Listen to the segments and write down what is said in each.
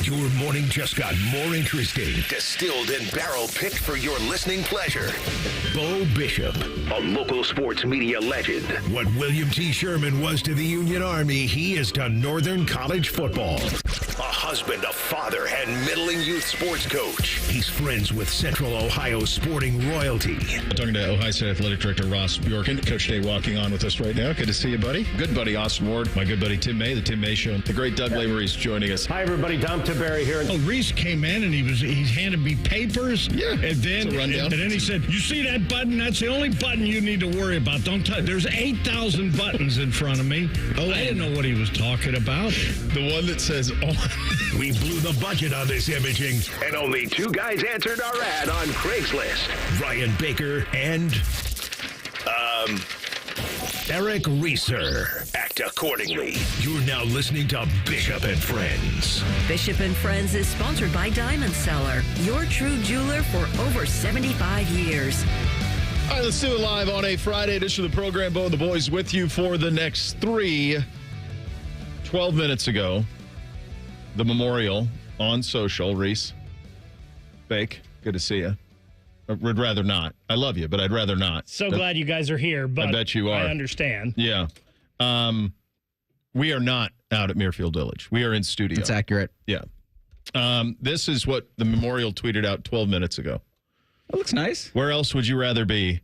Your morning just got more interesting. Distilled and barrel-picked for your listening pleasure. Bo Bishop, a local sports media legend. What William T. Sherman was to the Union Army, he is to Northern College football. A husband, a father, and middling youth sports coach. He's friends with Central Ohio sporting royalty. Talking to Ohio State Athletic Director Ross Bjorken. Coach Day walking on with us right now. Good to see you, buddy. Good buddy Austin Ward. My good buddy Tim May, the Tim May Show. The great Doug Lesmeries joining us. Hi, everybody. Dom Tiberi here. Oh, Reese came in and he handed me papers. Yeah. And then, and then he said, "You see that button? That's the only button you need to worry about. Don't touch. There's 8,000 buttons in front of me." Oh, I didn't know what he was talking about. The one that says, "Oh." We blew the budget on this imaging, and only two guys answered our ad on Craigslist. Ryan Baker and, Eric Reeser. Act accordingly. You're now listening to Bishop and Friends. Bishop and Friends is sponsored by Diamond Seller, your true jeweler for over 75 years. All right, let's do it live on a Friday edition of the program. Bo and the boys with you for the next 12 minutes ago. The memorial on social. Reese, Bake, good to see you. I'd rather not. I love you, but I'd rather not. So glad you guys are here, but I bet you are. I understand. Yeah. We are not out at Muirfield Village. We are in studio. That's accurate. Yeah. This is what the memorial tweeted out 12 minutes ago. It looks nice. Where else would you rather be?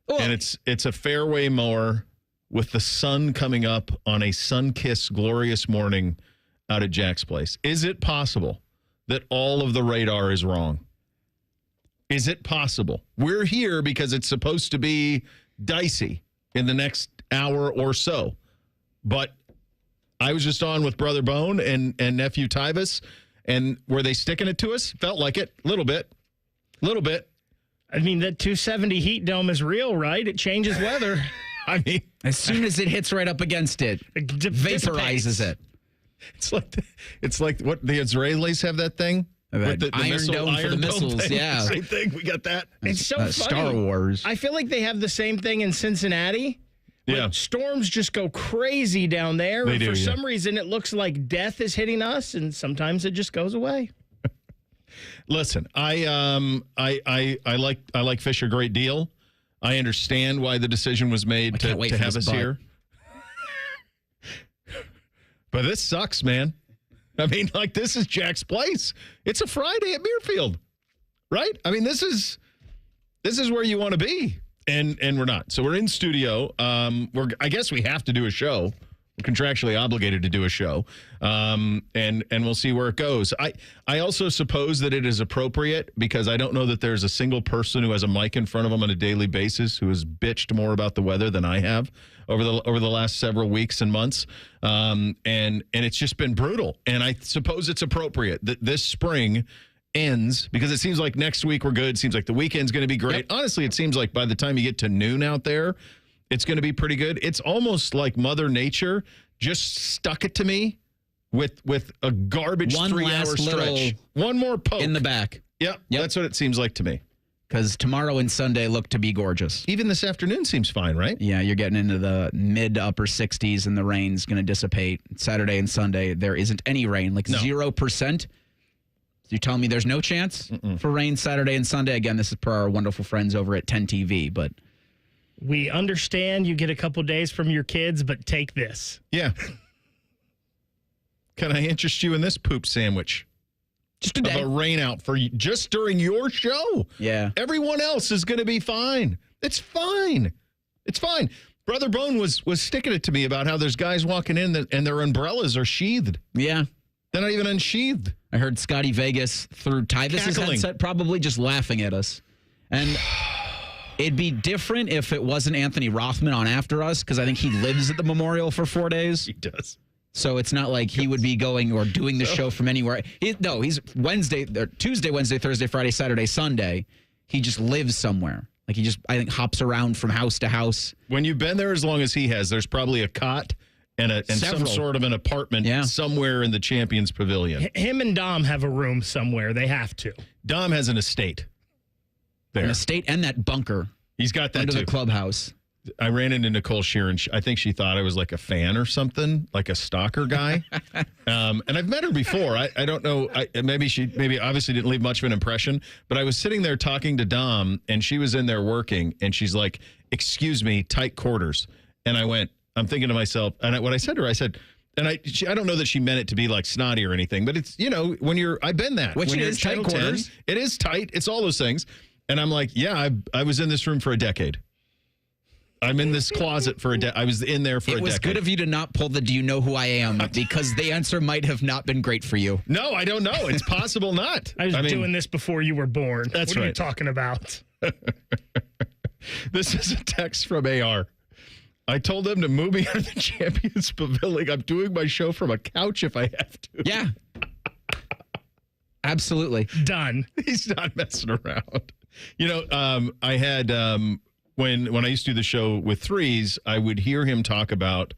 Well, And it's a fairway mower with the sun coming up on a sun-kissed, glorious morning out at Jack's place. Is it possible that all of the radar is wrong? Is it possible? We're here because it's supposed to be dicey in the next hour or so. But I was just on with Brother Bone and Nephew Tyvis, and were they sticking it to us? Felt like it. A little bit. I mean, that 270 heat dome is real, right? It changes weather. I mean, as soon as it hits right up against it, vaporizes it. It's like what the Israelis have that thing? With the Iron Dome for the missiles, thing. yeah. Same thing. We got that. It's so funny. Star Wars. I feel like they have the same thing in Cincinnati. Yeah. Storms just go crazy down there. They and do, for yeah. some reason, it looks like death is hitting us, and sometimes it just goes away. Listen, I like Fish a great deal. I understand why the decision was made to have us here. But this sucks, man. I mean, like, this is Jack's place. It's a Friday at Muirfield, right? I mean, this is where you want to be, and we're not. So we're in studio. I guess we have to do a show. We're contractually obligated to do a show, and we'll see where it goes. I also suppose that it is appropriate because I don't know that there's a single person who has a mic in front of them on a daily basis who has bitched more about the weather than I have over the last several weeks and months, and it's just been brutal. And I suppose it's appropriate that this spring ends because it seems like next week we're good. It seems like the weekend's going to be great. Yep. Honestly, it seems like by the time you get to noon out there, it's going to be pretty good. It's almost like Mother Nature just stuck it to me with a garbage 3-hour stretch. One more poke. In the back. Yep, that's what it seems like to me. Because tomorrow and Sunday look to be gorgeous. Even this afternoon seems fine, right? Yeah, you're getting into the mid to upper 60s, and the rain's going to dissipate. Saturday and Sunday, there isn't any rain, like 0%. You're telling me there's no chance for rain Saturday and Sunday? Again, this is per our wonderful friends over at 10 TV, but... We understand you get a couple days from your kids, but take this. Yeah. Can I interest you in this poop sandwich? Just a day. Of a rain out for you, just during your show. Yeah. Everyone else is going to be fine. It's fine. It's fine. Brother Bone was sticking it to me about how there's guys walking in and their umbrellas are sheathed. Yeah. They're not even unsheathed. I heard Scotty Vegas through Tyvis's headset probably just laughing at us. And... It'd be different if it wasn't Anthony Rothman on after us, because I think he lives at the memorial for 4 days. He does. So it's not like he would be going or doing the show from anywhere. He's Tuesday, Wednesday, Thursday, Friday, Saturday, Sunday. He just lives somewhere. Like he just, I think, hops around from house to house. When you've been there as long as he has, there's probably a cot and some sort of an apartment somewhere in the Champions Pavilion. Him and Dom have a room somewhere. They have to. Dom has an estate. There. An estate and that bunker. He's got that under too. the clubhouse. I ran into Nicole Sheeran. I think she thought I was like a fan or something, like a stalker guy. And I've met her before. I don't know. Maybe obviously didn't leave much of an impression. But I was sitting there talking to Dom, and she was in there working, and she's like, "Excuse me, tight quarters." And I'm thinking to myself, and what I said to her, I said, and I don't know that she meant it to be like snotty or anything, but it's, when I've been that. Which when it is tight quarters. It is tight. It's all those things. And I'm like, yeah, I was in this room for a decade. I'm in this closet for a decade. I was in there for a decade. It was good of you to not pull the "do you know who I am?" because the answer might have not been great for you. No, I don't know. It's possible not. I was doing this before you were born. That's what right. are you talking about? This is a text from AR. I told them to move me out of the Champions Pavilion. I'm doing my show from a couch if I have to. Yeah. Absolutely. Done. He's not messing around. I had when I used to do the show with Threes, I would hear him talk about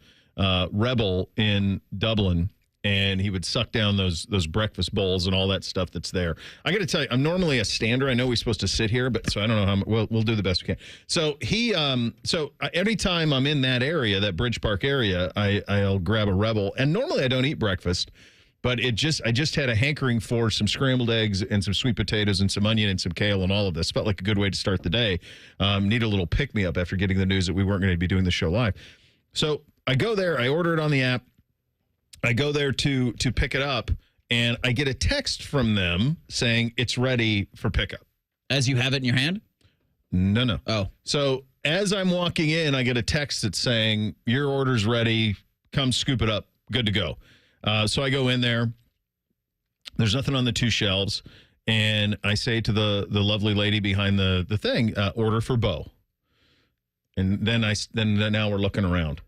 Rebel in Dublin, and he would suck down those breakfast bowls and all that stuff that's there. I got to tell you, I'm normally a stander. I know we're supposed to sit here, but so I don't know how. We'll do the best we can. So every time I'm in that area, that Bridge Park area, I'll grab a Rebel, and normally I don't eat breakfast. But I just had a hankering for some scrambled eggs and some sweet potatoes and some onion and some kale and all of this. Felt like a good way to start the day. Need a little pick-me-up after getting the news that we weren't going to be doing the show live. So I go there. I order it on the app. I go there to pick it up, and I get a text from them saying it's ready for pickup. As you have it in your hand? No. Oh. So as I'm walking in, I get a text that's saying, your order's ready. Come scoop it up. Good to go. So I go in there. There's nothing on the two shelves. And I say to the lovely lady behind the thing, order for Bo. And then now we're looking around.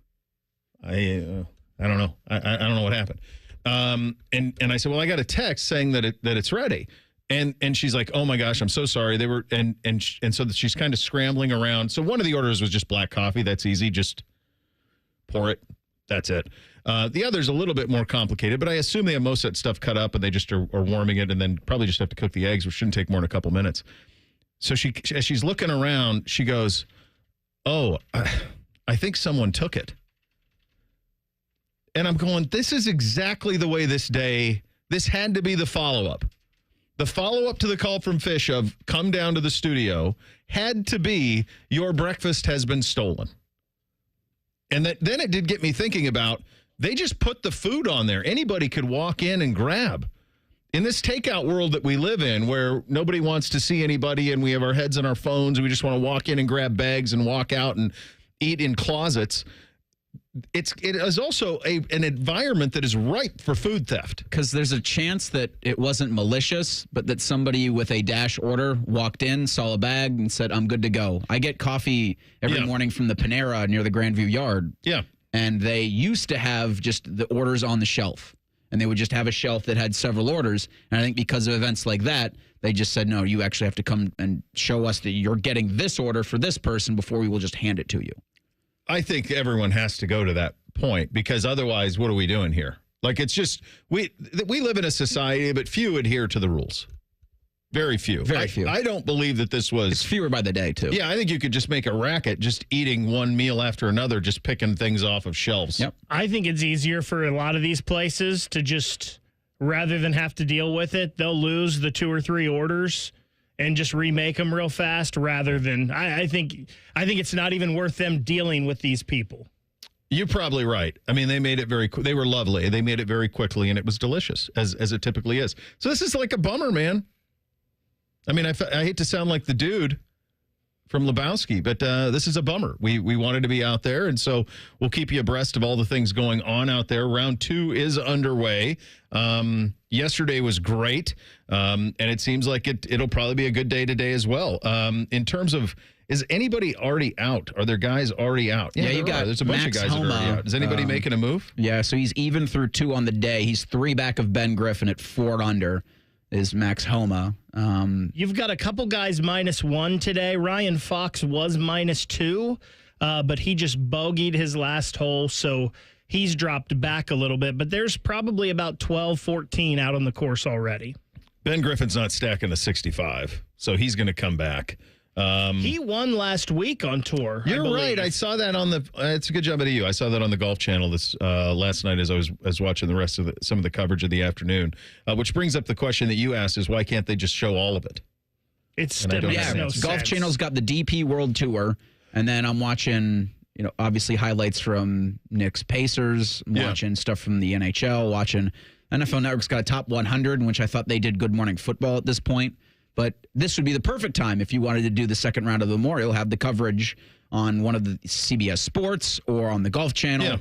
I don't know. I don't know what happened. And I said, well, I got a text saying that it's ready. And she's like, oh my gosh, I'm so sorry. They were and so she's kind of scrambling around. So one of the orders was just black coffee. That's easy. Just pour it. That's it. The other's a little bit more complicated, but I assume they have most of that stuff cut up and they just are warming it and then probably just have to cook the eggs, which shouldn't take more than a couple minutes. So as she's looking around, she goes, oh, I think someone took it. And I'm going, this is exactly the way this had to be the follow-up. The follow-up to the call from Fish of come down to the studio had to be your breakfast has been stolen. And then it did get me thinking about, they just put the food on there. Anybody could walk in and grab. In this takeout world that we live in, where nobody wants to see anybody and we have our heads in our phones and we just want to walk in and grab bags and walk out and eat in closets, it is also an environment that is ripe for food theft. Because there's a chance that it wasn't malicious, but that somebody with a dash order walked in, saw a bag, and said, I'm good to go. I get coffee every morning from the Panera near the Grandview Yard. Yeah. And they used to have just the orders on the shelf. And they would just have a shelf that had several orders. And I think because of events like that, they just said, no, you actually have to come and show us that you're getting this order for this person before we will just hand it to you. I think everyone has to go to that point, because otherwise, what are we doing here? Like, it's just, we live in a society, but few adhere to the rules. Very few. Very few. I don't believe that this was... It's fewer by the day, too. Yeah, I think you could just make a racket just eating one meal after another, just picking things off of shelves. Yep. I think it's easier for a lot of these places to just, rather than have to deal with it, they'll lose the 2 or 3 orders and just remake them real fast, rather than, I think it's not even worth them dealing with these people. You're probably right. I mean, they made it they were lovely. They made it very quickly, and it was delicious, as it typically is. So this is like a bummer, man. I mean, I hate to sound like the dude from Lebowski, but this is a bummer. We wanted to be out there, and so we'll keep you abreast of all the things going on out there. Round 2 is underway. Yesterday was great, and it seems like it'll probably be a good day today as well. In terms of, is anybody already out? Are there guys already out? Yeah, you got there's a bunch Max of guys Homa, that are already out. Is anybody making a move? Yeah, so he's even through 2 on the day. He's 3 back of Ben Griffin at 4 under. Is Max Homa. You've got a couple guys -1 today. Ryan Fox was -2, but he just bogeyed his last hole, so he's dropped back a little bit. But there's probably about 12, 14 out on the course already. Ben Griffin's not stacking the 65, so he's going to come back. He won last week on tour. You're right. I saw that on the. It's a good job out of you. I saw that on the Golf Channel this last night as I was watching the rest of some of the coverage of the afternoon. Which brings up the question that you asked: is why can't they just show all of it? Golf Channel's got the DP World Tour, and then I'm watching, obviously highlights from Knicks Pacers, watching stuff from the NHL, watching NFL Network's got a top 100, in which I thought they did Good Morning Football at this point. But this would be the perfect time if you wanted to do the second round of the Memorial, have the coverage on one of the CBS Sports or on the Golf Channel. Yeah.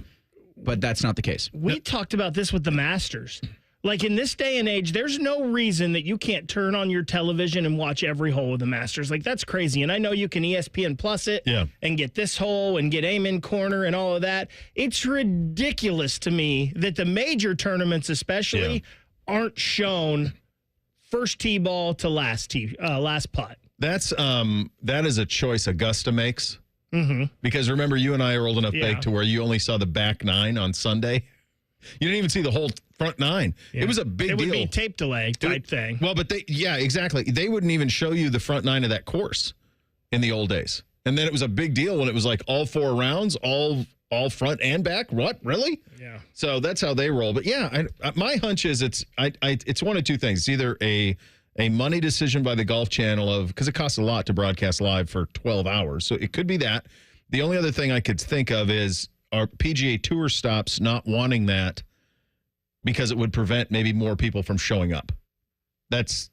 But that's not the case. We talked about this with the Masters. Like, in this day and age, there's no reason that you can't turn on your television and watch every hole of the Masters. Like, that's crazy. And I know you can ESPN Plus it and get this hole and get Amen Corner and all of that. It's ridiculous to me that the major tournaments especially aren't shown first tee ball to last putt. That is a choice Augusta makes. Mm-hmm. Because remember, you and I are old enough, Bake, to where you only saw the back nine on Sunday. You didn't even see the whole front nine. Yeah. It was a big deal. It would be tape delay type thing. Well, but exactly. They wouldn't even show you the front nine of that course in the old days. And then it was a big deal when it was like all four rounds, all front and back. What? Really? Yeah. So that's how they roll. But my hunch is it's one of two things. It's either a money decision by the Golf Channel because it costs a lot to broadcast live for 12 hours. So it could be that. The only other thing I could think of is our PGA Tour stops not wanting that because it would prevent maybe more people from showing up.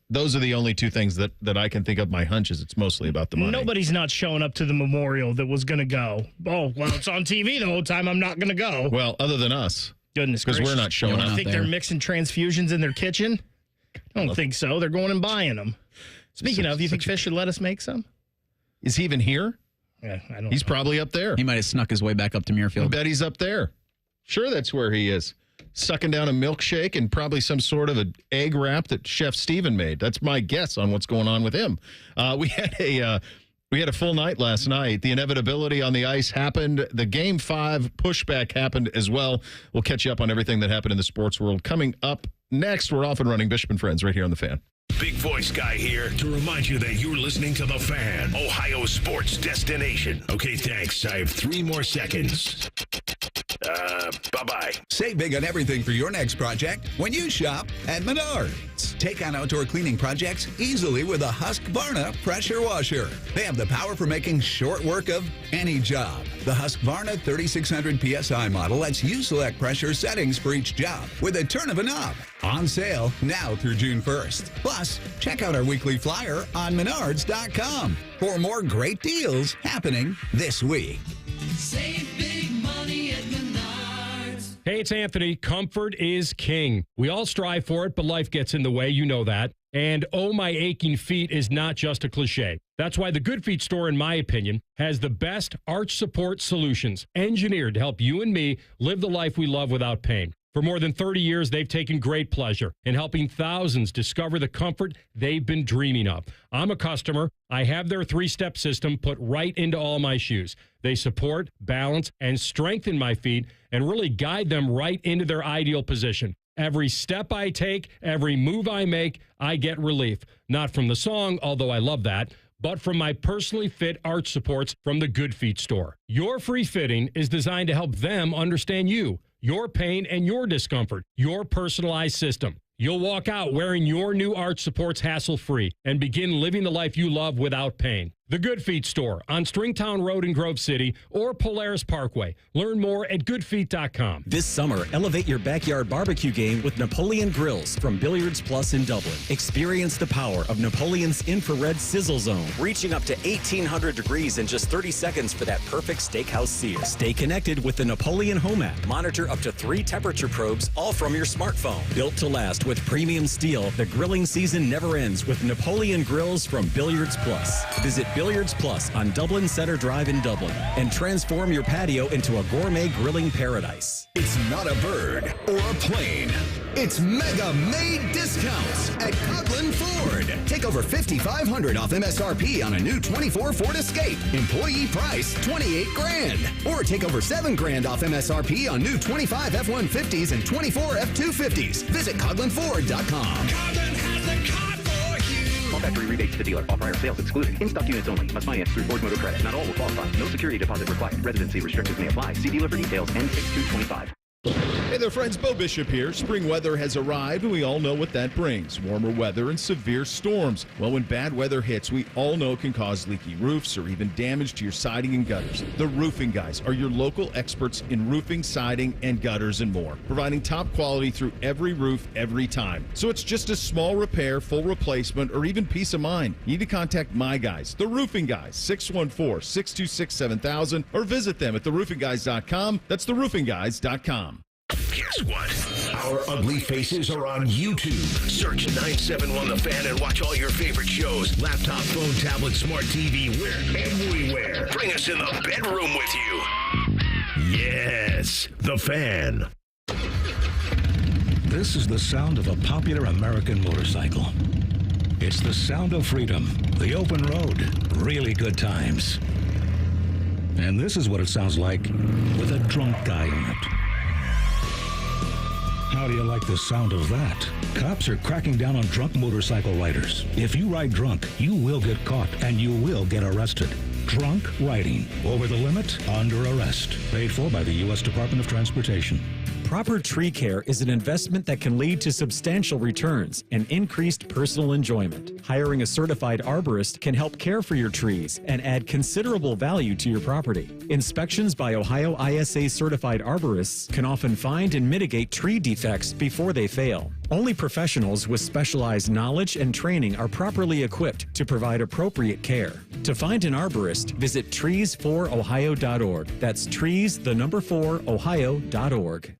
Those are the only two things that I can think of. My hunch is it's mostly about the money. Nobody's not showing up to the Memorial that was going to go. Oh, well, it's on TV the whole time. I'm not going to go. Well, other than us. Goodness gracious. Because we're not showing up. You think they're mixing transfusions in their kitchen? I don't think so. They're going and buying them. Speaking of, you think Fish should let us make some? Is he even here? Yeah, I don't He's know. probably up there. He might have snuck his way back up to Muirfield. I bet he's up there. Sure, that's where he is. Sucking down a milkshake and probably some sort of an egg wrap that Chef Steven made. That's my guess on what's going on with him. We had a full night last night. The inevitability on the ice happened. The Game 5 pushback happened as well. We'll catch you up on everything that happened in the sports world. Coming up next, we're off and running Bishop and Friends right here on The Fan. Big Voice Guy here to remind you that you're listening to The Fan, Ohio sports destination. Okay, thanks. I have 3 more seconds. Bye-bye. Save big on everything for your next project when you shop at Menards. Take on outdoor cleaning projects easily with a Husqvarna pressure washer. They have the power for making short work of any job. The Husqvarna 3600 PSI model lets you select pressure settings for each job with a turn of a knob. On sale now through June 1st. Plus, check out our weekly flyer on Menards.com for more great deals happening this week. Save big money at Menards. Hey, it's Anthony. Comfort is king. We all strive for it, but life gets in the way. You know that. And oh, my aching feet is not just a cliche. That's why the Good Feet store, in my opinion, has the best arch support solutions engineered to help you and me live the life we love without pain. For more than 30 years, they've taken great pleasure in helping thousands discover the comfort they've been dreaming of. I'm a customer. I have their 3-step system put right into all my shoes. They support, balance, and strengthen my feet and really guide them right into their ideal position. Every step I take, every move I make, I get relief. Not from the song, although I love that, but from my personally fit arch supports from the Good Feet store. Your free fitting is designed to help them understand you, your pain, and your discomfort, your personalized system. You'll walk out wearing your new arch supports hassle-free and begin living the life you love without pain. The Good Feet store on Stringtown Road in Grove City or Polaris Parkway. Learn more at goodfeet.com. This summer, elevate your backyard barbecue game with Napoleon Grills from Billiards Plus in Dublin. Experience the power of Napoleon's infrared sizzle zone, reaching up to 1,800 degrees in just 30 seconds for that perfect steakhouse sear. Stay connected with the Napoleon Home app. Monitor up to 3 temperature probes, all from your smartphone. Built to last with premium steel, the grilling season never ends with Napoleon Grills from Billiards Plus. Visit Billiards Plus on Dublin Center Drive in Dublin and transform your patio into a gourmet grilling paradise. It's not a bird or a plane. It's Mega May discounts at Coughlin Ford. Take over $5,500 off MSRP on a new 24 Ford Escape. Employee price $28,000. Or take over $7,000 off MSRP on new 25 F-150s and 24 F-250s. Visit CoughlinFord.com. Coughlin has the car for you. factory rebate to the dealer. All prior sales excluded. In-stock units only. Must finance through Ford Motor Credit. Not all will qualify. No security deposit required. Residency restrictions may apply. See dealer for details. N6225. Hey there, friends. Bo Bishop here. Spring weather has arrived, and we all know what that brings. Warmer weather and severe storms. Well, when bad weather hits, we all know it can cause leaky roofs or even damage to your siding and gutters. The Roofing Guys are your local experts in roofing, siding, and gutters and more, providing top quality through every roof, every time. So it's just a small repair, full replacement, or even peace of mind. You need to contact my guys, the Roofing Guys, 614-626-7000, or visit them at theroofingguys.com. That's theroofingguys.com. Guess what? Our ugly faces are on YouTube. Search 971 The Fan and watch all your favorite shows. Laptop, phone, tablet, smart TV, we're everywhere. Bring us in the bedroom with you. Yes, The Fan. This is the sound of a popular American motorcycle. It's the sound of freedom, the open road, really good times. And this is what it sounds like with a drunk guy in it. How do you like the sound of that? Cops are cracking down on drunk motorcycle riders. If you ride drunk, you will get caught and you will get arrested. Drunk riding. Over the limit, under arrest. Paid for by the U.S. Department of Transportation. Proper tree care is an investment that can lead to substantial returns and increased personal enjoyment. Hiring a certified arborist can help care for your trees and add considerable value to your property. Inspections by Ohio ISA certified arborists can often find and mitigate tree defects before they fail. Only professionals with specialized knowledge and training are properly equipped to provide appropriate care. To find an arborist, visit trees4ohio.org. That's trees4ohio.org.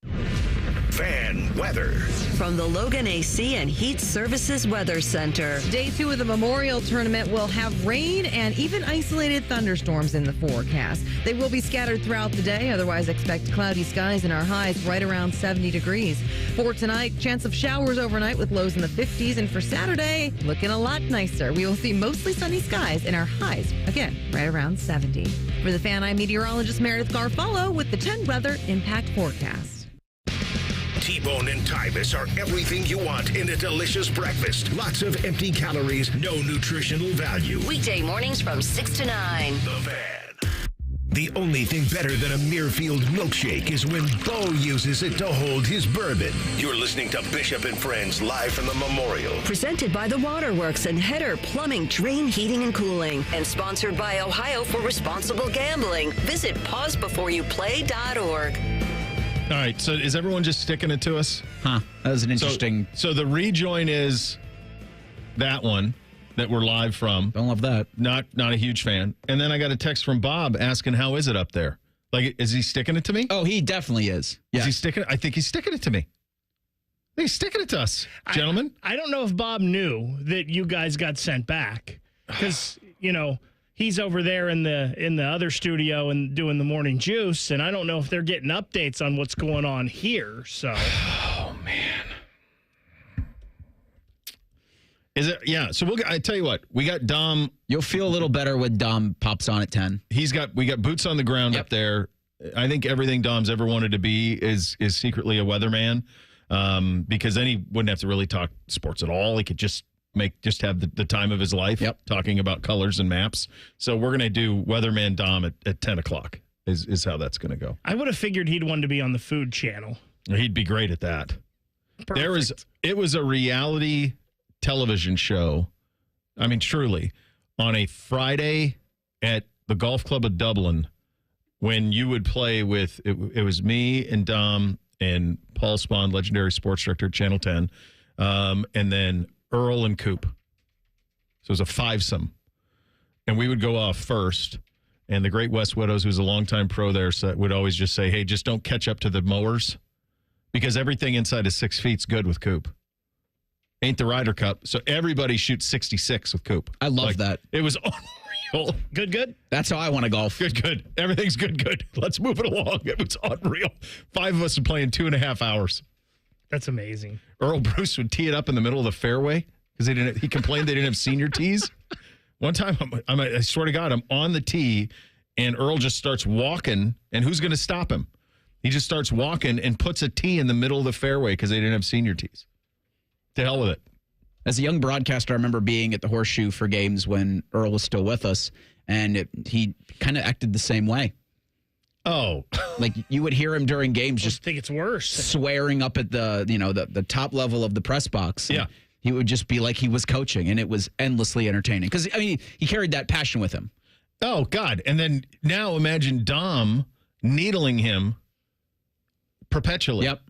Fan weather. From the Logan AC and Heat Services Weather Center. Day 2 of the Memorial Tournament will have rain and even isolated thunderstorms in the forecast. They will be scattered throughout the day. Otherwise, expect cloudy skies and our highs right around 70 degrees. For tonight, chance of showers overnight with lows in the 50s. And for Saturday, looking a lot nicer. We will see mostly sunny skies and our highs, again, right around 70. For the Fan, I'm meteorologist Meredith Garfolo with the 10 Weather Impact Forecast. T-Bone and Tybus are everything you want in a delicious breakfast. Lots of empty calories, no nutritional value. Weekday mornings from 6 to 9. The Fan. The only thing better than a Muirfield milkshake is when Bo uses it to hold his bourbon. You're listening to Bishop and Friends live from the Memorial. Presented by the Waterworks and Header Plumbing, Drain, Heating, and Cooling. And sponsored by Ohio for Responsible Gambling. Visit pausebeforeyouplay.org. All right, so is everyone just sticking it to us? Huh. That was an interesting. So the rejoin is that one that we're live from. Don't love that. Not a huge fan. And then I got a text from Bob asking, how is it up there? Like, is he sticking it to me? Oh, he definitely is. Yeah. Is he sticking it? I think he's sticking it to me. I think he's sticking it to us, gentlemen. I don't know if Bob knew that you guys got sent back because, he's over there in the other studio and doing the morning juice, and I don't know if they're getting updates on what's going on here. So, oh man, is it? Yeah. So I tell you what, we got Dom. You'll feel a little better when Dom pops on at 10. We got boots on the ground up there. I think everything Dom's ever wanted to be is secretly a weatherman, because then he wouldn't have to really talk sports at all. He could just have the time of his life talking about colors and maps. So we're going to do Weatherman Dom at 10 o'clock is how that's going to go. I would have figured he'd want to be on the Food Channel. He'd be great at that. Perfect. It was a reality television show. I mean, truly, on a Friday at the Golf Club of Dublin when you would play with, it was me and Dom and Paul Spahn, legendary sports director at Channel 10, and then Earl and Coop. So it was a fivesome. And we would go off first. And the great Wes Widows, who's a longtime pro there, would always just say, hey, just don't catch up to the mowers. Because everything inside of 6 feet's good with Coop. Ain't the Ryder Cup. So everybody shoots 66 with Coop. I love that. It was unreal. Good. That's how I want to golf. Good. Everything's good. Let's move it along. It was unreal. 5 of us are playing 2.5 hours. That's amazing. Earl Bruce would tee it up in the middle of the fairway because he complained they didn't have senior tees. One time, I swear to God, I'm on the tee, and Earl just starts walking, and who's going to stop him? He just starts walking and puts a tee in the middle of the fairway because they didn't have senior tees. To hell with it. As a young broadcaster, I remember being at the Horseshoe for games when Earl was still with us, and he kind of acted the same way. Oh, like you would hear him during games just think it's worse, swearing up at the top level of the press box. Yeah. He would just be like he was coaching, and it was endlessly entertaining because he carried that passion with him. Oh God! And then now imagine Dom needling him perpetually. Yep.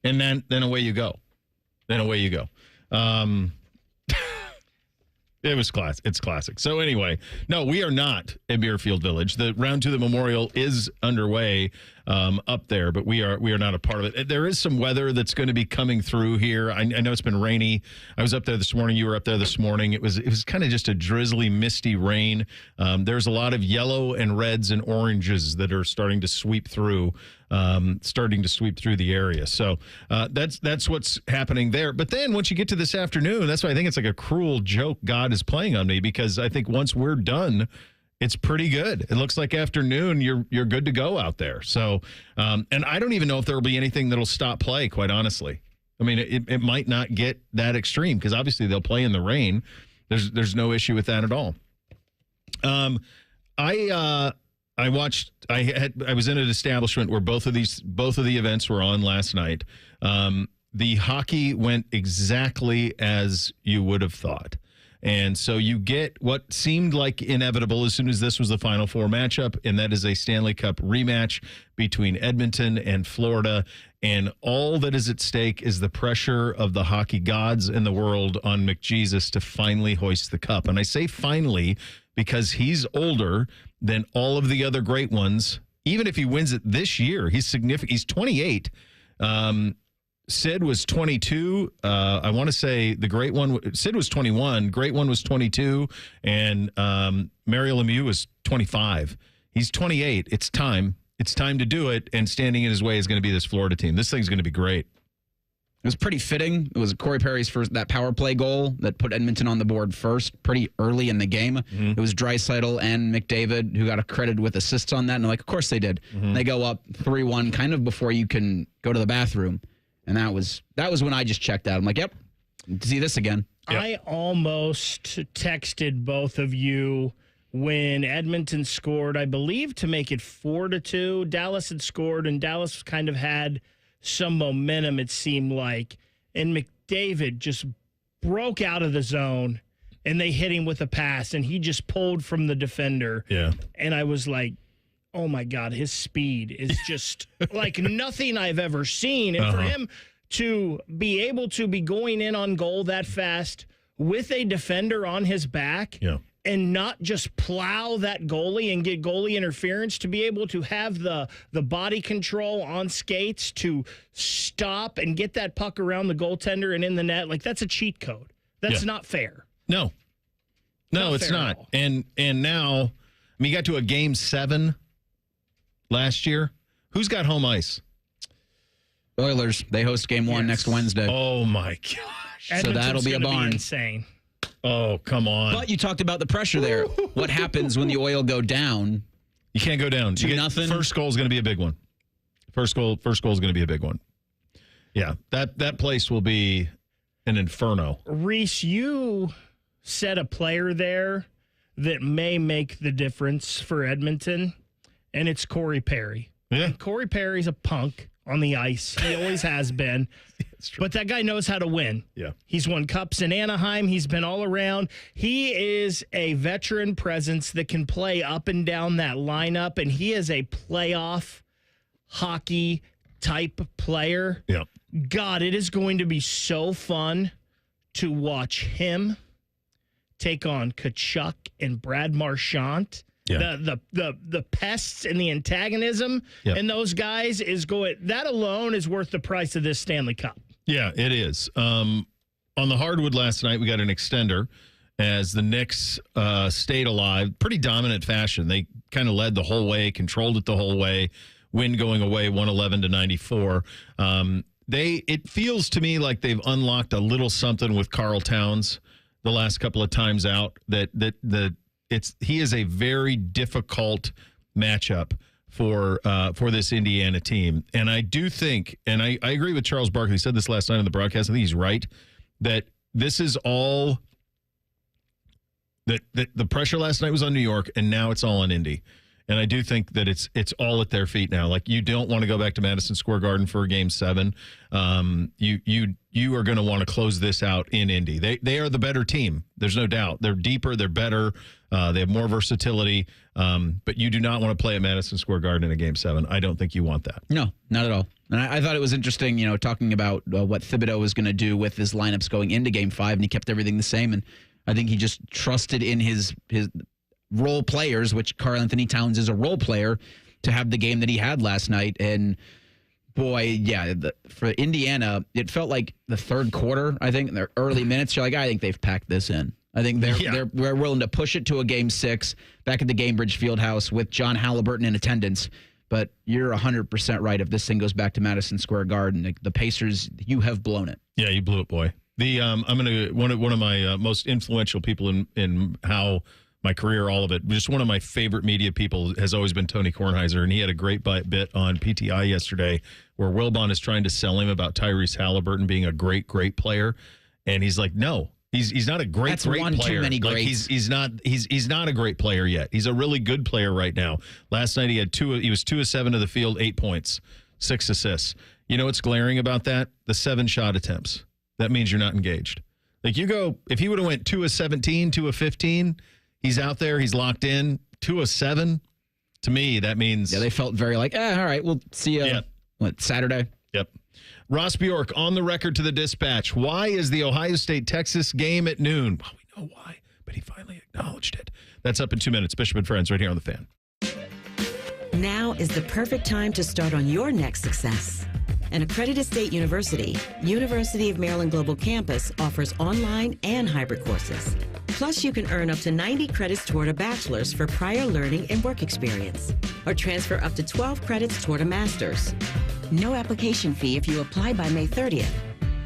And then away you go. It was class. It's classic. So anyway, no, we are not at Muirfield Village. The round to the Memorial is underway up there, but we are not a part of it. There is some weather that's going to be coming through here. I know it's been rainy. I was up there this morning. You were up there this morning. It was kind of just a drizzly, misty rain. There's a lot of yellow and reds and oranges that are starting to sweep through. The area. So that's what's happening there. But then once you get to this afternoon, that's why I think it's like a cruel joke God is playing on me, because I think once we're done, it's pretty good. It looks like afternoon, you're good to go out there. So, and I don't even know if there will be anything that'll stop play, quite honestly. I mean, it might not get that extreme because obviously they'll play in the rain. There's no issue with that at all. I was in an establishment where both of the events were on last night. The hockey went exactly as you would have thought. And so you get what seemed like inevitable as soon as this was the Final Four matchup, and that is a Stanley Cup rematch between Edmonton and Florida. And all that is at stake is the pressure of the hockey gods in the world on McJesus to finally hoist the cup. And I say finally because he's older than all of the other great ones. Even if he wins it this year, he's significant. He's 28. Sid was 22. I want to say the great one, Sid was 21. Great one was 22. And Mario Lemieux was 25. He's 28. It's time. It's time to do it. And standing in his way is going to be this Florida team. This thing's going to be great. It was pretty fitting. It was Corey Perry's first, that power play goal that put Edmonton on the board first, pretty early in the game. Mm-hmm. It was Draisaitl and McDavid who got credited with assists on that. And of course they did. Mm-hmm. They go up 3-1 kind of before you can go to the bathroom. And that was when I just checked out. I'm like, yep, see this again. Yep. I almost texted both of you when Edmonton scored, I believe, to make it 4-2. Dallas had scored, and Dallas kind of had some momentum, it seemed like. And McDavid just broke out of the zone, and they hit him with a pass, and he just pulled from the defender. Yeah. And I was like, oh, my God, his speed is just like nothing I've ever seen. And for him to be able to be going in on goal that fast with a defender on his back and not just plow that goalie and get goalie interference, to be able to have the body control on skates to stop and get that puck around the goaltender and in the net, like that's a cheat code. That's not fair. No, it's not. And now, I mean, you got to a game 7 last year. Who's got home ice? Oilers. They host game 1 next Wednesday. Oh, my gosh. So that'll be a barn. Insane. Oh, come on. But you talked about the pressure there. What happens when the Oil go down? You can't go down. Nothing. First goal is going to be a big one. First goal is going to be a big one. Yeah, that place will be an inferno. Reese, you said a player there that may make the difference for Edmonton, and it's Corey Perry. Yeah. And Corey Perry's a punk on the ice. He always has been. But that guy knows how to win. Yeah. He's won cups in Anaheim. He's been all around. He is a veteran presence that can play up and down that lineup, and he is a playoff hockey type player. Yeah. God, it is going to be so fun to watch him take on Kachuk and Brad Marchand. Yeah. The pests and the antagonism and those guys is going. That alone is worth the price of this Stanley Cup. Yeah, it is. On the hardwood last night, we got an extender as the Knicks stayed alive. Pretty dominant fashion. They kind of led the whole way, controlled it the whole way. Win going away, 111-94. It feels to me like they've unlocked a little something with Karl Towns the last couple of times out. He is a very difficult matchup for this Indiana team. And I do think, and I agree with Charles Barkley, he said this last night on the broadcast, I think he's right, that this is all that the pressure last night was on New York, and now it's all on Indy. And I do think that it's all at their feet now. Like, you don't want to go back to Madison Square Garden for Game 7. You are going to want to close this out in Indy. They are the better team. There's no doubt. They're deeper. They're better. They have more versatility. But you do not want to play at Madison Square Garden in a Game 7. I don't think you want that. No, not at all. And I thought it was interesting, talking about what Thibodeau was going to do with his lineups going into Game 5, and he kept everything the same. And I think he just trusted in his role players, which Karl-Anthony Towns is a role player, to have the game that he had last night. And boy, yeah, for Indiana, it felt like the third quarter, I think, in their early minutes, you're like, I think they've packed this in. I think they're willing to push it to a Game 6 back at the Gainbridge Fieldhouse with John Halliburton in attendance. But you're 100% right. If this thing goes back to Madison Square Garden, the Pacers, you have blown it. Yeah, you blew it, boy. I'm gonna one of my most influential people in how my career, all of it. Just one of my favorite media people has always been Tony Kornheiser, and he had a great bit on PTI yesterday where Wilbon is trying to sell him about Tyrese Halliburton being a great player, and he's like, no, he's not a great player. Too many greats. Like, he's not a great player yet. He's a really good player right now. Last night he was 2 of 7 to the field, 8 points, 6 assists. You know what's glaring about that? The 7 shot attempts. That means you're not engaged. Like, if he would have went 2 of 17, 2 of 15. He's out there. He's locked in. 2 of 7. To me, that means... Yeah, they felt very like, all right, we'll see you, Saturday? Yep. Ross Bjork on the record to the Dispatch. Why is the Ohio State-Texas game at noon? Well, we know why, but he finally acknowledged it. That's up in 2 minutes. Bishop and Friends right here on The Fan. Now is the perfect time to start on your next success. An accredited state university, University of Maryland Global Campus offers online and hybrid courses. Plus, you can earn up to 90 credits toward a bachelor's for prior learning and work experience, or transfer up to 12 credits toward a master's. No application fee if you apply by May 30th.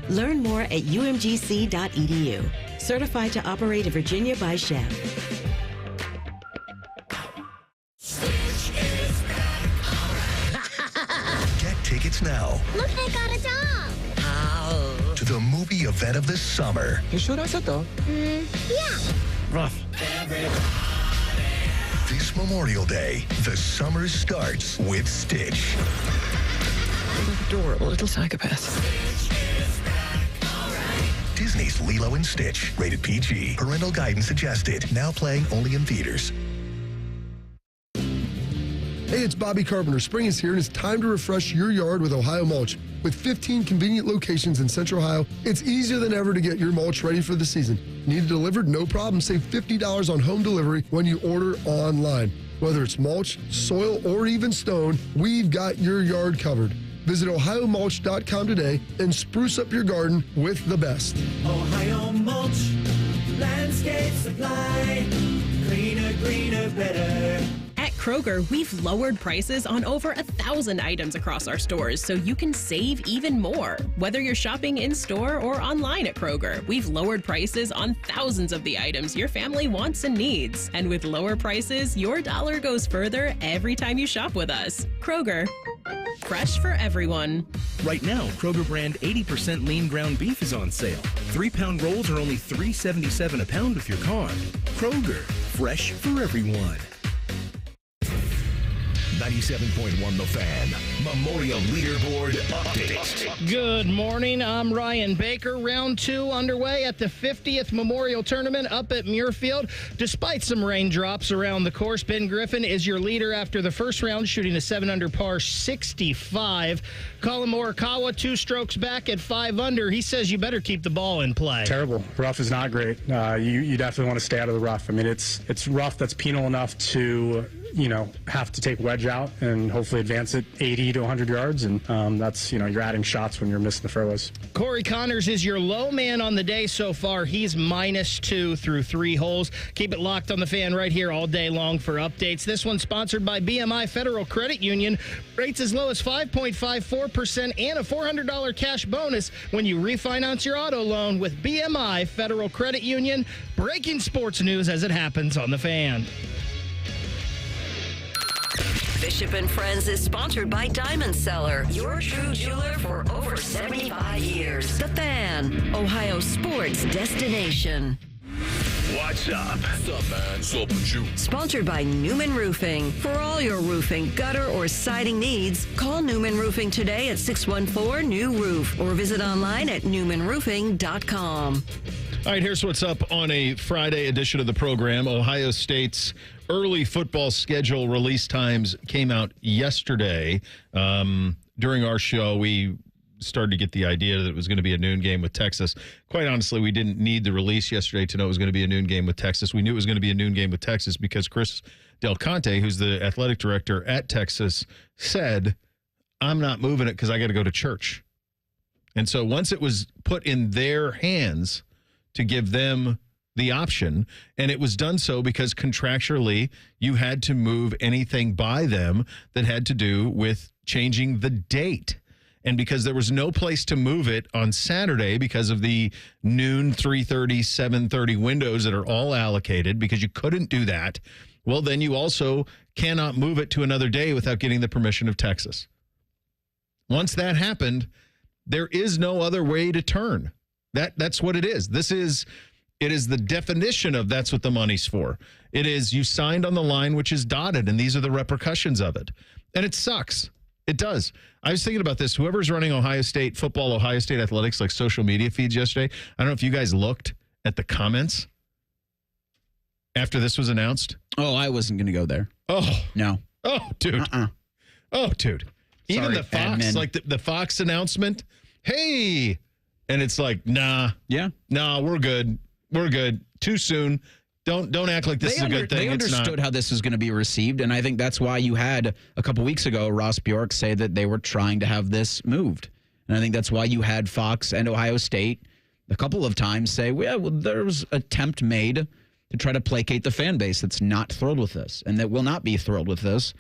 Learn more at umgc.edu. Certified to operate in Virginia by Chev. Get tickets now. Look, they got a dog. To the movie event of the summer. You sure that's it, though? Yeah. Rough. This Memorial Day, the summer starts with Stitch. Adorable little psychopath. Disney's Lilo and Stitch, rated PG. Parental guidance suggested. Now playing only in theaters. Hey, it's Bobby Carpenter. Spring is here, and it's time to refresh your yard with Ohio Mulch. With 15 convenient locations in Central Ohio, it's easier than ever to get your mulch ready for the season. Need it delivered? No problem. Save $50 on home delivery when you order online. Whether it's mulch, soil, or even stone, we've got your yard covered. Visit OhioMulch.com today and spruce up your garden with the best. Ohio Mulch, landscape supply, cleaner, greener, better. At Kroger, we've lowered prices on over 1,000 items across our stores so you can save even more. Whether you're shopping in-store or online at Kroger, we've lowered prices on thousands of the items your family wants and needs. And with lower prices, your dollar goes further every time you shop with us. Kroger, fresh for everyone. Right now, Kroger brand 80% lean ground beef is on sale. 3-pound rolls are only $3.77 a pound with your card. Kroger, fresh for everyone. 97.1 The Fan. Memorial Leaderboard Update. Good morning. I'm Ryan Baker. Round 2 underway at the 50th Memorial Tournament up at Muirfield. Despite some raindrops around the course, Ben Griffin is your leader after the first round, shooting a 7-under par 65. Colin Morikawa 2 strokes back at 5 under. He says you better keep the ball in play. Terrible. Rough is not great. You definitely want to stay out of the rough. I mean, it's rough that's penal enough to, have to take wedge out and hopefully advance it 80 to 100 yards. And that's, you're adding shots when you're missing the fairways. Corey Connors is your low man on the day so far. He's -2 through 3 holes. Keep it locked on The Fan right here all day long for updates. This one's sponsored by BMI Federal Credit Union. Rates as low as 5.54% and a $400 cash bonus when you refinance your auto loan with BMI Federal Credit Union. Breaking sports news as it happens on The Fan. Bishop and Friends is sponsored by Diamond Seller, your true jeweler for over 75 years. The Fan, Ohio sports destination. What's up? What's up, man? What's up with you? Sponsored by Newman Roofing. For all your roofing, gutter, or siding needs, call Newman Roofing today at 614-NEW-ROOF or visit online at newmanroofing.com. All right, here's what's up on a Friday edition of the program. Ohio State's early football schedule release times came out yesterday. During our show, we started to get the idea that it was going to be a noon game with Texas. Quite honestly, we didn't need the release yesterday to know it was going to be a noon game with Texas. We knew it was going to be a noon game with Texas because Chris Del Conte, who's the athletic director at Texas, said, I'm not moving it because I got to go to church. And so once it was put in their hands to give them the option, and it was done so because contractually you had to move anything by them that had to do with changing the date. And because there was no place to move it on Saturday because of the noon, 3:30, 7:30 windows that are all allocated, because you couldn't do that, well, then you also cannot move it to another day without getting the permission of Texas. Once that happened, there is no other way to turn. That's what it is. It is the definition of that's what the money's for. It is you signed on the line, which is dotted, and these are the repercussions of it. And it sucks. It does. I was thinking about this. Whoever's running Ohio State football, Ohio State athletics, like social media feeds yesterday, I don't know if you guys looked at the comments after this was announced. Oh, I wasn't going to go there. Oh. No. Oh, dude. Oh, dude. Even Sorry, the Fox, admin. like the Fox announcement, hey, and it's like, nah. Yeah. Nah, we're good. We're good. Too soon. Don't act like this is a good thing. They understood how this was going to be received, and I think that's why you had a couple weeks ago Ross Bjork say that they were trying to have this moved. And I think that's why you had Fox and Ohio State a couple of times say, well, there was an attempt made to try to placate the fan base that's not thrilled with this and that will not be thrilled with this.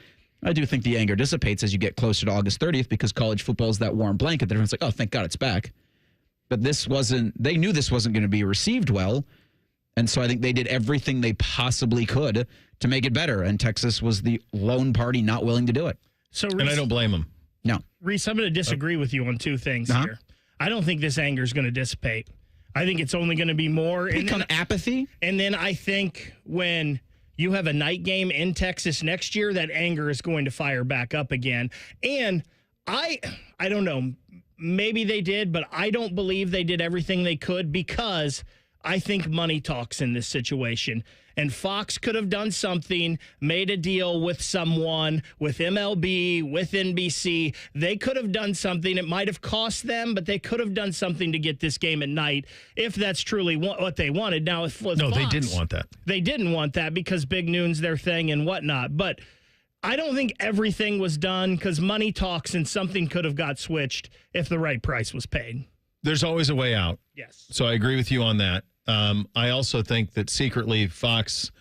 I do think the anger dissipates as you get closer to August 30th because college football is that warm blanket that everyone's like, oh, thank God it's back. But they knew this wasn't going to be received well. And so I think they did everything they possibly could to make it better. And Texas was the lone party not willing to do it. So, and I don't blame them. No. Reese, I'm going to disagree with you on two things here. I don't think this anger is going to dissipate. I think it's only going to be more. Become apathy? And then I think when you have a night game in Texas next year, that anger is going to fire back up again. And I don't know. Maybe they did, but I don't believe they did everything they could because I think money talks in this situation. And Fox could have done something, made a deal with someone, with MLB, with NBC. They could have done something. It might have cost them, but they could have done something to get this game at night if that's truly what they wanted. Now, with No, Fox, they didn't want that. They didn't want that because Big Noon's their thing and whatnot. But I don't think everything was done because money talks and something could have got switched if the right price was paid. There's always a way out. Yes. So I agree with you on that. I also think that secretly Fox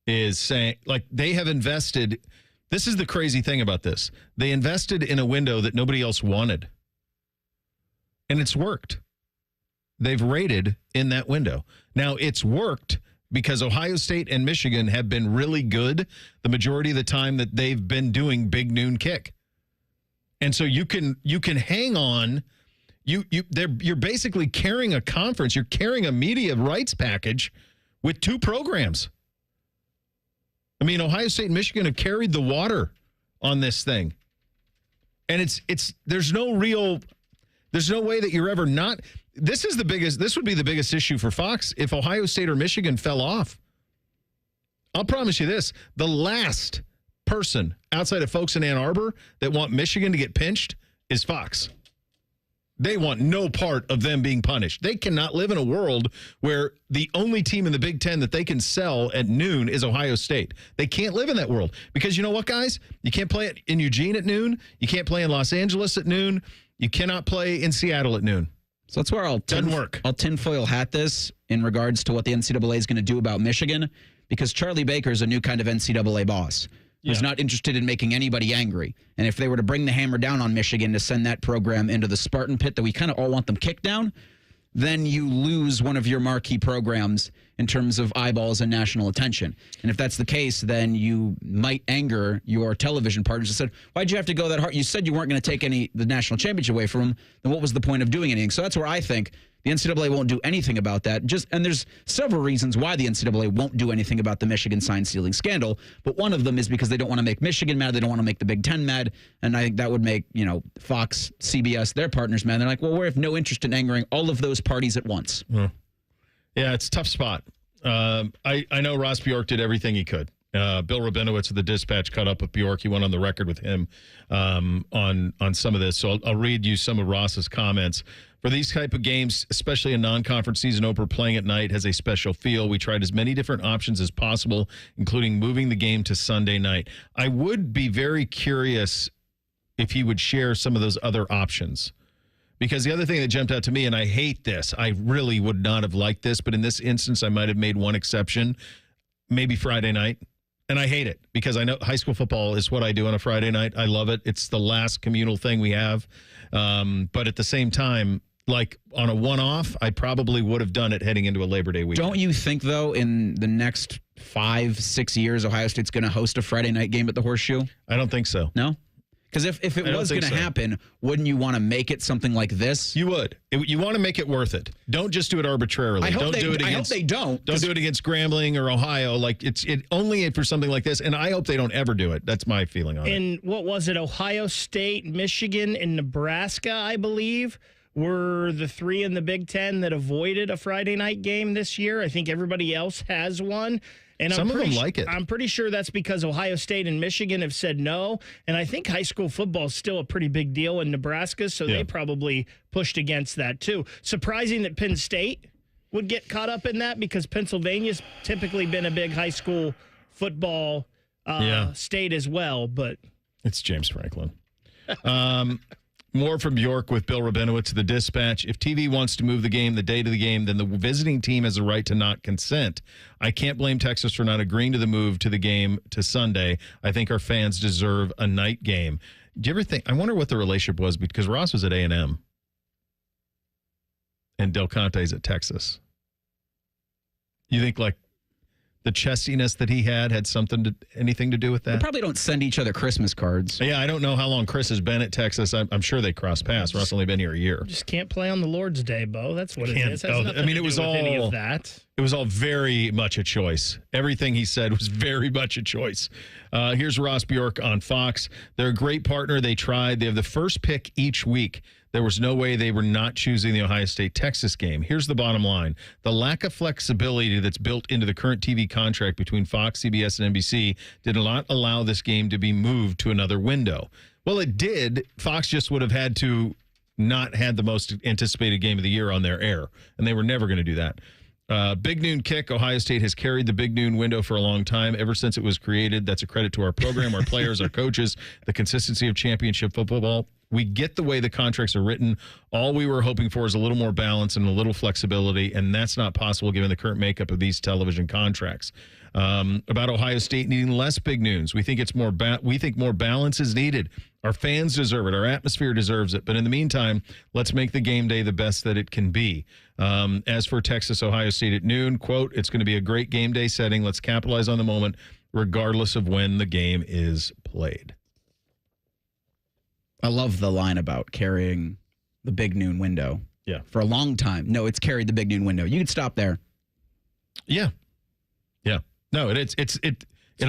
is saying, like, they have invested. This is the crazy thing about this. They invested in a window that nobody else wanted. And it's worked. They've rated in that window. Now, it's worked because Ohio State and Michigan have been really good the majority of the time that they've been doing Big Noon Kick. And so you can hang on. You're basically carrying a conference. You're carrying a media rights package with two programs. I mean, Ohio State and Michigan have carried the water on this thing. And there's no way that you're ever not. This would be the biggest issue for Fox if Ohio State or Michigan fell off. I'll promise you this, the last person outside of folks in Ann Arbor that want Michigan to get pinched is Fox. They want no part of them being punished. They cannot live in a world where the only team in the Big Ten that they can sell at noon is Ohio State. They can't live in that world because you know what, guys? You can't play it in Eugene at noon. You can't play in Los Angeles at noon. You cannot play in Seattle at noon. So that's where I'll tinfoil hat this in regards to what the NCAA is going to do about Michigan because Charlie Baker is a new kind of NCAA boss. Who's not interested in making anybody angry. And if they were to bring the hammer down on Michigan to send that program into the Spartan pit that we kind of all want them kicked down, then you lose one of your marquee programs in terms of eyeballs and national attention. And if that's the case, then you might anger your television partners and said, why'd you have to go that hard? You said you weren't going to take the national championship away from them. Then what was the point of doing anything? So that's where I think the NCAA won't do anything about that. And there's several reasons why the NCAA won't do anything about the Michigan sign stealing scandal. But one of them is because they don't want to make Michigan mad. They don't want to make the Big Ten mad. And I think that would make, Fox, CBS, their partners mad. They're like, well, we have no interest in angering all of those parties at once. Yeah, it's a tough spot. I know Ross Bjork did everything he could. Bill Rabinowitz of the Dispatch caught up with Bjork. He went on the record with him on some of this. So I'll read you some of Ross's comments. For these type of games, especially a non-conference season opener, playing at night has a special feel. We tried as many different options as possible, including moving the game to Sunday night. I would be very curious if he would share some of those other options. Because the other thing that jumped out to me, and I hate this, I really would not have liked this, but in this instance, I might have made one exception, maybe Friday night. And I hate it because I know high school football is what I do on a Friday night. I love it. It's the last communal thing we have. But at the same time, like on a one-off, I probably would have done it heading into a Labor Day weekend. Don't you think, though, in the next 5-6 years, Ohio State's going to host a Friday night game at the Horseshoe? I don't think so. No? Because if it was going to happen, wouldn't you want to make it something like this? You would. You want to make it worth it. Don't just do it arbitrarily. I hope they don't. Don't do it against Grambling or Ohio. Like it only for something like this. And I hope they don't ever do it. That's my feeling on it. And what was it? Ohio State, Michigan, and Nebraska, I believe, were the three in the Big Ten that avoided a Friday night game this year. I think everybody else has one. And some of them like it. I'm pretty sure that's because Ohio State and Michigan have said no. And I think high school football is still a pretty big deal in Nebraska, so they probably pushed against that too. Surprising that Penn State would get caught up in that because Pennsylvania's typically been a big high school football state as well. But it's James Franklin. More from Bjork with Bill Rabinowitz of the Dispatch. If TV wants to move the game the day to the game, then the visiting team has a right to not consent. I can't blame Texas for not agreeing to the move to the game to Sunday. I think our fans deserve a night game. Do you ever think, I wonder what the relationship was, because Ross was at A&M and Del Conte's at Texas. You think like the chestiness that he had anything to do with that? They probably don't send each other Christmas cards. Yeah, I don't know how long Chris has been at Texas. I'm sure they crossed paths. Russ only been here a year. Just can't play on the Lord's Day, Bo. That's what it is. It was all any of that. It was all very much a choice. Everything he said was very much a choice. Here's Ross Bjork on Fox. They're a great partner. They tried. They have the first pick each week. There was no way they were not choosing the Ohio State-Texas game. Here's the bottom line. The lack of flexibility that's built into the current TV contract between Fox, CBS, and NBC did not allow this game to be moved to another window. Well, it did. Fox just would have had to not had the most anticipated game of the year on their air, and they were never going to do that. Big Noon Kick. Ohio State has carried the Big Noon window for a long time, ever since it was created. That's a credit to our program, our players, our coaches, the consistency of championship football. We get the way the contracts are written. All we were hoping for is a little more balance and a little flexibility, and that's not possible given the current makeup of these television contracts. About Ohio State needing less Big Noons. We think it's more. We think more balance is needed. Our fans deserve it. Our atmosphere deserves it. But in the meantime, let's make the game day the best that it can be. As for Texas, Ohio State at noon, quote, it's going to be a great game day setting. Let's capitalize on the moment, regardless of when the game is played. I love the line about carrying the Big Noon window. Yeah. For a long time. No, it's carried the Big Noon window. You could stop there. Yeah. Yeah. No, it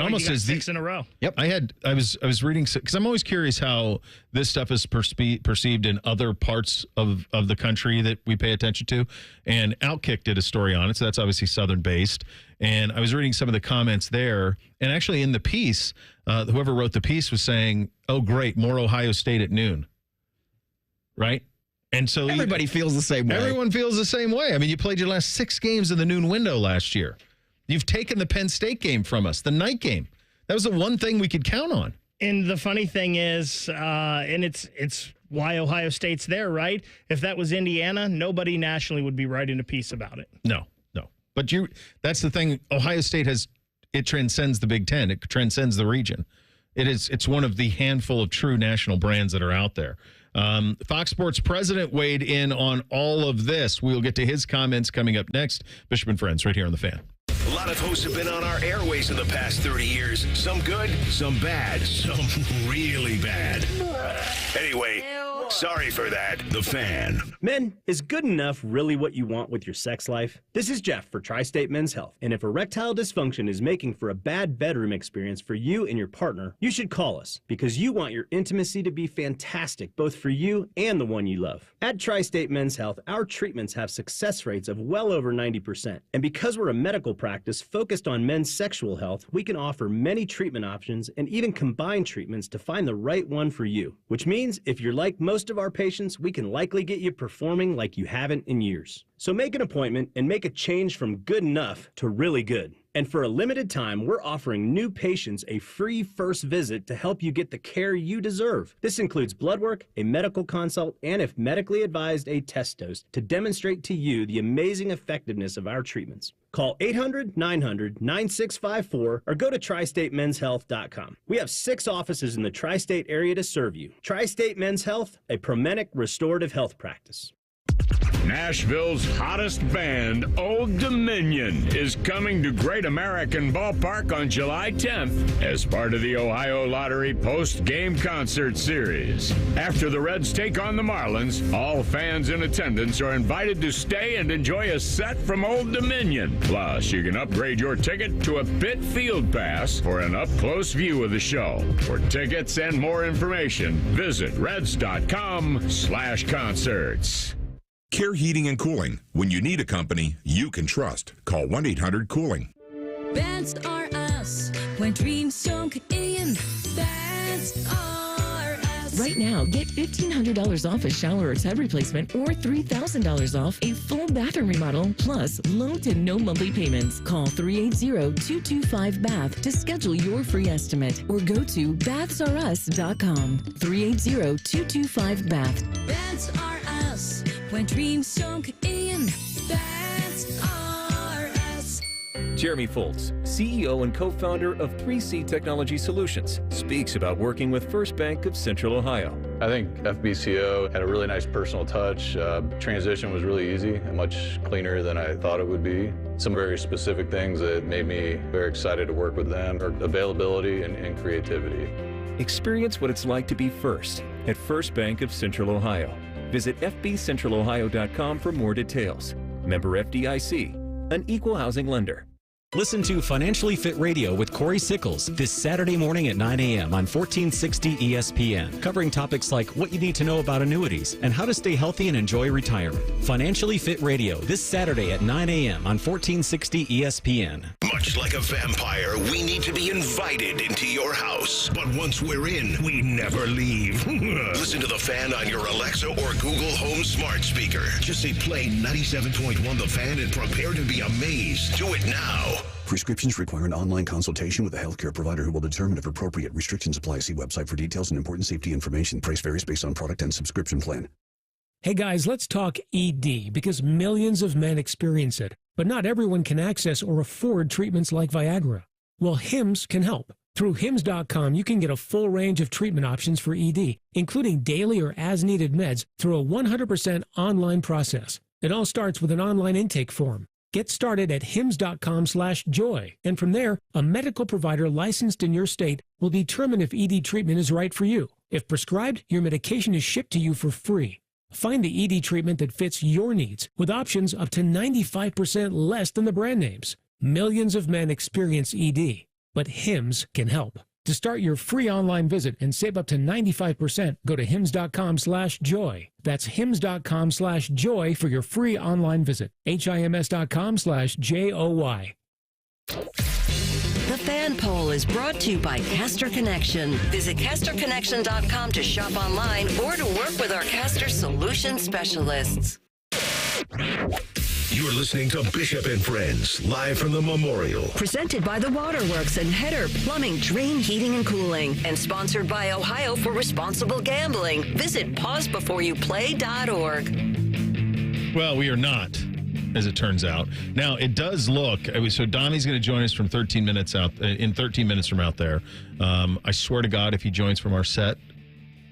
almost is 6 in a row. Yep. I was reading, because I'm always curious how this stuff is perceived in other parts of the country that we pay attention to. And Outkick did a story on it, so that's obviously Southern based. And I was reading some of the comments there, and actually in the piece, whoever wrote the piece was saying, "Oh, great, more Ohio State at noon." Right? And so everybody feels the same way. Everyone feels the same way. I mean, you played your last 6 games in the noon window last year. You've taken the Penn State game from us, the night game. That was the one thing we could count on. And the funny thing is, and it's why Ohio State's there, right? If that was Indiana, nobody nationally would be writing a piece about it. No. But that's the thing. Ohio State it transcends the Big Ten. It transcends the region. It's one of the handful of true national brands that are out there. Fox Sports president weighed in on all of this. We'll get to his comments coming up next. Bishop and Friends right here on The Fan. A lot of hosts have been on our airways in the past 30 years. Some good, some bad, some really bad. Anyway, sorry for that. The Fan. Men, is good enough really what you want with your sex life? This is Jeff for Tri-State Men's Health. And if erectile dysfunction is making for a bad bedroom experience for you and your partner, you should call us because you want your intimacy to be fantastic, both for you and the one you love. At Tri-State Men's Health, our treatments have success rates of well over 90%. And because we're a medical practice focused on men's sexual health, we can offer many treatment options and even combine treatments to find the right one for you. Which means if you're like most of our patients, we can likely get you performing like you haven't in years. So make an appointment and make a change from good enough to really good. And for a limited time, we're offering new patients a free first visit to help you get the care you deserve. This includes blood work, a medical consult, and if medically advised, a test dose to demonstrate to you the amazing effectiveness of our treatments. Call 800-900-9654 or go to tristatemenshealth.com. We have 6 offices in the tri-state area to serve you. Tri-State Men's Health, a Promenic restorative health practice. Nashville's hottest band, Old Dominion, is coming to Great American Ballpark on July 10th as part of the Ohio Lottery post-game concert series. After the Reds take on the Marlins, all fans in attendance are invited to stay and enjoy a set from Old Dominion. Plus, you can upgrade your ticket to a pit field pass for an up-close view of the show. For tickets and more information, visit reds.com/concerts. Care Heating and Cooling. When you need a company you can trust, call 1-800-COOLING. That's are us. When dreams sunk in, that's are us. Right now, get $1,500 off a shower or tub replacement or $3,000 off a full bathroom remodel, plus low to no monthly payments. Call 380-225-BATH to schedule your free estimate or go to bathsareus.com. 380-225-BATH. That's are us. When dreams sunk in, that's are us. Jeremy Foltz, CEO and co-founder of 3C Technology Solutions, speaks about working with First Bank of Central Ohio. I think FBCO had a really nice personal touch. Transition was really easy and much cleaner than I thought it would be. Some very specific things that made me very excited to work with them are availability and creativity. Experience what it's like to be first at First Bank of Central Ohio. Visit fbcentralohio.com for more details. Member FDIC, an equal housing lender. Listen to Financially Fit Radio with Corey Sickles this Saturday morning at 9 a.m. on 1460 ESPN, covering topics like what you need to know about annuities and how to stay healthy and enjoy retirement. Financially Fit Radio this Saturday at 9 a.m. on 1460 ESPN. Much like a vampire, we need to be invited into your house. But once we're in, we never leave. Listen to The Fan on your Alexa or Google Home smart speaker. Just say play 97.1 The Fan and prepare to be amazed. Do it now. Prescriptions require an online consultation with a healthcare provider who will determine if appropriate. Restrictions apply. See website for details and important safety information. Price varies based on product and subscription plan. Hey guys, let's talk ED because millions of men experience it, but not everyone can access or afford treatments like Viagra. Well, Hims can help. Through Hims.com, you can get a full range of treatment options for ED, including daily or as-needed meds through a 100% online process. It all starts with an online intake form. Get started at hims.com/joy, and from there, a medical provider licensed in your state will determine if ED treatment is right for you. If prescribed, your medication is shipped to you for free. Find the ED treatment that fits your needs with options up to 95% less than the brand names. Millions of men experience ED, but Hims can help. To start your free online visit and save up to 95%, go to hims.com/joy. That's hims.com/joy for your free online visit. HIMS.com/JOY. The Fan Poll is brought to you by Caster Connection. Visit casterconnection.com to shop online or to work with our Caster Solution specialists. You're listening to Bishop and Friends, live from the Memorial. Presented by The Waterworks and Header Plumbing, Drain, Heating, and Cooling. And sponsored by Ohio for Responsible Gambling. Visit pausebeforeyouplay.org. Well, we are not as it turns out. Now, it does look, so Donnie's going to join us from 13 minutes from out there. I swear to God, if he joins from our set,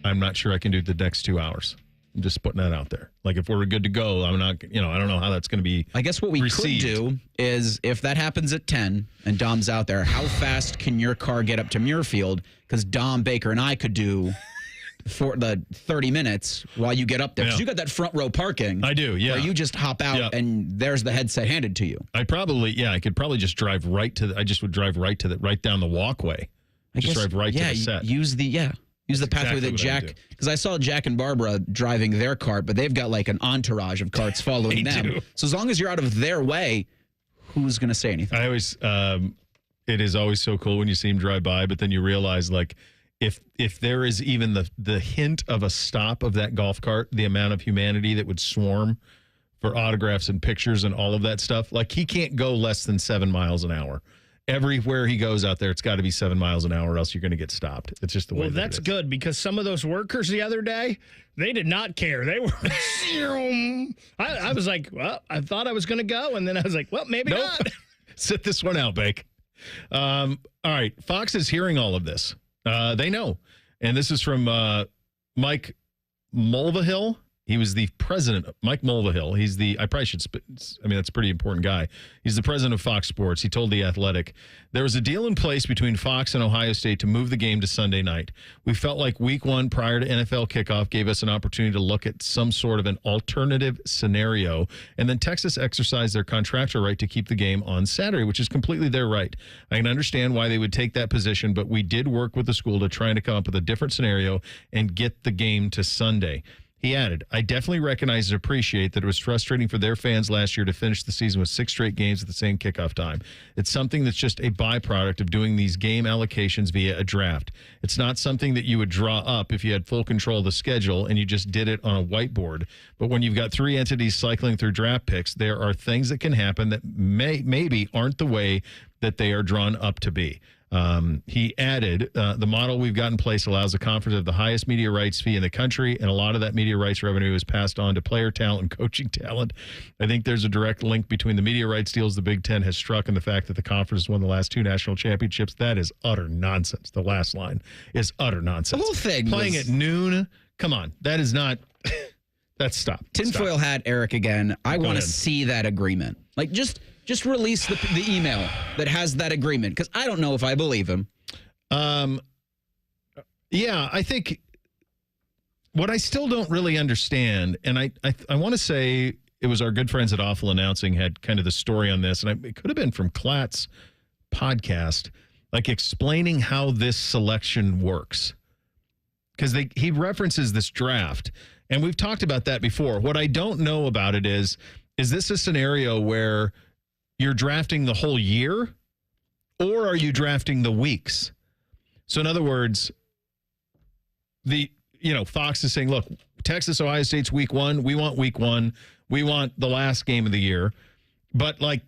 I'm not sure I can do the next 2 hours. I'm just putting that out there. Like, if we're good to go, I'm not, I don't know how that's going to be I guess what we received. could do is, if that happens at 10 and Dom's out there, how fast can your car get up to Muirfield? Because Dom, Baker, and I could do for the 30 minutes while you get up there. Because you got that front row parking. I do, yeah. Where you just hop out and there's the headset handed to you. I could probably just drive right to right down the walkway. Drive right to the set. Use the pathway that Jack, because I saw Jack and Barbara driving their cart, but they've got like an entourage of carts following them. Do. So as long as you're out of their way, who's going to say anything? I always, it is always so cool when you see them drive by, but then you realize, like, if there is even the hint of a stop of that golf cart, the amount of humanity that would swarm for autographs and pictures and all of that stuff, like, he can't go less than 7 miles an hour. Everywhere he goes out there, it's got to be 7 miles an hour, or else you're going to get stopped. It's just the way. Well, that's good, because some of those workers the other day, they did not care. They were. I was like, well, I thought I was going to go, and then I was like, well, maybe not. Sit this one out, Bake. All right, Fox is hearing all of this. They know, and this is from Mike Mulvihill. He was the president, Mike Mulvihill. He's that's a pretty important guy. He's the president of Fox Sports. He told The Athletic, there was a deal in place between Fox and Ohio State to move the game to Sunday night. We felt like week one prior to NFL kickoff gave us an opportunity to look at some sort of an alternative scenario. And then Texas exercised their contractual right to keep the game on Saturday, which is completely their right. I can understand why they would take that position, but we did work with the school to try to come up with a different scenario and get the game to Sunday. He added, I definitely recognize and appreciate that it was frustrating for their fans last year to finish the season with 6 straight games at the same kickoff time. It's something that's just a byproduct of doing these game allocations via a draft. It's not something that you would draw up if you had full control of the schedule and you just did it on a whiteboard. But when you've got 3 entities cycling through draft picks, there are things that can happen that maybe aren't the way that they are drawn up to be. He added, the model we've got in place allows the conference to have the highest media rights fee in the country, and a lot of that media rights revenue is passed on to player talent and coaching talent. I think there's a direct link between the media rights deals the Big Ten has struck and the fact that the conference has won the last 2 national championships. That is utter nonsense. The last line is utter nonsense. The whole thing playing at noon. Come on. That is not. That's stop. Tinfoil hat, Eric, again. I want to see that agreement. Like, just release the email that has that agreement, because I don't know if I believe him. Yeah, I think what I still don't really understand, and I want to say it was our good friends at Awful Announcing had kind of the story on this, and it could have been from Klatt's podcast, like explaining how this selection works. Because he references this draft, and we've talked about that before. What I don't know about it is this a scenario where you're drafting the whole year, or are you drafting the weeks? So in other words, Fox is saying, look, Texas, Ohio State's week 1. We want week 1. We want the last game of the year. But like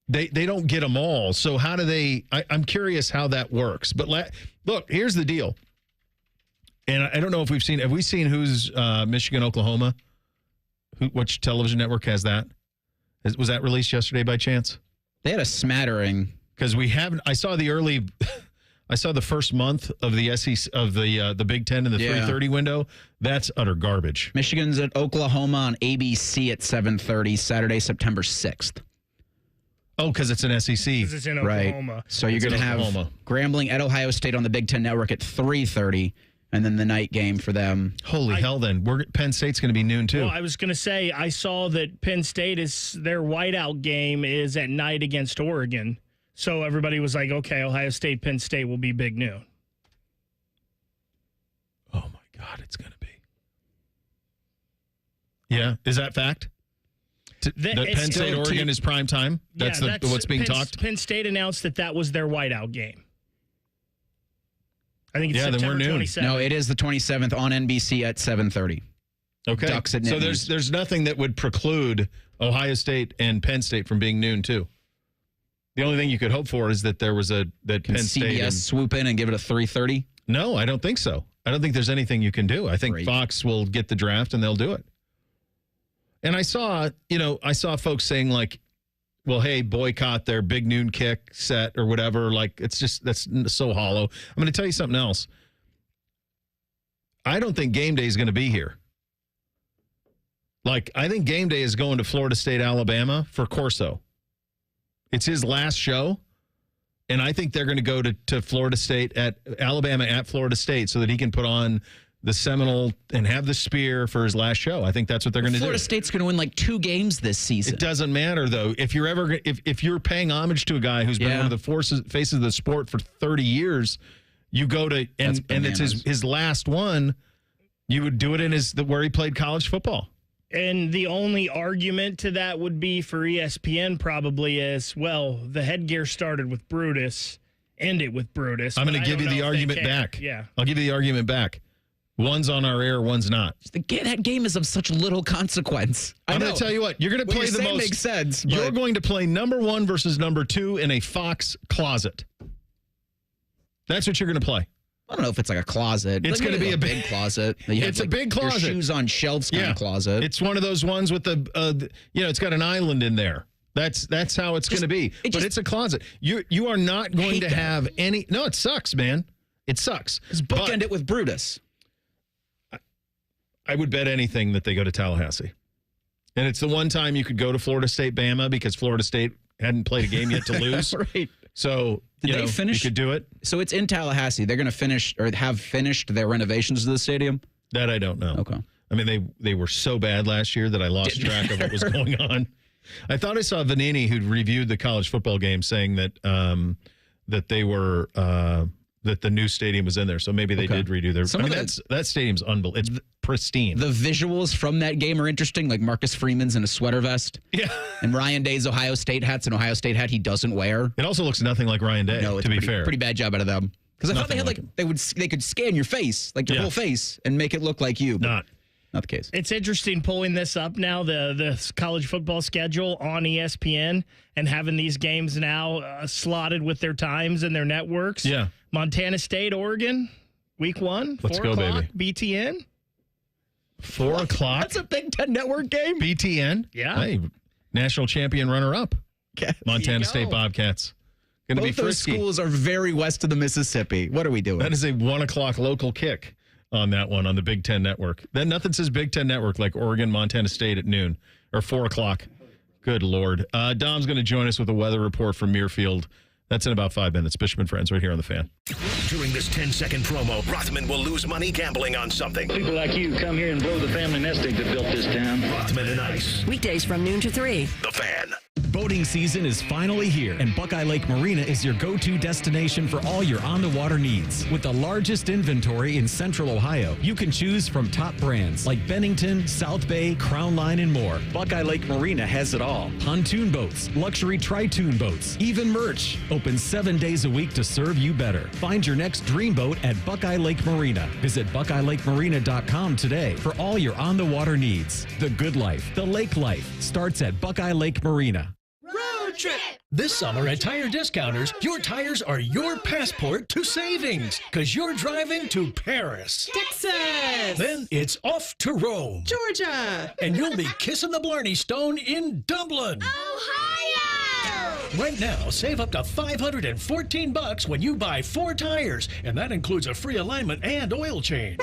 they don't get them all. So how do they, I'm curious how that works. But look, here's the deal. And I don't know if have we seen who's Michigan, Oklahoma? Which television network has that? Was that released yesterday by chance? They had a smattering. Because we haven't. I saw the first month of the SEC of the Big Ten in the 3:30 window. That's utter garbage. Michigan's at Oklahoma on ABC at 7:30 Saturday, September 6th. Oh, because it's an SEC. Because it's in Oklahoma. Right. So you're going to have Grambling at Ohio State on the Big Ten Network at 3:30. And then the night game for them. Holy hell, then. Penn State's going to be noon, too. Well, I was going to say, I saw that Penn State their whiteout game is at night against Oregon. So everybody was like, okay, Ohio State, Penn State will be big noon. Oh, my God, it's going to be. Yeah, is that fact? That Penn State, Oregon is prime time? That's what's being talked? Penn State announced that was their whiteout game. I think it's September 27th. No, it is the 27th on NBC at 7:30. Okay. Ducks at so there's nothing that would preclude Ohio State and Penn State from being noon too. The only thing you could hope for is that there was that Penn State CBS swoop in and give it a 3:30. No, I don't think so. I don't think there's anything you can do. I think Fox will get the draft and they'll do it. And I saw folks saying like, well, hey, boycott their big noon kick set or whatever. Like, that's so hollow. I'm going to tell you something else. I don't think game day is going to be here. Like, I think game day is going to Florida State, Alabama for Corso. It's his last show. And I think they're going to go to Florida State Alabama at Florida State so that he can put on the Seminole and have the spear for his last show. I think that's what they're going to do. Florida State's going to win like 2 games this season. It doesn't matter though. If you're paying homage to a guy who's been one of the faces of the sport for 30 years, you go to and it's his last one. You would do it where he played college football. And the only argument to that would be for ESPN probably is, well, the headgear started with Brutus, ended with Brutus. I'm going to give you the argument back. Yeah. I'll give you the argument back. One's on our air, one's not. That game is of such little consequence. I'm going to tell you what. You're going to play the most. Makes sense. You're going to play number 1 versus number 2 in a Fox closet. That's what you're going to play. I don't know if it's like a closet. It's going to be a big closet. It's a big closet. Your shoes on shelves kind of closet. It's one of those ones with it's got an island in there. That's how it's going to be. But it's a closet. You are not going to have any. No, it sucks, man. It sucks. Just bookend it with Brutus. I would bet anything that they go to Tallahassee. And it's the one time you could go to Florida State, Bama, because Florida State hadn't played a game yet to lose. Right. So Did they finish? You could do it. So it's in Tallahassee. They're going to finish or have finished their renovations to the stadium? That I don't know. Okay. I mean, they were so bad last year that I lost track of what was going on. I thought I saw Vanini, who'd reviewed the college football game, saying that that they were that the new stadium was in there. So maybe they did redo their. That stadium's unbelievable. It's pristine. The visuals from that game are interesting, like Marcus Freeman's in a sweater vest. Yeah. And Ryan Day's Ohio State hat's an Ohio State hat he doesn't wear. It also looks nothing like Ryan Day, to be fair. Pretty bad job out of them. Because I thought they had they could scan your face, like your whole face, and make it look like you. Not the case. It's interesting pulling this up now, the college football schedule on ESPN and having these games now slotted with their times and their networks. Yeah. Montana State, Oregon, week 1, Let's 4 go, o'clock, baby. BTN. 4 o'clock? That's a Big Ten Network game. BTN? Yeah. Hey, national champion runner-up. Montana State Bobcats. Going to be frisky. frisky. Those schools are very west of the Mississippi. What are we doing? That is a 1 o'clock local kick on that one on the Big Ten Network. Then nothing says Big Ten Network like Oregon, Montana State at noon or 4 o'clock. Good Lord. Dom's going to join us with a weather report from Muirfield. That's in about 5 minutes. Bishop and Friends right here on The Fan. During this 10-second promo, Rothman will lose money gambling on something. People like you come here and blow the family nest egg that built this town. Rothman and Ice. Weekdays from noon to 3. The Fan. Boating season is finally here, and Buckeye Lake Marina is your go-to destination for all your on-the-water needs. With the largest inventory in Central Ohio, you can choose from top brands like Bennington, South Bay, Crown Line, and more. Buckeye Lake Marina has it all. Pontoon boats, luxury tri-toon boats, even merch. Open 7 days a week to serve you better. Find your next dream boat at Buckeye Lake Marina. Visit BuckeyeLakeMarina.com today for all your on-the-water needs. The good life, the lake life, starts at Buckeye Lake Marina. Road trip! This summer at Tire Discounters, your tires are your passport to savings, because you're driving to Paris, Texas, then it's off to Rome, Georgia, and you'll be kissing the Blarney Stone in Dublin, Ohio! Right now, save up to $514 when you buy 4 tires, and that includes a free alignment and oil change.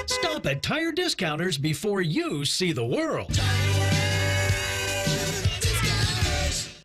Stop at Tire Discounters before you see the world.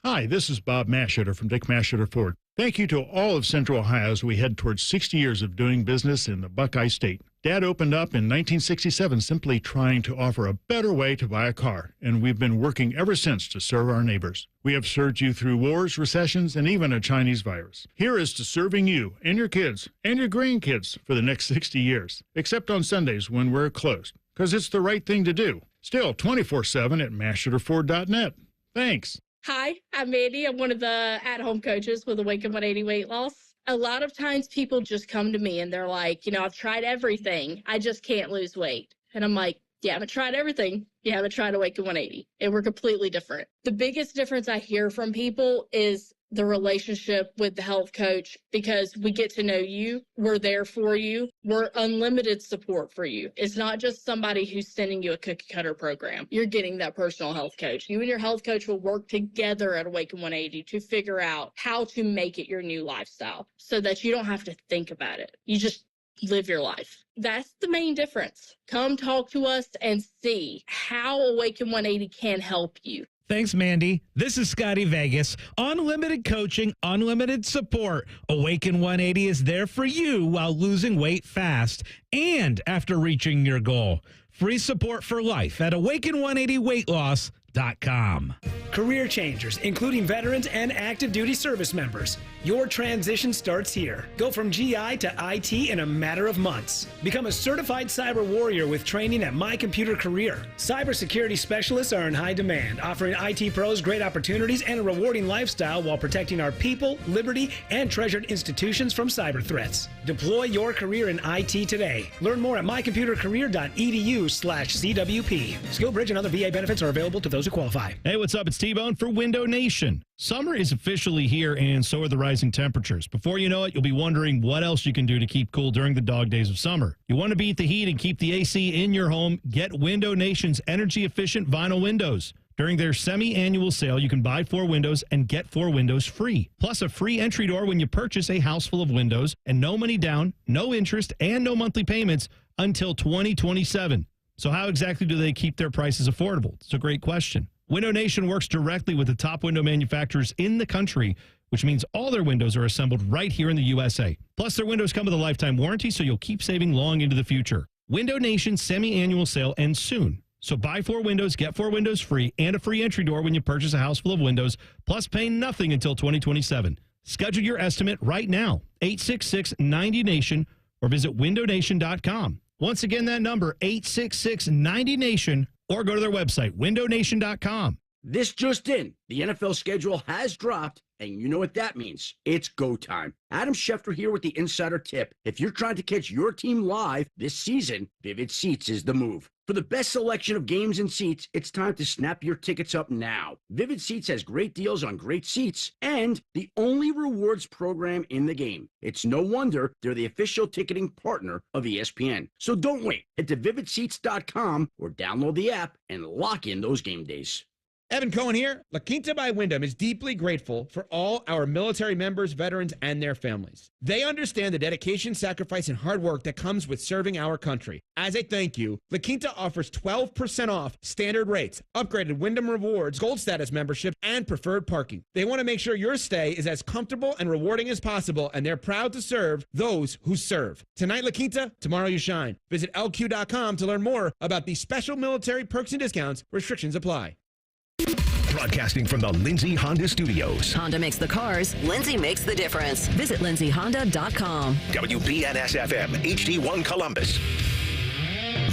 Hi, this is Bob Mashutter from Dick Mashutter Ford. Thank you to all of Central Ohio as we head towards 60 years of doing business in the Buckeye State. Dad opened up in 1967 simply trying to offer a better way to buy a car, and we've been working ever since to serve our neighbors. We have served you through wars, recessions, and even a Chinese virus. Here is to serving you and your kids and your grandkids for the next 60 years, except on Sundays when we're closed, because it's the right thing to do. Still 24/7 at MashutterFord.net. Thanks. Hi, I'm Mandy. I'm one of the at-home coaches with Awaken 180 Weight Loss. A lot of times people just come to me and they're like, I've tried everything. I just can't lose weight. And I'm like, you haven't tried everything. You haven't tried Awaken 180. And we're completely different. The biggest difference I hear from people is the relationship with the health coach because we get to know you. We're there for you. We're unlimited support for you. It's not just somebody who's sending you a cookie cutter program. You're getting that personal health coach. You and your health coach will work together at Awaken 180 to figure out how to make it your new lifestyle so that you don't have to think about it. You just live your life. That's the main difference. Come talk to us and see how Awaken 180 can help you. Thanks, Mandy. This is Scotty Vegas. Unlimited coaching, unlimited support. Awaken 180 is there for you while losing weight fast and after reaching your goal. Free support for life at awaken180weightloss.com. Career changers, including veterans and active duty service members. Your transition starts here. Go from GI to IT in a matter of months. Become a certified cyber warrior with training at My Computer Career. Cybersecurity specialists are in high demand, offering IT pros great opportunities and a rewarding lifestyle while protecting our people, liberty, and treasured institutions from cyber threats. Deploy your career in IT today. Learn more at mycomputercareer.edu/CWP. SkillBridge and other VA benefits are available to those who qualify. Hey, what's up? It's T-Bone for Window Nation. Summer is officially here, and so are the rising temperatures. Before you know it, you'll be wondering what else you can do to keep cool during the dog days of summer. You want to beat the heat and keep the AC in your home? Get Window Nation's energy-efficient vinyl windows. During their semi-annual sale, you can buy 4 windows and get 4 windows free. Plus a free entry door when you purchase a house full of windows, and no money down, no interest, and no monthly payments until 2027. So how exactly do they keep their prices affordable? It's a great question. Window Nation works directly with the top window manufacturers in the country, which means all their windows are assembled right here in the USA. Plus, their windows come with a lifetime warranty, so you'll keep saving long into the future. Window Nation's semi-annual sale ends soon. So buy 4 windows, get 4 windows free, and a free entry door when you purchase a house full of windows, plus pay nothing until 2027. Schedule your estimate right now, 866-90-NATION, or visit windownation.com. Once again, that number, 866-90-NATION, or go to their website, windownation.com. This just in, the NFL schedule has dropped, and you know what that means. It's go time. Adam Schefter here with the Insider Tip. If you're trying to catch your team live this season, Vivid Seats is the move. For the best selection of games and seats, it's time to snap your tickets up now. Vivid Seats has great deals on great seats and the only rewards program in the game. It's no wonder they're the official ticketing partner of ESPN. So don't wait. Head to vividseats.com or download the app and lock in those game days. Evan Cohen here. La Quinta by Wyndham is deeply grateful for all our military members, veterans, and their families. They understand the dedication, sacrifice, and hard work that comes with serving our country. As a thank you, La Quinta offers 12% off standard rates, upgraded Wyndham Rewards, Gold Status membership, and preferred parking. They want to make sure your stay is as comfortable and rewarding as possible, and they're proud to serve those who serve. Tonight, La Quinta, tomorrow you shine. Visit LQ.com to learn more about these special military perks and discounts. Restrictions apply. Broadcasting from the Lindsay Honda Studios. Honda makes the cars. Lindsay makes the difference. Visit lindsayhonda.com. WBNS-FM, HD1 Columbus.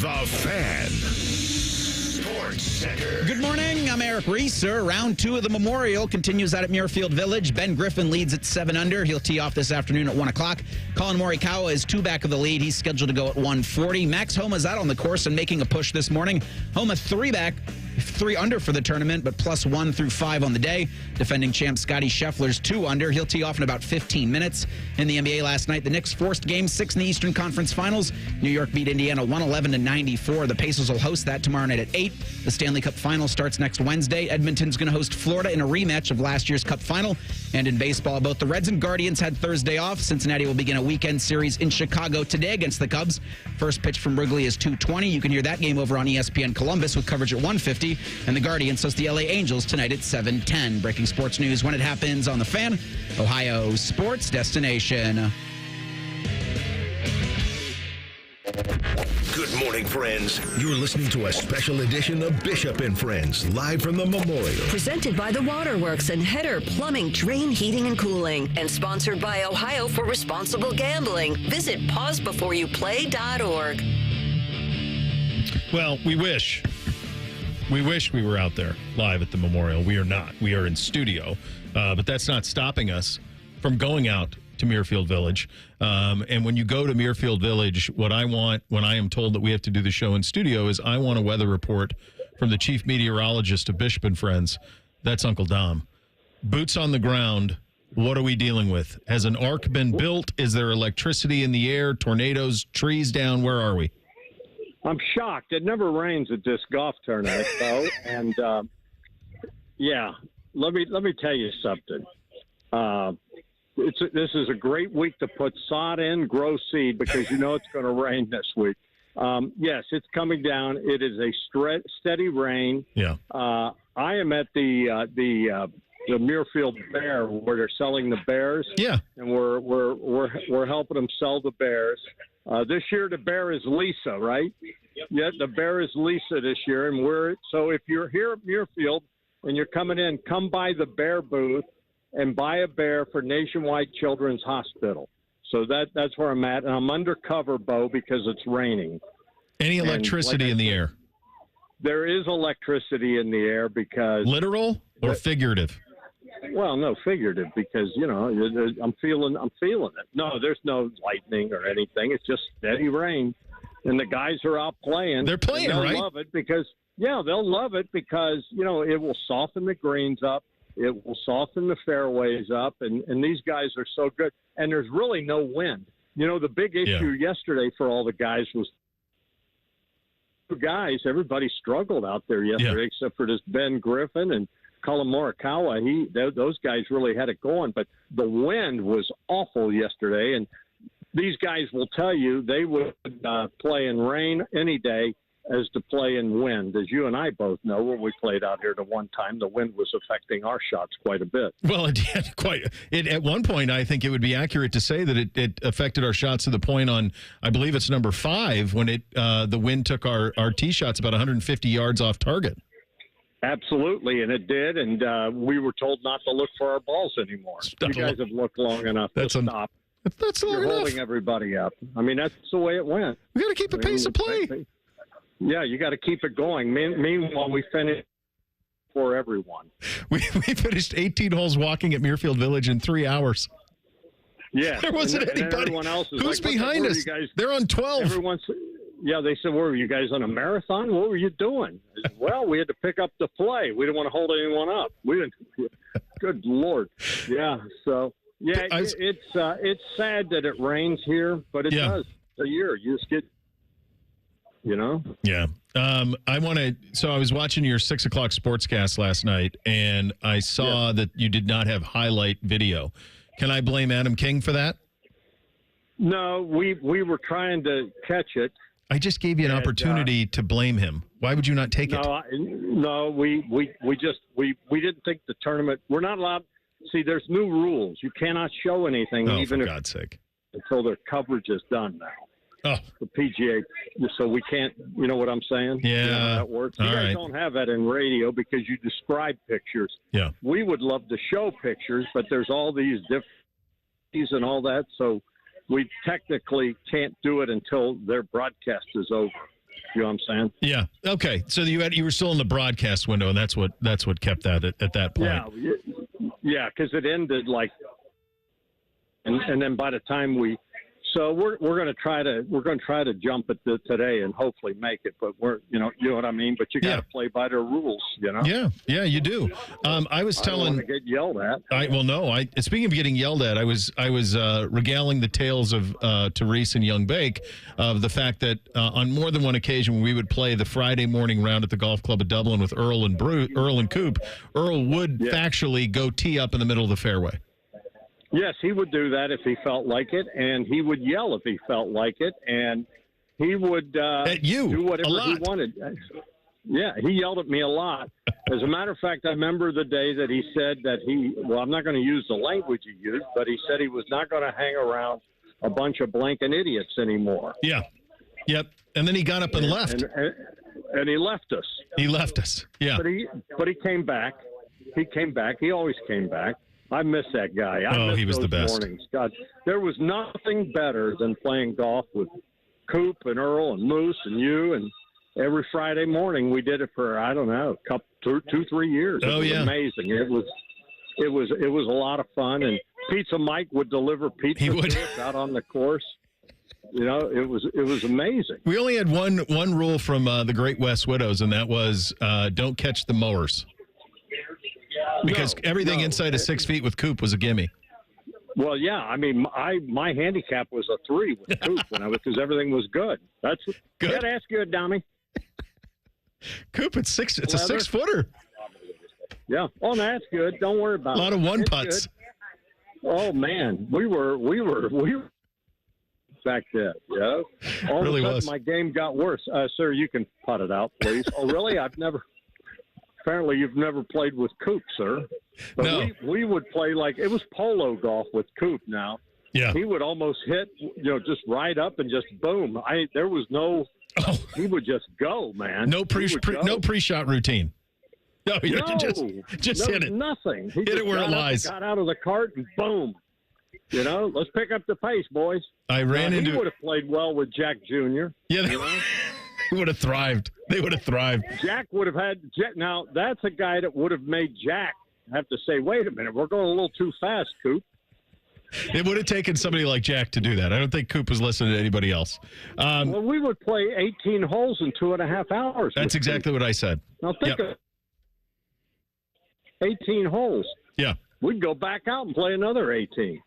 The Fan. Sports Center. Good morning. I'm Eric Reeser. Round 2 of the Memorial continues out at Muirfield Village. Ben Griffin leads at 7 under. He'll tee off this afternoon at 1 o'clock. Colin Morikawa is 2 back of the lead. He's scheduled to go at 1:40. Max Homa's out on the course and making a push this morning. Homa 3 back. 3 under for the tournament, but +1 through 5 on the day. Defending champ Scotty Scheffler's 2 under. He'll tee off in about 15 minutes. In the NBA last night, the Knicks forced Game 6 in the Eastern Conference Finals. New York beat Indiana 111-94. The Pacers will host that tomorrow night at 8. The Stanley Cup Final starts next Wednesday. Edmonton's going to host Florida in a rematch of last year's Cup Final. And in baseball, both the Reds and Guardians had Thursday off. Cincinnati will begin a weekend series in Chicago today against the Cubs. First pitch from Wrigley is 2:20. You can hear that game over on ESPN Columbus with coverage at 1:50. And the Guardians host the LA Angels tonight at 7:10. Breaking sports news when it happens on The Fan, Ohio sports destination. Good morning, friends. You're listening to a special edition of Bishop and Friends, live from the Memorial. Presented by the Waterworks and Header Plumbing, Drain, Heating, and Cooling. And sponsored by Ohio for Responsible Gambling. Visit pausebeforeyouplay.org. Well, we wish we were out there live at the Memorial. We are not. We are in studio. But that's not stopping us from going out to Muirfield Village. And when you go to Muirfield Village, what I want when I am told that we have to do the show in studio is I want a weather report from the chief meteorologist of Bishop and Friends. That's Uncle Dom. Boots on the ground What are we dealing with? Has an arc been built? Is there electricity in the air, tornadoes, trees down? Where are we? I'm shocked. It never rains at this golf tournament, though. And, yeah, let me tell you something. This is a great week to put sod in, grow seed, because you know it's going to rain this week. Yes, it's coming down. It is a steady rain. Yeah. I am at the Muirfield Bear where they're selling the bears. Yeah. And we're helping them sell the bears. This year the bear is Lisa, right? Yeah, the bear is Lisa this year, and so if you're here at Muirfield and you're coming in, come by the bear booth and buy a bear for Nationwide Children's Hospital. So that's where I'm at, and I'm undercover, Bo, because it's raining. Any electricity in the air? There is electricity in the air because literal or figurative? Well, no, figurative, because I'm feeling it. No, there's no lightning or anything. It's just steady rain, and the guys are out playing. They're playing, they'll right? Love it because they'll love it because it will soften the greens up. It will soften the fairways up, and these guys are so good. And there's really no wind. The big issue yesterday for all the guys was everybody struggled out there yesterday except for this Ben Griffin and Colin Morikawa. Those guys really had it going, but the wind was awful yesterday, and these guys will tell you they would play in rain any day as to play in wind. As you and I both know, when we played out here the one time, the wind was affecting our shots quite a bit. Well, it did quite. At one point, I think it would be accurate to say that it affected our shots to the point on, I believe it's number 5, when the wind took our tee shots about 150 yards off target. Absolutely, and it did, and we were told not to look for our balls anymore. You guys have looked long enough to stop. That's long You're enough. holding everybody up. I mean, that's the way it went. We got to keep the pace of play. Yeah, you got to keep it going. Meanwhile, we finished for everyone. We finished 18 holes walking at Muirfield Village in 3 hours. Yeah, there wasn't anybody. Everyone else is Who's like, behind us? They're on 12. They said, were you guys on a marathon? What were you doing? I said, well, we had to pick up the play. We didn't want to hold anyone up. We didn't. Good Lord. Yeah. So it's sad that it rains here, but it does a year. You just get. Yeah. I was watching your 6 o'clock sportscast last night, and I saw that you did not have highlight video. Can I blame Adam King for that? No, we were trying to catch it. I just gave you an opportunity to blame him. Why would you not take it? No, we didn't think the tournament. We're not allowed. See, there's new rules. You cannot show anything, even for God's sake, until their coverage is done now. Oh, the PGA, so we can't. You know what I'm saying? Yeah, you know how that works. You guys don't have that in radio because you describe pictures. Yeah, we would love to show pictures, but there's all these differences and all that, so we technically can't do it until their broadcast is over. You know what I'm saying? Yeah. Okay. So you were still in the broadcast window, and that's what kept that at that point. Yeah, because it ended and then by the time so we're going to try to jump it today and hopefully make it, but you know what I mean. But you got to play by their rules, Yeah, you do. I was telling. I don't want to get yelled at. Speaking of getting yelled at, I was regaling the tales of Therese and Young Bake of the fact that on more than one occasion when we would play the Friday morning round at the Golf Club of Dublin with Earl and Coop, Earl would factually go tee up in the middle of the fairway. Yes, he would do that if he felt like it, and he would yell if he felt like it, and he would at you do whatever he wanted. Yeah, he yelled at me a lot. As a matter of fact, I remember the day that he said that I'm not going to use the language he used, but he said he was not going to hang around a bunch of blanking idiots anymore. Yeah. Yep. And then he got up and left. And he left us. He left us. Yeah. But he came back. He always came back. I miss that guy. He was the best. Mornings. God, there was nothing better than playing golf with Coop and Earl and Moose and you. And every Friday morning we did it for, I don't know, 2-3 years. It was amazing. It was a lot of fun. And Pizza Mike would deliver pizza to us out on the course. It was amazing. We only had one rule from the Great West Widows, and that was don't catch the mowers. Because everything inside of 6 feet with Coop was a gimme. Well, yeah. I mean, my handicap was a 3 with Coop because everything was good. That's good. That's good, Dommy. Coop, it's a 6-footer. Yeah. Oh, that's good. Don't worry about it. A lot of one putts. Oh man, we were back then. Yeah. All really of a sudden, was. my game got worse. Sir, you can putt it out, please. Oh, really? Apparently, you've never played with Coop, sir. But no. We would play like it was polo golf with Coop. Now, yeah, he would almost hit, just right up and just boom. There was no. Oh. He would just go, man. No pre-shot routine. No, just hit it. Nothing. He hit it where it lies. Got out of the cart and boom. Let's pick up the pace, boys. I ran into. He would have played well with Jack Jr. Yeah, he would have thrived. They would have thrived. Jack would have had. Now that's a guy that would have made Jack have to say, "Wait a minute, we're going a little too fast, Coop." It would have taken somebody like Jack to do that. I don't think Coop was listening to anybody else. Well, we would play 18 holes in 2.5 hours. That's exactly what I said. Now think of 18 holes. Yeah. We'd go back out and play another 18.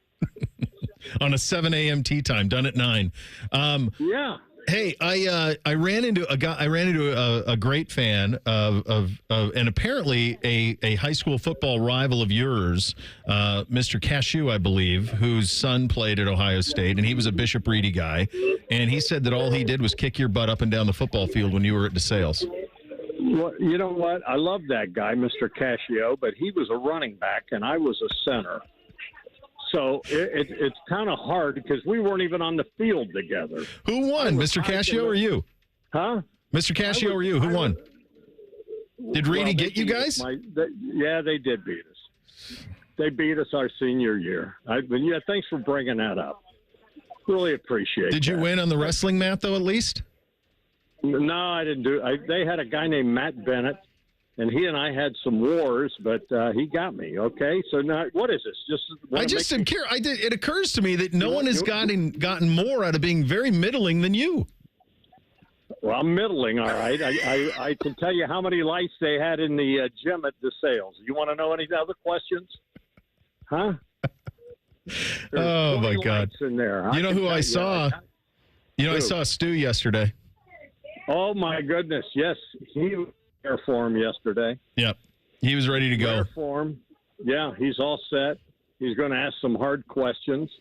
On a 7 a.m. tee time, done at 9. Yeah. Hey, I ran into a guy. I ran into a great fan of and apparently a high school football rival of yours, Mr. Cashew, I believe, whose son played at Ohio State, and he was a Bishop Reedy guy. And he said that all he did was kick your butt up and down the football field when you were at DeSales. Well, you know what? I love that guy, Mr. Cascio, but he was a running back and I was a center. So it's kind of hard because we weren't even on the field together. Who won, Mr. Cascio or you? Huh? Mr. Cascio or you? Who won? Did Reedy get you guys? Yeah, they did beat us. They beat us our senior year. Thanks for bringing that up. Really appreciate it. Did you win on the wrestling mat, though, at least? No, I didn't do it. They had a guy named Matt Bennett, and he and I had some wars, but he got me, okay? So now, what is this? I just am curious. It occurs to me that no one has gotten more out of being very middling than you. Well, I'm middling, all right. I can tell you how many lights they had in the gym at DeSales. You want to know any other questions? Huh? Oh, my God. In there. You know who I saw? I saw Stu yesterday. Oh, my goodness. Yes, he was there for him yesterday. Yep. He was ready to go. There for him. Yeah, he's all set. He's going to ask some hard questions.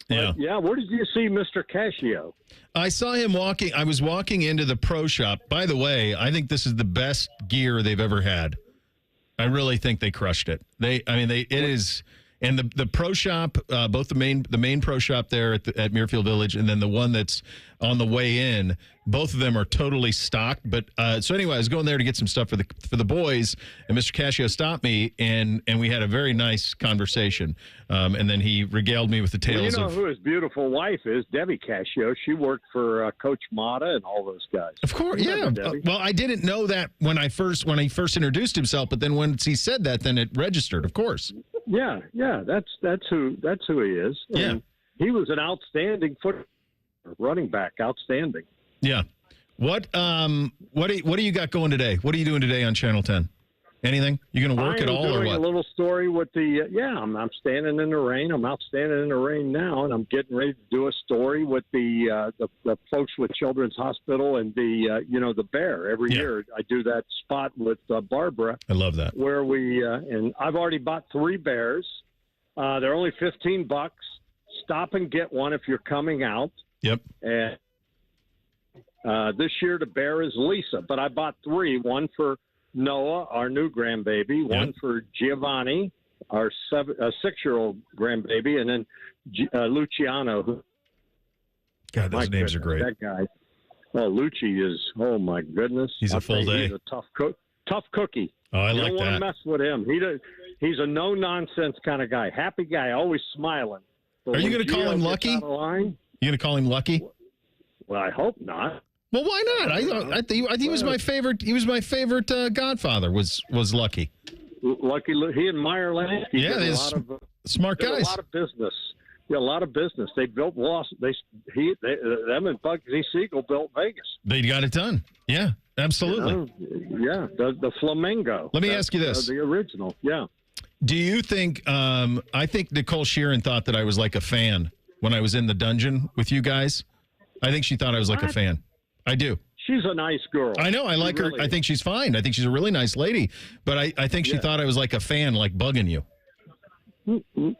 Yeah. Yeah, where did you see Mr. Cascio? I saw him walking. I was walking into the pro shop. By the way, I think this is the best gear they've ever had. I really think they crushed it. It is. And the pro shop, both the main pro shop there at Muirfield Village, and then the one that's on the way in, both of them are totally stocked. But so anyway, I was going there to get some stuff for the boys, and Mr. Cascio stopped me, and we had a very nice conversation. And then he regaled me with the tales of. Who his beautiful wife is, Debbie Cascio. She worked for Coach Mata and all those guys. Of course, yeah. Well, I didn't know that when he first introduced himself, but then once he said that, then it registered. Of course. Yeah, that's who he is. Yeah, and he was an outstanding running back, outstanding. Yeah. What do you got going today? What are you doing today on Channel 10? Anything? You going to work at all or what? A little story with I'm standing in the rain. I'm out standing in the rain now, and I'm getting ready to do a story with the folks with Children's Hospital and the Bear. Every year I do that spot with Barbara. I love that. Where and I've already bought 3 bears. They're only $15. Stop and get one if you're coming out. Yep. And this year the bear is Lisa, but I bought 3. One for Noah, our new grandbaby, one for Giovanni, our 6-year-old grandbaby, and then Luciano. God, those names are great. That guy. Well, Lucci is, oh my goodness. He's a full day. He's a tough cookie. Oh, I like that. You don't want to mess with him. He's a no-nonsense kind of guy. Happy guy, always smiling. But are you going to call him Lucky? You going to call him Lucky? Well, I hope not. Well, why not? I think he was my favorite. He was my favorite Godfather. Was Lucky. Lucky. He and Meyer Lansky. Yeah, they're smart guys. A lot of business. Yeah, a lot of business. They built them and Bugsy Siegel built Vegas. They got it done. Yeah, absolutely. The Flamingo. Let me ask you this: the original. Yeah. Do you think, I think Nicole Sheeran thought that I was like a fan when I was in the dungeon with you guys. I think she thought I was like a fan. I do. She's a nice girl. I know. I like her. Really I think she's fine. I think she's a really nice lady. But I think she thought I was like a fan, like bugging you.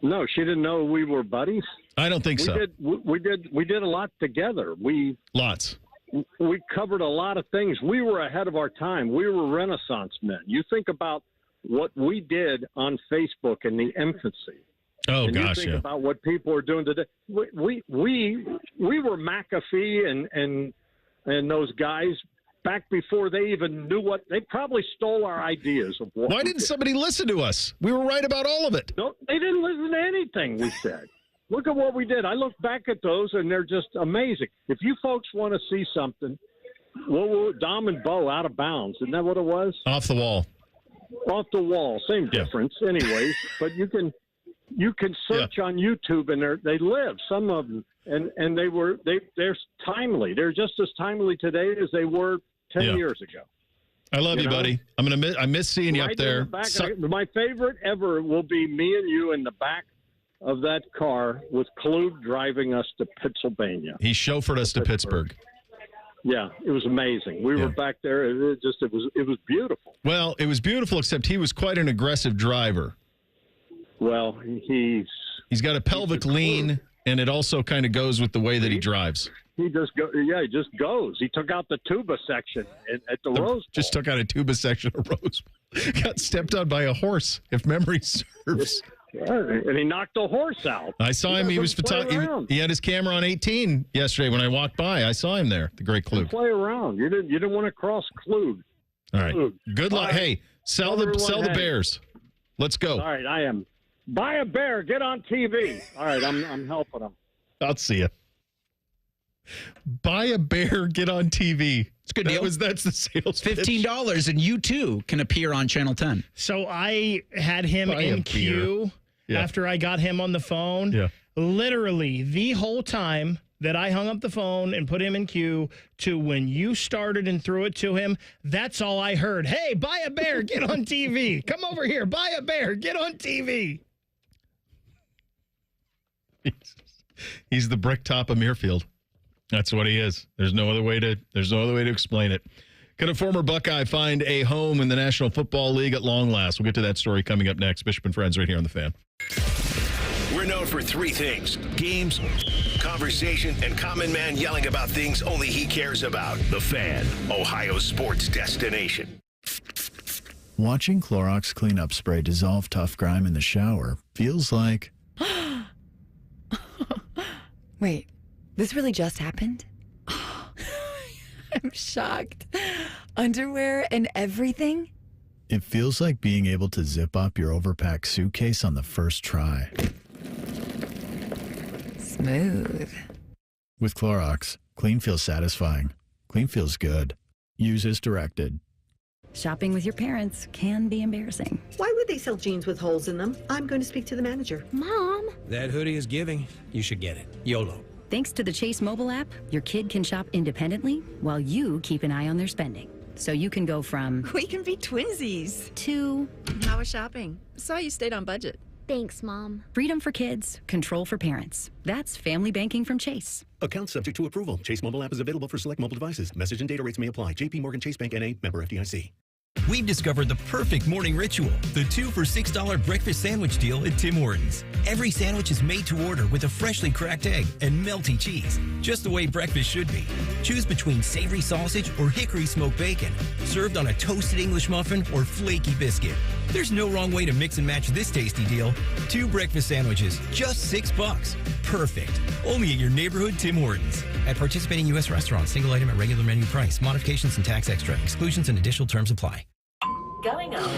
No, she didn't know we were buddies. I don't think so. We did a lot together. We covered a lot of things. We were ahead of our time. We were Renaissance men. You think about what we did on Facebook in the infancy. Oh, and gosh, you think about what people are doing today. We were McAfee and those guys back before they even knew what they probably stole our ideas of what. Why didn't somebody listen to us? We were right about all of it. No, they didn't listen to anything we said. Look at what we did. I look back at those and they're just amazing. If you folks want to see something, Dom and Bo Out of Bounds, isn't that what it was? Off the wall. Off the wall, same difference, anyways. But you can search on YouTube, and they live. Some of them, and they're timely. They're just as timely today as they were 10 years ago. I love you, buddy. I miss seeing you up there. My favorite ever will be me and you in the back of that car with Klug driving us to Pennsylvania. He chauffeured us to Pittsburgh. Yeah, it was amazing. We were back there. It was beautiful. Well, it was beautiful, except he was quite an aggressive driver. Well, he's got a pelvic lean, and it also kind of goes with the way that he drives. He just goes. He took out the tuba section at the Rose Bowl. Just took out a tuba section of Rose Bowl. Got stepped on by a horse, if memory serves. And he knocked the horse out. I saw him. He had his camera on 18 yesterday when I walked by. I saw him there. The great Klug. Play around. You didn't want to cross Klug. All right. Klug. Good luck. Hey, sell the Bears. Let's go. All right, I am. Buy a bear. Get on TV. All right, I'm helping them. I'll see you. Buy a bear. Get on TV. It's a good deal. That's the sales. $15, and you too can appear on Channel 10. So I had him in queue after I got him on the phone. Yeah. Literally the whole time that I hung up the phone and put him in queue to when you started and threw it to him, that's all I heard. Hey, buy a bear, get on TV. Come over here, buy a bear, get on TV. He's the bricktop of Muirfield. That's what he is. There's no other way to explain it. Can a former Buckeye find a home in the National Football League at long last? We'll get to that story coming up next. Bishop and Friends right here on The Fan. We're known for three things: games, conversation, and common man yelling about things only he cares about. The Fan, Ohio's sports destination. Watching Clorox cleanup spray dissolve tough grime in the shower feels like... Wait, this really just happened? I'm shocked. Underwear and everything? It feels like being able to zip up your overpacked suitcase on the first try. Smooth. With Clorox, clean feels satisfying. Clean feels good. Use as directed. Shopping with your parents can be embarrassing. Why would they sell jeans with holes in them? I'm going to speak to the manager. Mom! That hoodie is giving. You should get it. YOLO. Thanks to the Chase mobile app, your kid can shop independently while you keep an eye on their spending. So you can go from... We can be twinsies. To... How was shopping? Saw you stayed on budget. Thanks, Mom. Freedom for kids, control for parents. That's family banking from Chase. Account subject to approval. Chase mobile app is available for select mobile devices. Message and data rates may apply. JP Morgan Chase Bank N.A. Member FDIC. We've discovered the perfect morning ritual, the 2 for $6 breakfast sandwich deal at Tim Hortons. Every sandwich is made to order with a freshly cracked egg and melty cheese, just the way breakfast should be. Choose between savory sausage or hickory smoked bacon, served on a toasted English muffin or flaky biscuit. There's no wrong way to mix and match this tasty deal. 2 breakfast sandwiches, just $6. Perfect. Only at your neighborhood Tim Hortons. At participating U.S. restaurants, single item at regular menu price. Modifications and tax extra. Exclusions and additional terms apply. Going up.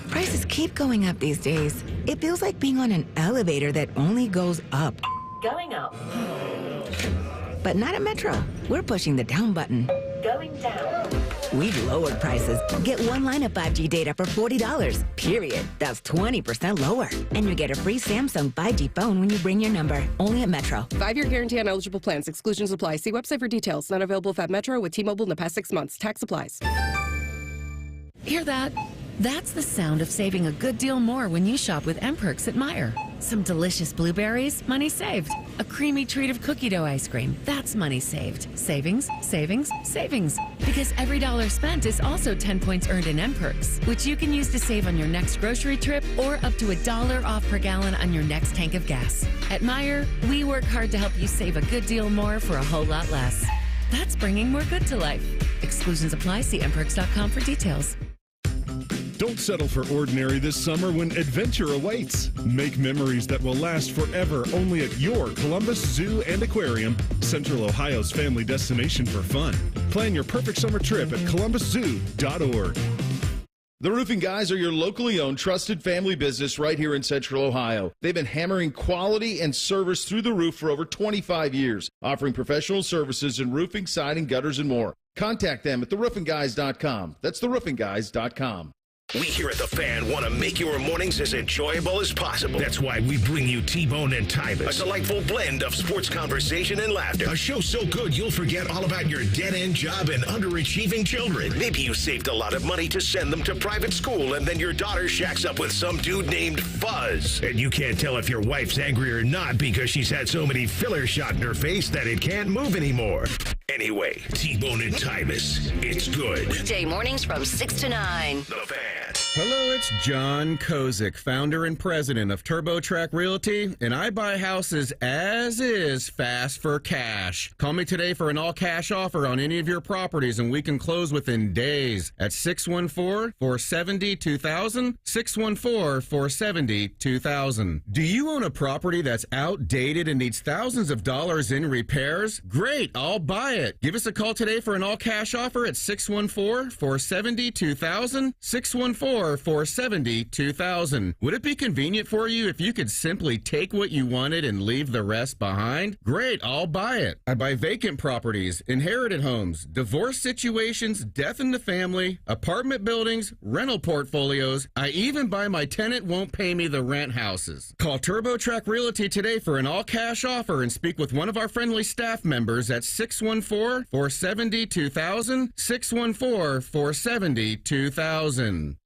Prices keep going up these days. It feels like being on an elevator that only goes up. Going up. But not at Metro. We're pushing the down button. Going down. We've lowered prices. Get one line of 5G data for $40. Period. That's 20% lower. And you get a free Samsung 5G phone when you bring your number. Only at Metro. 5-year guarantee on eligible plans. Exclusions apply. See website for details. Not available at Metro with T-Mobile in the past 6 months. Tax applies. Hear that? That's the sound of saving a good deal more when you shop with M-Perks at Meijer. Some delicious blueberries, money saved. A creamy treat of cookie dough ice cream, that's money saved. Savings, savings, savings. Because every dollar spent is also 10 points earned in M-Perks, which you can use to save on your next grocery trip or up to $1 off per gallon on your next tank of gas. At Meijer, we work hard to help you save a good deal more for a whole lot less. That's bringing more good to life. Exclusions apply. See mperks.com for details. Don't settle for ordinary this summer when adventure awaits. Make memories that will last forever only at your Columbus Zoo and Aquarium, Central Ohio's family destination for fun. Plan your perfect summer trip at columbuszoo.org. The Roofing Guys are your locally owned, trusted family business right here in Central Ohio. They've been hammering quality and service through the roof for over 25 years, offering professional services in roofing, siding, gutters, and more. Contact them at theroofingguys.com. That's theroofingguys.com. We here at The Fan want to make your mornings as enjoyable as possible. That's why we bring you T-Bone and Tyvis, a delightful blend of sports conversation and laughter. A show so good you'll forget all about your dead-end job and underachieving children. Maybe you saved a lot of money to send them to private school, and then your daughter shacks up with some dude named Fuzz. And you can't tell if your wife's angry or not because she's had so many filler shot in her face that it can't move anymore. Anyway, T-Bone and Tyvis, it's good. Weekday mornings from 6 to 9. The Fan. Hello, it's John Kozik, founder and president of TurboTrack Realty, and I buy houses as is fast for cash. Call me today for an all-cash offer on any of your properties, and we can close within days at 614-470-2000, 614-470-2000. Do you own a property that's outdated and needs thousands of dollars in repairs? Great, I'll buy it. Give us a call today for an all-cash offer at 614-470-2000, 614-470-2000. Would it be convenient for you if you could simply take what you wanted and leave the rest behind? Great, I'll buy it. I buy vacant properties, inherited homes, divorce situations, death in the family, apartment buildings, rental portfolios. I even buy my tenant won't pay me the rent houses. Call TurboTrack Realty today for an all-cash offer and speak with one of our friendly staff members at 614-470-2000, 614-470-2000.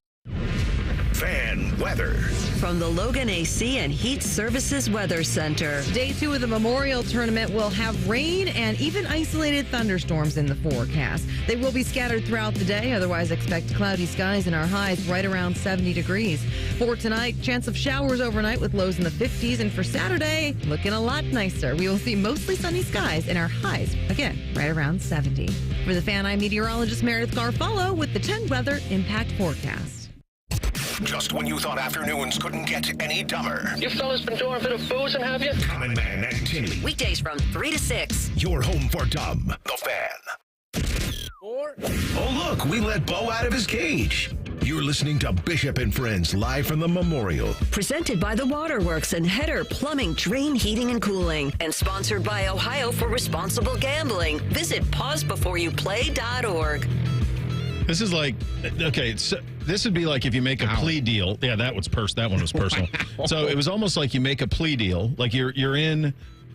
Fan weather. From the Logan AC and Heat Services Weather Center. Day 2 of the Memorial Tournament will have rain and even isolated thunderstorms in the forecast. They will be scattered throughout the day. Otherwise, expect cloudy skies and our highs right around 70 degrees. For tonight, chance of showers overnight with lows in the 50s. And for Saturday, looking a lot nicer. We will see mostly sunny skies and our highs, again, right around 70. For the Fan, I'm meteorologist Meredith Garfolo with the 10 Weather Impact Forecast. Just when you thought afternoons couldn't get any dumber. You fellas been doing a bit of boozing, have you? Common Man and Timmy. Weekdays from 3 to 6. Your home for dumb. The Fan. Oh, look, we let Bo out of his cage. You're listening to Bishop and Friends live from the Memorial. Presented by the Waterworks and Header Plumbing, Drain, Heating, and Cooling. And sponsored by Ohio for Responsible Gambling. Visit pausebeforeyouplay.org. This is like, okay, so this would be like if you make a plea deal. Yeah, that one was personal. So it was almost like you make a plea deal. Like you're in,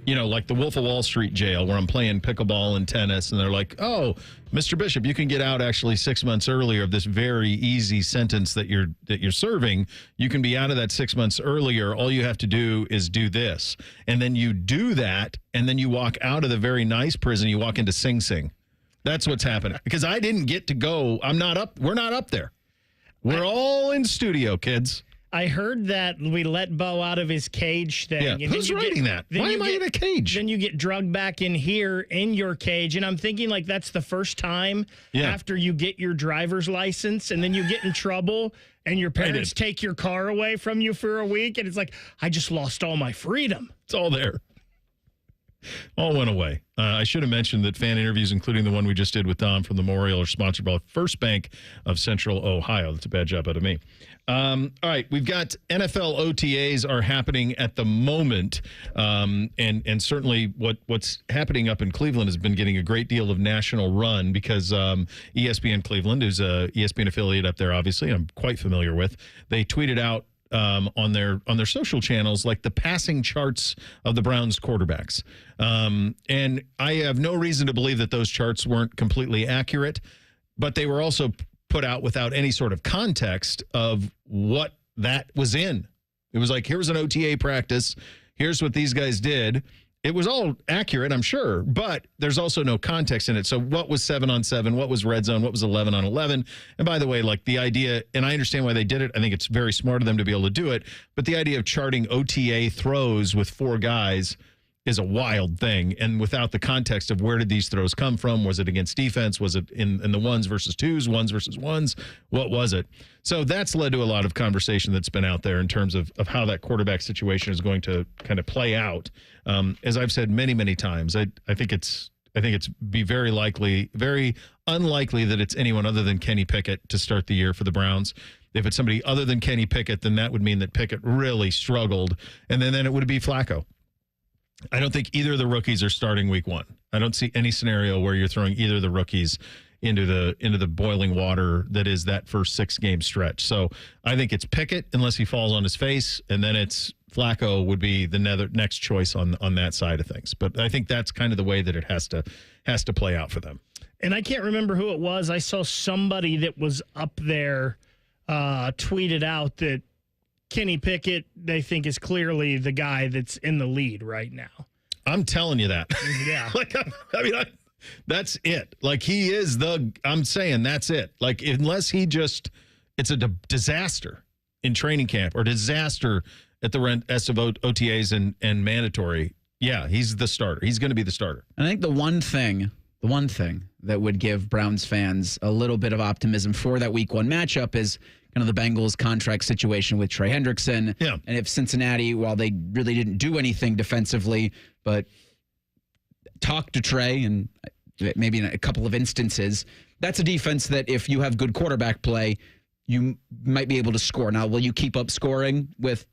like the Wolf of Wall Street jail where I'm playing pickleball and tennis. And they're like, oh, Mr. Bishop, you can get out actually 6 months earlier of this very easy sentence that you're serving. You can be out of that 6 months earlier. All you have to do is do this. And then you do that. And then you walk out of the very nice prison. You walk into Sing Sing. That's what's happening. Because I didn't get to go. We're not up there. We're all in studio, kids. I heard that we let Bo out of his cage thing. Yeah. Who's writing that? Why am I in a cage? Then you get drugged back in here in your cage. And I'm thinking like that's the first time after you get your driver's license and then you get in trouble and your parents take your car away from you for a week. And it's like, I just lost all my freedom. It's all there. All went away. I should have mentioned that fan interviews, including the one we just did with Tom from the Memorial, are sponsored by First Bank of Central Ohio. That's a bad job out of me. All right, we've got NFL OTAs are happening at the moment, and certainly what's happening up in Cleveland has been getting a great deal of national run because ESPN Cleveland, who's a ESPN affiliate up there, obviously, I'm quite familiar with, they tweeted out on their social channels, like the passing charts of the Browns quarterbacks. And I have no reason to beve that those charts weren't completely accurate, but they were also put out without any sort of context of what that was in. It was like, here's an OTA practice. Here's what these guys did. It was all accurate, I'm sure, but there's also no context in it. So what was 7-on-7? What was red zone? What was 11-on-11? And by the way, like the idea, and I understand why they did it. I think it's very smart of them to be able to do it. But the idea of charting OTA throws with 4 guys is a wild thing. And without the context of where did these throws come from? Was it against defense? Was it in the 1s versus 2s, 1s versus 1s? What was it? So that's led to a lot of conversation that's been out there in terms of how that quarterback situation is going to kind of play out. As I've said many, many times, I think it's very unlikely that it's anyone other than Kenny Pickett to start the year for the Browns. If it's somebody other than Kenny Pickett, then that would mean that Pickett really struggled, and then it would be Flacco. I don't think either of the rookies are starting week 1. I don't see any scenario where you're throwing either of the rookies into the boiling water that is that first 6-game stretch. So I think it's Pickett unless he falls on his face, and then it's Flacco would be the next choice on that side of things. But I think that's kind of the way that it has to play out for them. And I can't remember who it was. I saw somebody that was up there tweeted out that Kenny Pickett, they think, is clearly the guy that's in the lead right now. I'm telling you that. Yeah. That's it. Like, he is I'm saying that's it. Like, unless it's a disaster in training camp or disaster at the rest of OTAs and mandatory. Yeah, he's the starter. He's going to be the starter. I think the one thing that would give Browns fans a little bit of optimism for that week 1 matchup is kind of the Bengals contract situation with Trey Hendrickson. Yeah. And if Cincinnati, while they really didn't do anything defensively, but talk to Trey and maybe in a couple of instances, that's a defense that if you have good quarterback play, you might be able to score. Now, will you keep up scoring with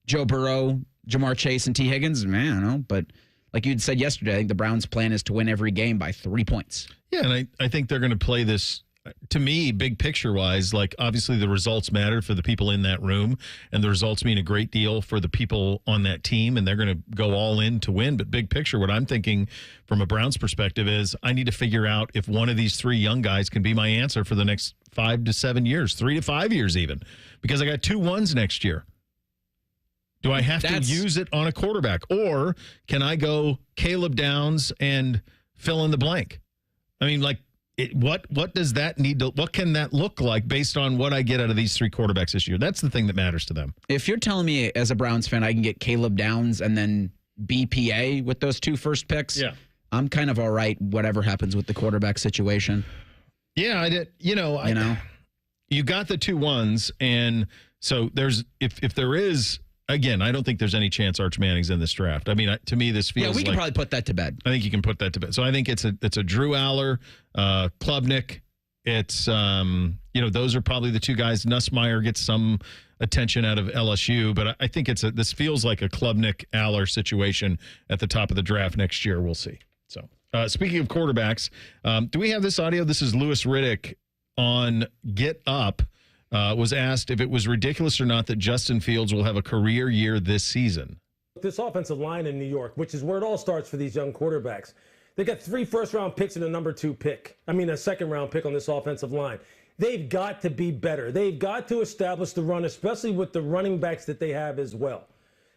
Joe Burrow, Jamar Chase, and T. Higgins? Man, I don't know. But like you'd said yesterday, I think the Browns' plan is to win every game by 3 points. Yeah, and I think they're going to play this, to me, big picture-wise, like obviously the results matter for the people in that room, and the results mean a great deal for the people on that team, and they're going to go all in to win. But big picture, what I'm thinking from a Browns perspective is I need to figure out if one of these 3 young guys can be my answer for the next 5 to 7 years, 3 to 5 years even, because I got 2 1s next year. Do I have to use it on a quarterback, or can I go Caleb Downs and fill in the blank? I mean, like, what does that need to? What can that look like based on what I get out of these 3 quarterbacks this year? That's the thing that matters to them. If you're telling me as a Browns fan I can get Caleb Downs and then BPA with those 2 first picks, yeah, I'm kind of all right. Whatever happens with the quarterback situation. Yeah, I did. You got the 2 1s, and so there's if there is. Again, I don't think there's any chance Arch Manning's in this draft. I mean, to me, this feels we can probably put that to bed. I think you can put that to bed. So I think it's a Drew Aller, Klubnik. It's those are probably the 2 guys. Nussmeier gets some attention out of LSU, but I think this feels like a Klubnik Aller situation at the top of the draft next year. We'll see. So speaking of quarterbacks, do we have this audio? This is Louis Riddick on Get Up. Was asked if it was ridiculous or not that Justin Fields will have a career year this season. This offensive line in New York, which is where it all starts for these young quarterbacks. They got 3 first-round picks and a number 2 pick. A second-round pick on this offensive line. They've got to be better. They've got to establish the run, especially with the running backs that they have as well.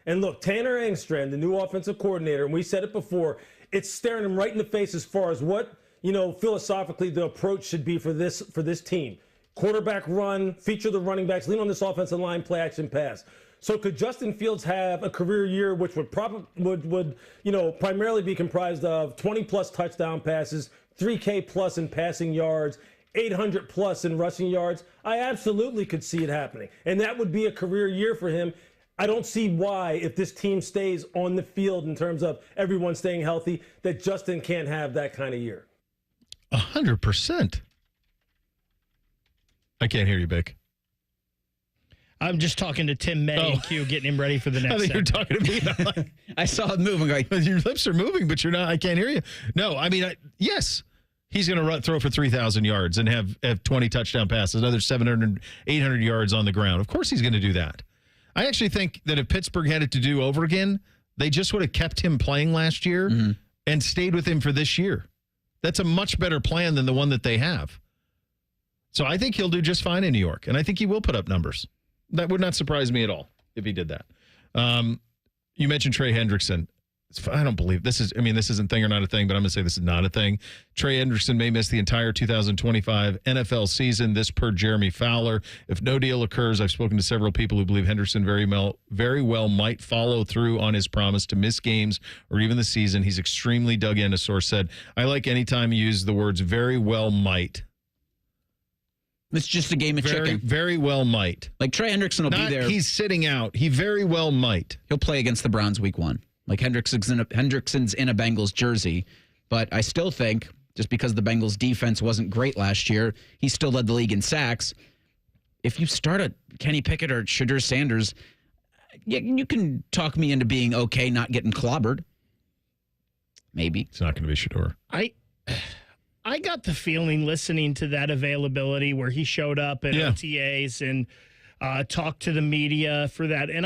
And look, Tanner Engstrand, the new offensive coordinator, and we said it before, it's staring him right in the face as far as what, philosophically the approach should be for this team. Quarterback run, feature the running backs, lean on this offensive line, play action pass. So could Justin Fields have a career year which would primarily be comprised of 20-plus touchdown passes, 3K plus in passing yards, 800 plus in rushing yards? I absolutely could see it happening. And that would be a career year for him. I don't see why, if this team stays on the field in terms of everyone staying healthy, that Justin can't have that kind of year. 100%. I can't hear you, Vic. I'm just talking to Tim May and Q, getting him ready for the next. I think you're talking to me. Like, I saw it moving. Like, your lips are moving, but you're not. I can't hear you. No, I mean, yes, he's going to throw for 3,000 yards and have 20 touchdown passes, another 700, 800 yards on the ground. Of course, he's going to do that. I actually think that if Pittsburgh had it to do over again, they just would have kept him playing last year and stayed with him for this year. That's a much better plan than the one that they have. So I think he'll do just fine in New York, and I think he will put up numbers. That would not surprise me at all if he did that. You mentioned Trey Hendrickson. I don't believe this isn't thing or not a thing, but I'm going to say this is not a thing. Trey Hendrickson may miss the entire 2025 NFL season. This per Jeremy Fowler. If no deal occurs, I've spoken to several people who believe Hendrickson very well might follow through on his promise to miss games or even the season. He's extremely dug in, a source said. I like anytime you use the words very well might. It's just a game of chicken. Very well might. Like Trey Hendrickson will be there. He's sitting out. He very well might. He'll play against the Browns week 1. Like Hendrickson's in a Bengals jersey. But I still think, just because the Bengals defense wasn't great last year, he still led the league in sacks. If you start a Kenny Pickett or Shadur Sanders, you can talk me into being okay not getting clobbered. Maybe. It's not going to be Shadur. I got the feeling listening to that availability where he showed up at OTAs and talked to the media for that. And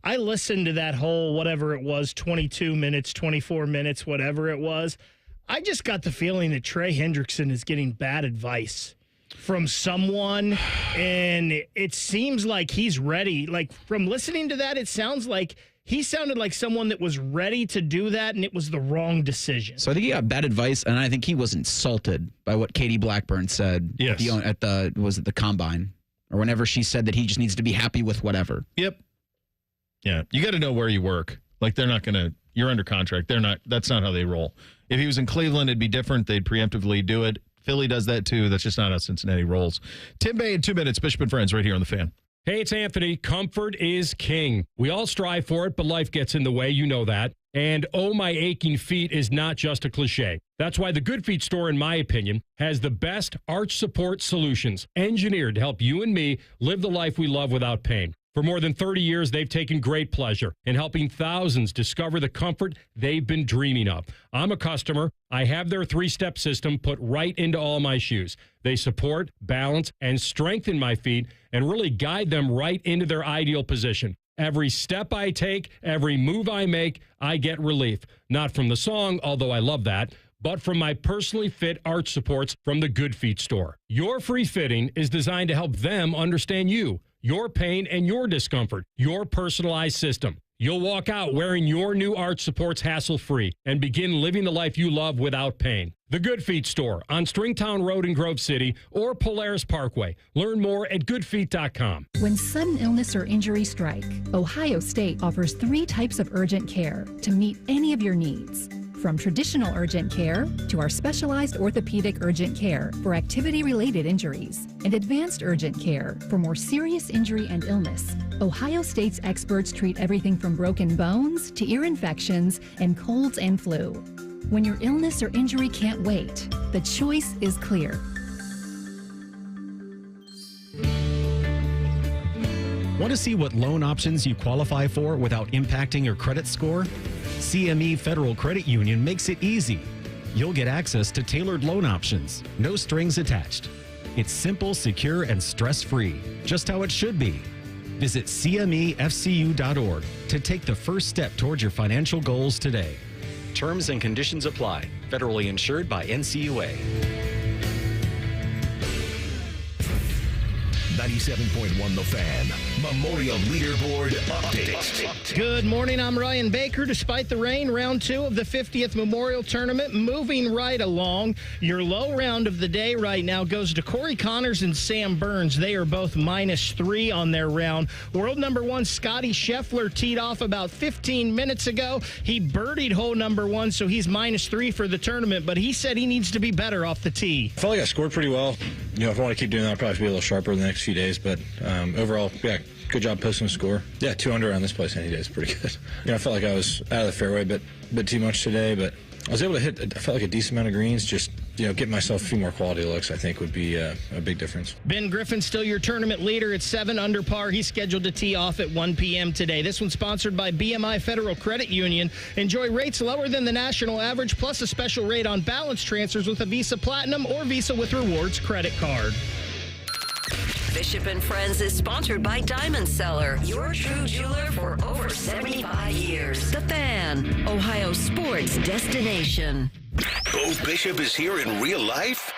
I listened to that whole, whatever it was, 22 minutes, 24 minutes, whatever it was. I just got the feeling that Trey Hendrickson is getting bad advice from someone, and it seems like he's ready. Like, from listening to that, it sounds like he sounded like someone that was ready to do that, and it was the wrong decision. So I think he got bad advice, and I think he was insulted by what Katie Blackburn said at the Combine, or whenever she said that he just needs to be happy with whatever. Yep. Yeah, you got to know where you work. Like, they're not going to, you're under contract. That's not how they roll. If he was in Cleveland, it'd be different. They'd preemptively do it. Philly does that too. That's just not how Cincinnati rolls. Tim Bay in 2 minutes, Bishop and Friends, right here on The Fan. Hey, it's Anthony. Comfort is king. We all strive for it, but life gets in the way. You know that. And oh, my aching feet is not just a cliche. That's why the Good Feet store, in my opinion, has the best arch support solutions engineered to help you and me live the life we love without pain. For more than 30 years, they've taken great pleasure in helping thousands discover the comfort they've been dreaming of. I'm a customer. I have their 3-step system put right into all my shoes. They support, balance, and strengthen my feet and really guide them right into their ideal position. Every step I take, every move I make, I get relief. Not from the song, although I love that, but from my personally fit arch supports from the Good Feet store. Your free fitting is designed to help them understand you, your pain, and your discomfort, your personalized system. You'll walk out wearing your new arch supports hassle-free and begin living the life you love without pain. The Good Feet store on Stringtown Road in Grove City or Polaris Parkway. Learn more at goodfeet.com. When sudden illness or injury strike, Ohio State offers 3 types of urgent care to meet any of your needs. From traditional urgent care to our specialized orthopedic urgent care for activity-related injuries and advanced urgent care for more serious injury and illness, Ohio State's experts treat everything from broken bones to ear infections and colds and flu. When your illness or injury can't wait, the choice is clear. Want to see what loan options you qualify for without impacting your credit score? CME Federal Credit Union makes it easy. You'll get access to tailored loan options, no strings attached. It's simple, secure, and stress-free, just how it should be. Visit CMEFCU.org to take the first step towards your financial goals today. Terms and conditions apply. Federally insured by NCUA. 97.1 The Fan. Memorial Leaderboard Update. Good morning, I'm Ryan Baker. Despite the rain, round 2 of the 50th Memorial Tournament moving right along. Your low round of the day right now goes to Corey Connors and Sam Burns. They are both -3 on their round. World number 1, Scotty Scheffler, teed off about 15 minutes ago. He birdied hole number 1, so he's -3 for the tournament, but he said he needs to be better off the tee. I felt like I scored pretty well. You know, if I want to keep doing that, I'll probably be a little sharper the next few days, but overall, yeah, good job posting a score. Yeah, 2 under on this place any day is pretty good. You know, I felt like I was out of the fairway, but a bit too much today, but I was able to hit, I felt like a decent amount of greens. Just, you know, get myself a few more quality looks, I think, would be a big difference. Ben Griffin, still your tournament leader at 7 under par. He's scheduled to tee off at 1 p.m. today. This one's sponsored by BMI Federal Credit Union. Enjoy rates lower than the national average, plus a special rate on balance transfers with a Visa Platinum or Visa with Rewards credit card. Bishop and Friends is sponsored by Diamond Seller, your true jeweler for over 75 years. The Fan, Ohio sports destination. Bo Bishop is here in real life.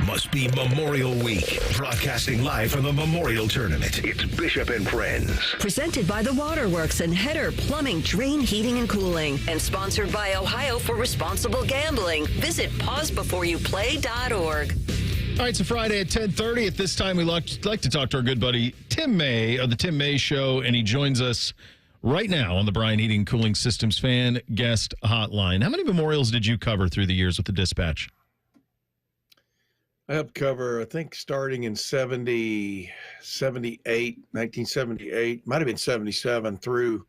Must be Memorial Week. Broadcasting live from the Memorial Tournament. It's Bishop and Friends. Presented by The Waterworks and Header Plumbing, Drain, Heating, and Cooling. And sponsored by Ohio for Responsible Gambling. Visit pausebeforeyouplay.org. All right, it's a Friday at 10:30. At this time, we like to talk to our good buddy Tim May of the Tim May Show, and he joins us right now on the Brian Heating and Cooling Systems Fan Guest Hotline. How many memorials did you cover through the years with the Dispatch? I helped cover, I think, starting in 1978, might have been 77 through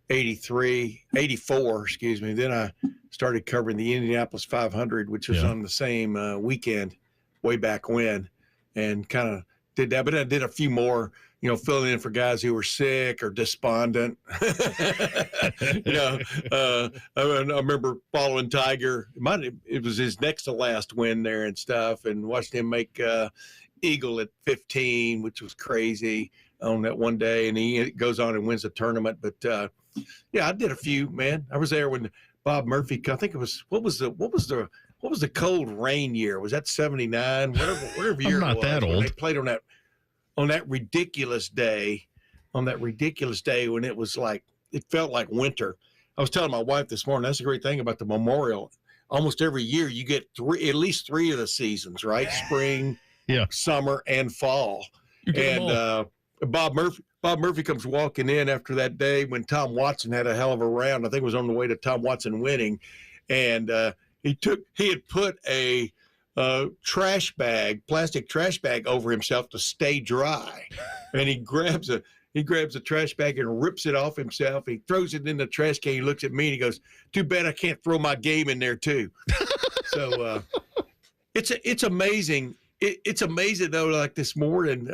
84, excuse me. Then I started covering the Indianapolis 500, which was on the same weekend way back when, and kind of did that. But I did a few more, filling in for guys who were sick or despondent. I remember following Tiger. It was his next to last win there and stuff, and watched him make eagle at 15, which was crazy on that one day. And he goes on and wins the tournament. But I did a few, man. I was there when Bob Murphy. I think it was what was the cold rain year? Was that 79? Whatever year. I'm not it was, that old. They played on that ridiculous day, when it was like, it felt like winter. I was telling my wife this morning, that's the great thing about the Memorial. Almost every year you get at least three of the seasons, right? Spring, summer, and fall. And Bob Murphy comes walking in after that day when Tom Watson had a hell of a round. I think it was on the way to Tom Watson winning. And he had put a plastic trash bag over himself to stay dry. And he grabs a trash bag and rips it off himself. He throws it in the trash can. He looks at me and he goes, "Too bad I can't throw my game in there too." So it's amazing. It's amazing though. Like this morning,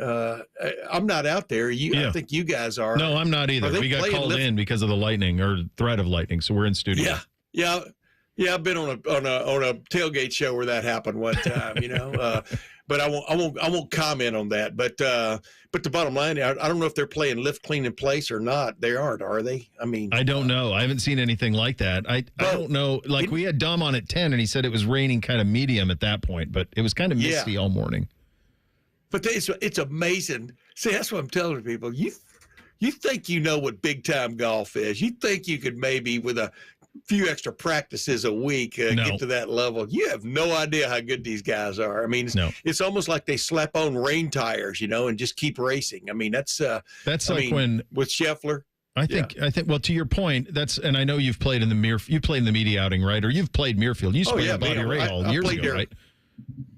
I'm not out there. I think you guys are. No, I'm not either. We got called in because of the lightning or threat of lightning, so we're in studio. Yeah, I've been on a tailgate show where that happened one time, but I won't comment on that. But the bottom line, I don't know if they're playing lift, clean, in place or not. They aren't, are they? I mean, I don't know. I haven't seen anything like that. I don't know. Like we had Dom on at 10, and he said it was raining kind of medium at that point, but it was kind of misty all morning. But it's amazing. See, that's what I'm telling people. You think you know what big time golf is. You think you could maybe with a few extra practices a week get to that level. You have no idea how good these guys are. I mean, it's almost like they slap on rain tires, and just keep racing. I mean, that's when with Scheffler. I think. Well, to your point, and I know you've played in the media outing, right? Or you've played Muirfield. You used to play at Bobby Ray Hall years ago, right?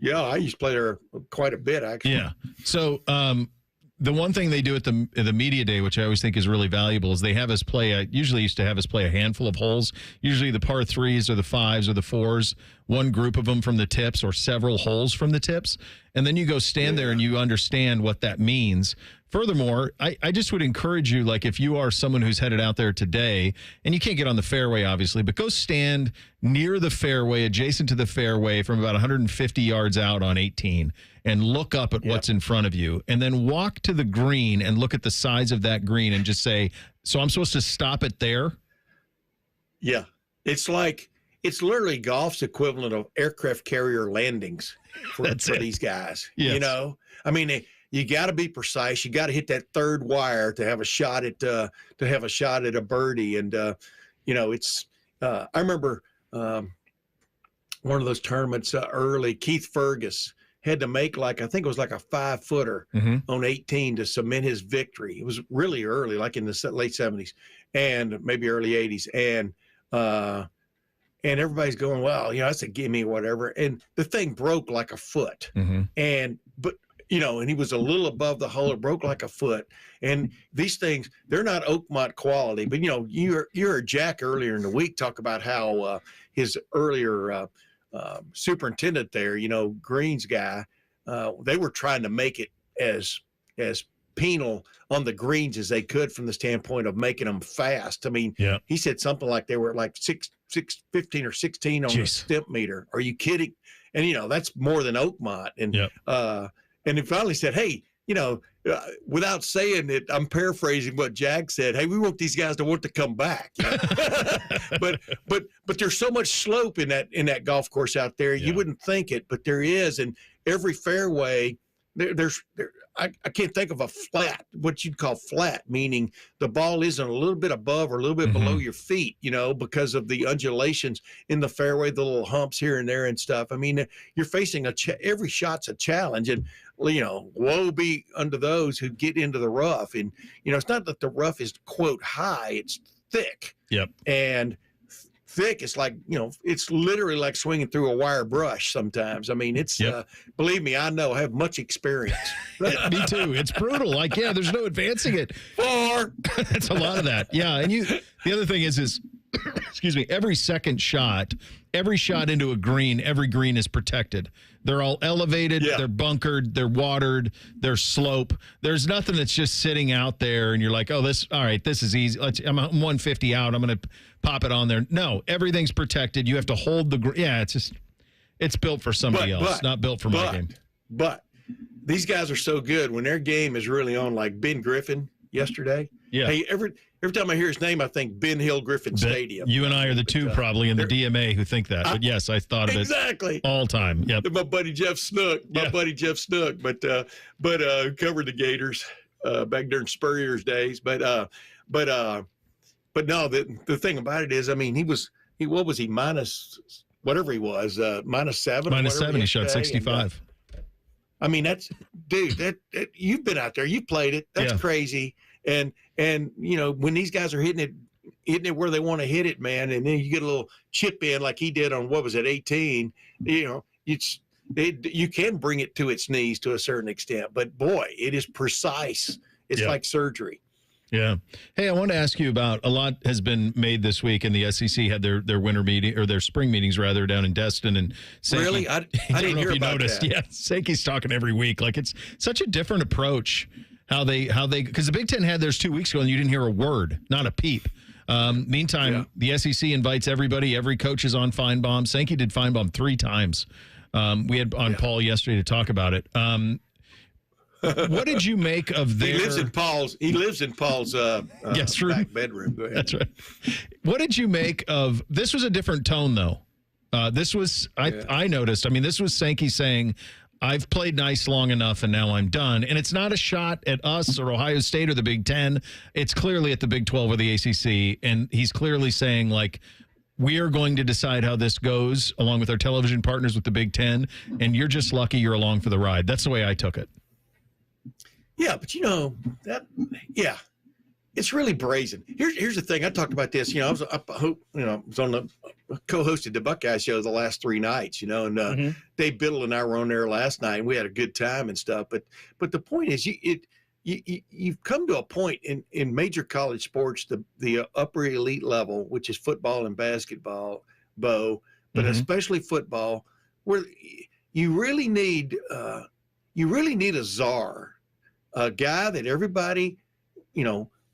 Yeah, I used to play there quite a bit, actually. Yeah. So, the one thing they do at the media day, which I always think is really valuable, is they have us play. Usually used to have us play a handful of holes. Usually the par threes or the fives or the fours. One group of them from the tips or several holes from the tips, and then you go stand there and you understand what that means. Furthermore, I just would encourage you, like if you are someone who's headed out there today, and you can't get on the fairway, obviously, but go stand near the fairway, adjacent to the fairway from about 150 yards out on 18, and look up at what's in front of you, and then walk to the green and look at the size of that green and just say, so I'm supposed to stop it there? Yeah. It's literally golf's equivalent of aircraft carrier landings for these guys. Yes. I mean, you got to be precise. You got to hit that third wire to have a shot at a birdie. And it's. I remember one of those tournaments early. Keith Fergus had to make I think it was like a 5-footer on 18 to cement his victory. It was really early, like in the late 70s and maybe early 80s, and everybody's going, well, that's a gimme, whatever. And the thing broke like a foot, and he was a little above the hole. It broke like a foot. And these things, they're not Oakmont quality. But, you heard Jack earlier in the week talk about how his earlier superintendent there, Green's guy, they were trying to make it as penal on the greens as they could from the standpoint of making them fast. I mean, he said something like they were like 15 or 16 on the stimp meter. Are you kidding? And, that's more than Oakmont. And he finally said, hey, without saying it, I'm paraphrasing what Jack said. Hey, we want these guys to want to come back. but there's so much slope in that golf course out there. You wouldn't think it, but there is. And every fairway, I can't think of a flat, what you'd call flat, meaning the ball isn't a little bit above or a little bit below your feet, because of the undulations in the fairway, the little humps here and there and stuff. I mean, you're facing every shot's a challenge, and woe be unto those who get into the rough. And it's not that the rough is quote high; it's thick. Yep. And thick, it's like it's literally like swinging through a wire brush sometimes. I mean, it's believe me, I know, I have much experience. Me too. It's brutal. Like, there's no advancing it. That's a lot of that. Yeah, and the other thing is excuse me, every shot into a green, every green is protected. They're all elevated, they're bunkered, they're watered, they're slope. There's nothing that's just sitting out there and you're like, oh, this is easy. I'm 150 out. I'm going to pop it on there. No, everything's protected. You have to hold it's built for somebody else, not built for my game. But these guys are so good when their game is really on, like Ben Griffin yesterday. Yeah. Hey, every time I hear his name, I think Ben Hill Griffin Stadium. You and I are the two probably in the DMA who think that. But yes, I thought of it exactly all time. Yep. My buddy Jeff Snook, but covered the Gators back during Spurrier's days. But no, the thing about it is, I mean, what was he minus whatever he was minus 7. Minus 7. He shot 65. I mean, that's dude. That you've been out there, you played it. That's crazy. And when these guys are hitting it where they want to hit it, man, and then you get a little chip in like he did on 18. You can bring it to its knees to a certain extent, but boy, it is precise. It's like surgery. Yeah. Hey, I want to ask you about, a lot has been made this week, and the SEC had their winter meeting, or their spring meetings rather, down in Destin. And Sankey, really, I didn't hear about that. Yeah, Sankey's talking every week. Like, it's such a different approach. How they because the Big Ten had theirs 2 weeks ago, and you didn't hear a word, not a peep. Meantime, the SEC invites everybody. Every coach is on Feinbaum. Sankey did Feinbaum 3 times. We had on Paul yesterday to talk about it. What did you make of their? He lives in Paul's back bedroom. Go ahead. That's right. What did you make of? This was a different tone, though. This was I noticed. I mean, this was Sankey saying, I've played nice long enough and now I'm done. And it's not a shot at us or Ohio State or the Big Ten. It's clearly at the Big 12 or the ACC. And he's clearly saying, like, we are going to decide how this goes along with our television partners with the Big Ten. And you're just lucky you're along for the ride. That's the way I took it. Yeah, but it's really brazen. Here's the thing. I talked about this. I was on the co-hosted the Buckeye show the last 3 nights. And Dave Biddle and I were on there last night, and we had a good time and stuff. But the point is, you've come to a point in major college sports, the upper elite level, which is football and basketball, but especially football, where you really need a czar, a guy that everybody,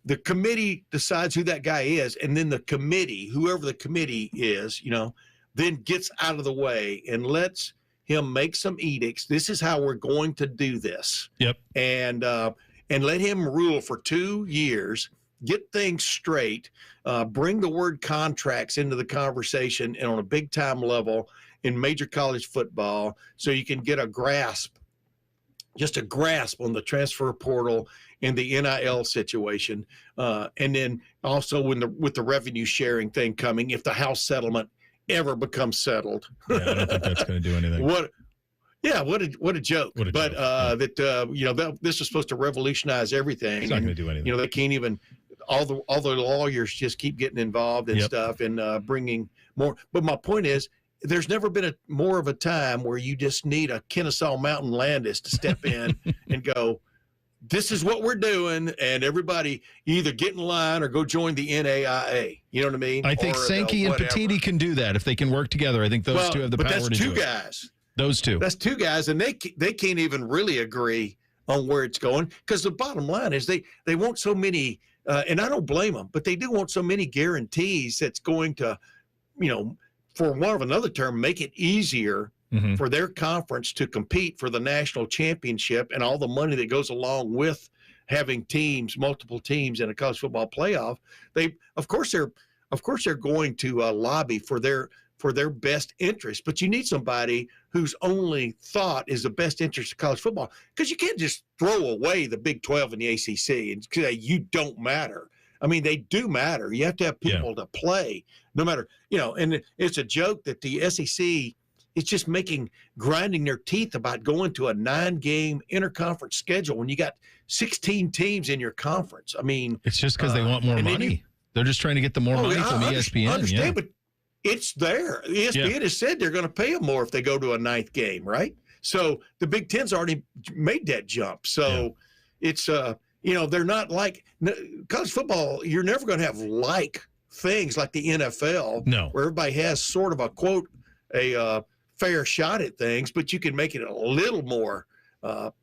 the committee decides who that guy is, and then the committee, whoever the committee is, then gets out of the way and lets him make some edicts. This is how we're going to do this. Yep. And let him rule for 2 years, get things straight, bring the word contracts into the conversation and on a big time level in major college football, so you can get a grasp on the transfer portal and the NIL situation. And then also with the revenue sharing thing coming, if the House settlement ever becomes settled. Yeah, I don't think that's going to do anything. What a joke. This is supposed to revolutionize everything. It's not going to do anything. They can't even, all the lawyers just keep getting involved and stuff and bringing more. But my point is, there's never been more of a time where you just need a Kennesaw Mountain Landis to step in and go, this is what we're doing, and everybody either get in line or go join the NAIA. You know what I mean? I think Sankey and Petiti can do that if they can work together. I think those two have the power to do it. But that's 2 guys. Those 2. That's 2 guys, and they can't even really agree on where it's going, because the bottom line is they want so many, and I don't blame them, but they do want so many guarantees that's going to, for one of another term, make it easier for their conference to compete for the national championship and all the money that goes along with having multiple teams in a college football playoff. Of course they're going to lobby for for their best interest. But you need somebody whose only thought is the best interest of college football, because you can't just throw away the Big 12 and the ACC and say you don't matter. I mean, they do matter. You have to have people to play, no matter, and it's a joke that the SEC is just grinding their teeth about going to a 9-game interconference schedule when you got 16 teams in your conference. I mean, it's just because they want more money. They're just trying to get the more money from ESPN. I understand, but it's there. ESPN has said they're going to pay them more if they go to a 9th game, right? So the Big Ten's already made that jump. So it's, they're not like college football. You're never going to have like things like the NFL, where everybody has sort of a fair shot at things, but you can make it a little more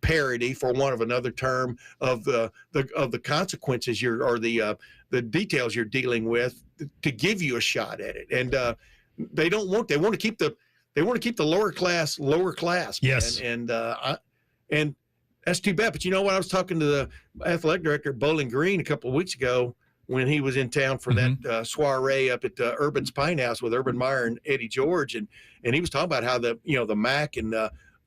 parity, for want of another term, of the consequences or the details you're dealing with to give you a shot at it. And they want to keep the lower class. Yes. Man. And that's too bad. But you know what? I was talking to the athletic director at Bowling Green a couple of weeks ago when he was in town for that soiree up at Urban's Pine House with Urban Meyer and Eddie George, and he was talking about how the MAC and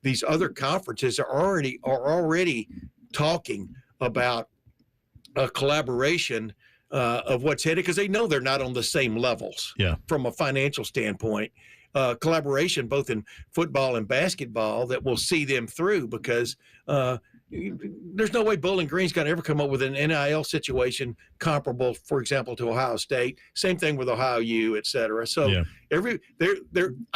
these other conferences are already talking about a collaboration of what's headed, because they know they're not on the same levels from a financial standpoint. Collaboration both in football and basketball that will see them through, because there's no way Bowling Green's going to ever come up with an NIL situation comparable, for example, to Ohio State. Same thing with Ohio U, et cetera. So I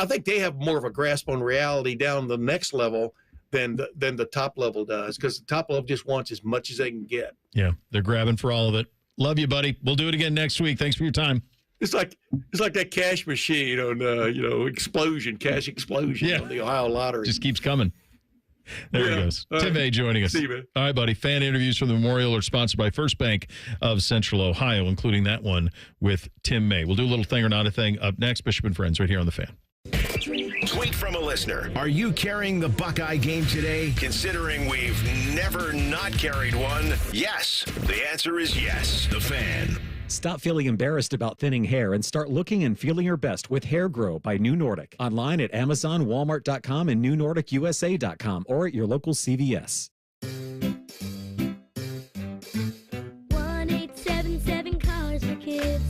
think they have more of a grasp on reality down the next level than the top level does, because the top level just wants as much as they can get. Yeah, they're grabbing for all of it. Love you, buddy. We'll do it again next week. Thanks for your time. It's like that cash machine on cash explosion on the Ohio Lottery. Just keeps coming. There he goes. Tim A joining us. See you, man. All right, buddy. Fan interviews from the Memorial are sponsored by First Bank of Central Ohio, including that one with Tim May. We'll do a little thing or not a thing up next. Bishop and Friends right here on The Fan. Tweet from a listener. Are you carrying the Buckeye game today? Considering we've never not carried one, yes. The answer is yes. The Fan. Stop feeling embarrassed about thinning hair and start looking and feeling your best with Hair Grow by New Nordic. Online at Amazon, Walmart.com, and NewNordicUSA.com, or at your local CVS. 1-877 Cars for Kids.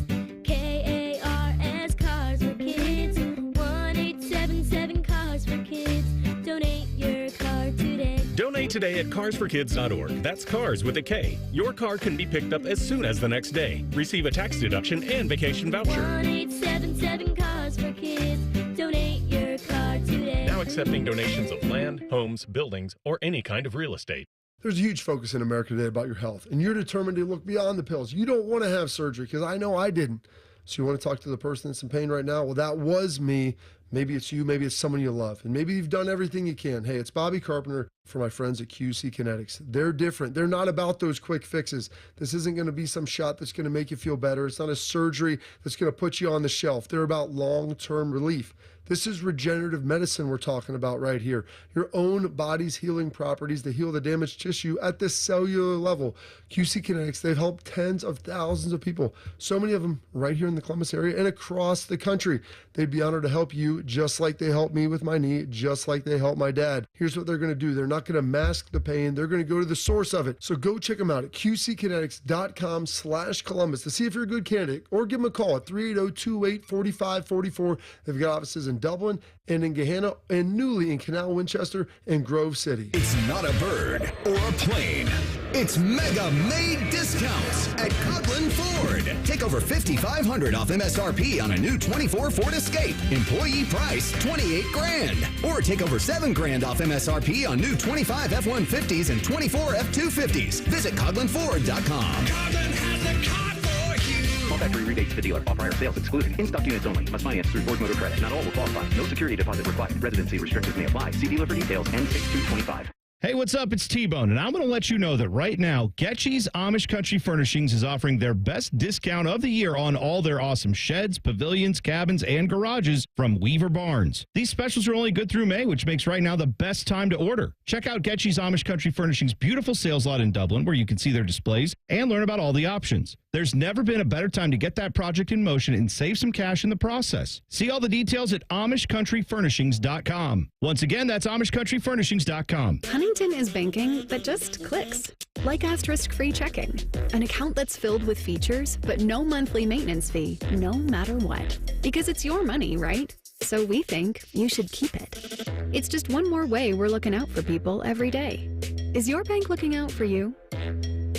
KARS Cars for Kids. 1-877 Cars for Kids. Donate your car today. Donate today at carsforkids.org. That's cars with a K. Your car can be picked up as soon as the next day. Receive a tax deduction and vacation voucher. 1-877 Cars for Kids. Donate your car today. Now accepting donations of land, homes, buildings, or any kind of real estate. There's a huge focus in America today about your health, and you're determined to look beyond the pills. You don't want to have surgery, because I know I didn't. So you want to talk to the person that's in pain right now? Well, that was me. Maybe it's you, maybe it's someone you love, and maybe you've done everything you can. Hey, it's Bobby Carpenter for my friends at QC Kinetics. They're different. They're not about those quick fixes. This isn't going to be some shot that's going to make you feel better. It's not a surgery that's going to put you on the shelf. They're about long-term relief. This is regenerative medicine we're talking about right here. Your own body's healing properties to heal the damaged tissue at the cellular level. QC Kinetics, they've helped tens of thousands of people, so many of them right here in the Columbus area and across the country. They'd be honored to help you just like they helped me with my knee, just like they helped my dad. Here's what they're going to do. They're not going to mask the pain. They're going to go to the source of it. So go check them out at qckinetics.com/Columbus to see if you're a good candidate, or give them a call at 380-228-4544. They've got offices in Dublin and in Gahanna and newly in Canal Winchester and Grove City. It's not a bird or a plane. It's Mega May discounts at Coughlin Ford. Take over $5,500 off MSRP on a new 24 Ford Escape. Employee price $28,000. Or take over $7,000 off MSRP on new 25 F-150s and 24 F-250s. Visit CoughlinFord.com. Coughlin has a car for you. All factory rebates to dealer. All prior sales excluded. In-stock units only. Must finance through Ford Motor Credit. Not all will qualify. No security deposit required. Residency restrictions may apply. See dealer for details. N6225. Hey, what's up? It's T-Bone, and I'm going to let you know that right now, Getchy's Amish Country Furnishings is offering their best discount of the year on all their awesome sheds, pavilions, cabins, and garages from Weaver Barnes. These specials are only good through May, which makes right now the best time to order. Check out Getchy's Amish Country Furnishings' beautiful sales lot in Dublin, where you can see their displays and learn about all the options. There's never been a better time to get that project in motion and save some cash in the process. See all the details at AmishCountryFurnishings.com. Once again, that's AmishCountryFurnishings.com. Huntington is banking that just clicks. Like asterisk-free checking. An account that's filled with features, but no monthly maintenance fee, no matter what. Because it's your money, right? So we think you should keep it. It's just one more way we're looking out for people every day. Is your bank looking out for you?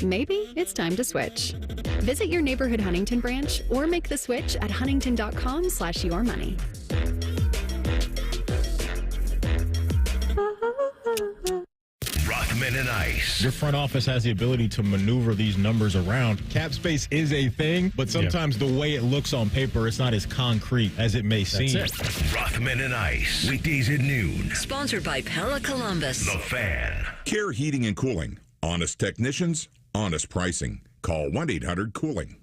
Maybe it's time to switch. Visit your neighborhood Huntington branch or make the switch at huntington.com/yourmoney. Rothman and Ice. Your front office has the ability to maneuver these numbers around. Cap space is a thing, but sometimes the way it looks on paper, it's not as concrete as it may seem. Rothman and Ice. Weekdays at noon. Sponsored by Pella Columbus. The Fan. Care Heating and Cooling. Honest technicians, honest pricing. Call 1-800-COOLING.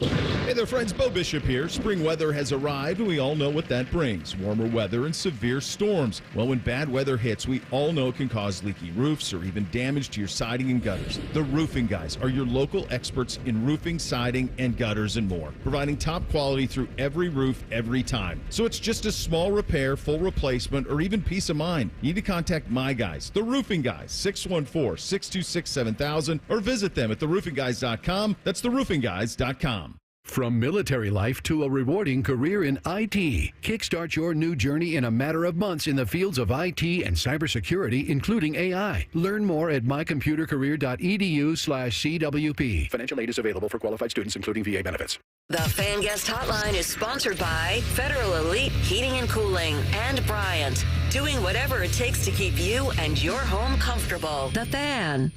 Hey there, friends. Bo Bishop here. Spring weather has arrived, and we all know what that brings. Warmer weather and severe storms. Well, when bad weather hits, we all know it can cause leaky roofs or even damage to your siding and gutters. The Roofing Guys are your local experts in roofing, siding, and gutters and more, providing top quality through every roof, every time. So it's just a small repair, full replacement, or even peace of mind. You need to contact my guys, the Roofing Guys, 614-626-7000, or visit them at theroofingguys.com. That's theroofingguys.com. From military life to a rewarding career in IT, kickstart your new journey in a matter of months in the fields of IT and cybersecurity, including AI. Learn more at mycomputercareer.edu/CWP. Financial aid is available for qualified students, including VA benefits. The Fan Guest Hotline is sponsored by Federal Elite Heating and Cooling and Bryant, doing whatever it takes to keep you and your home comfortable. The Fan.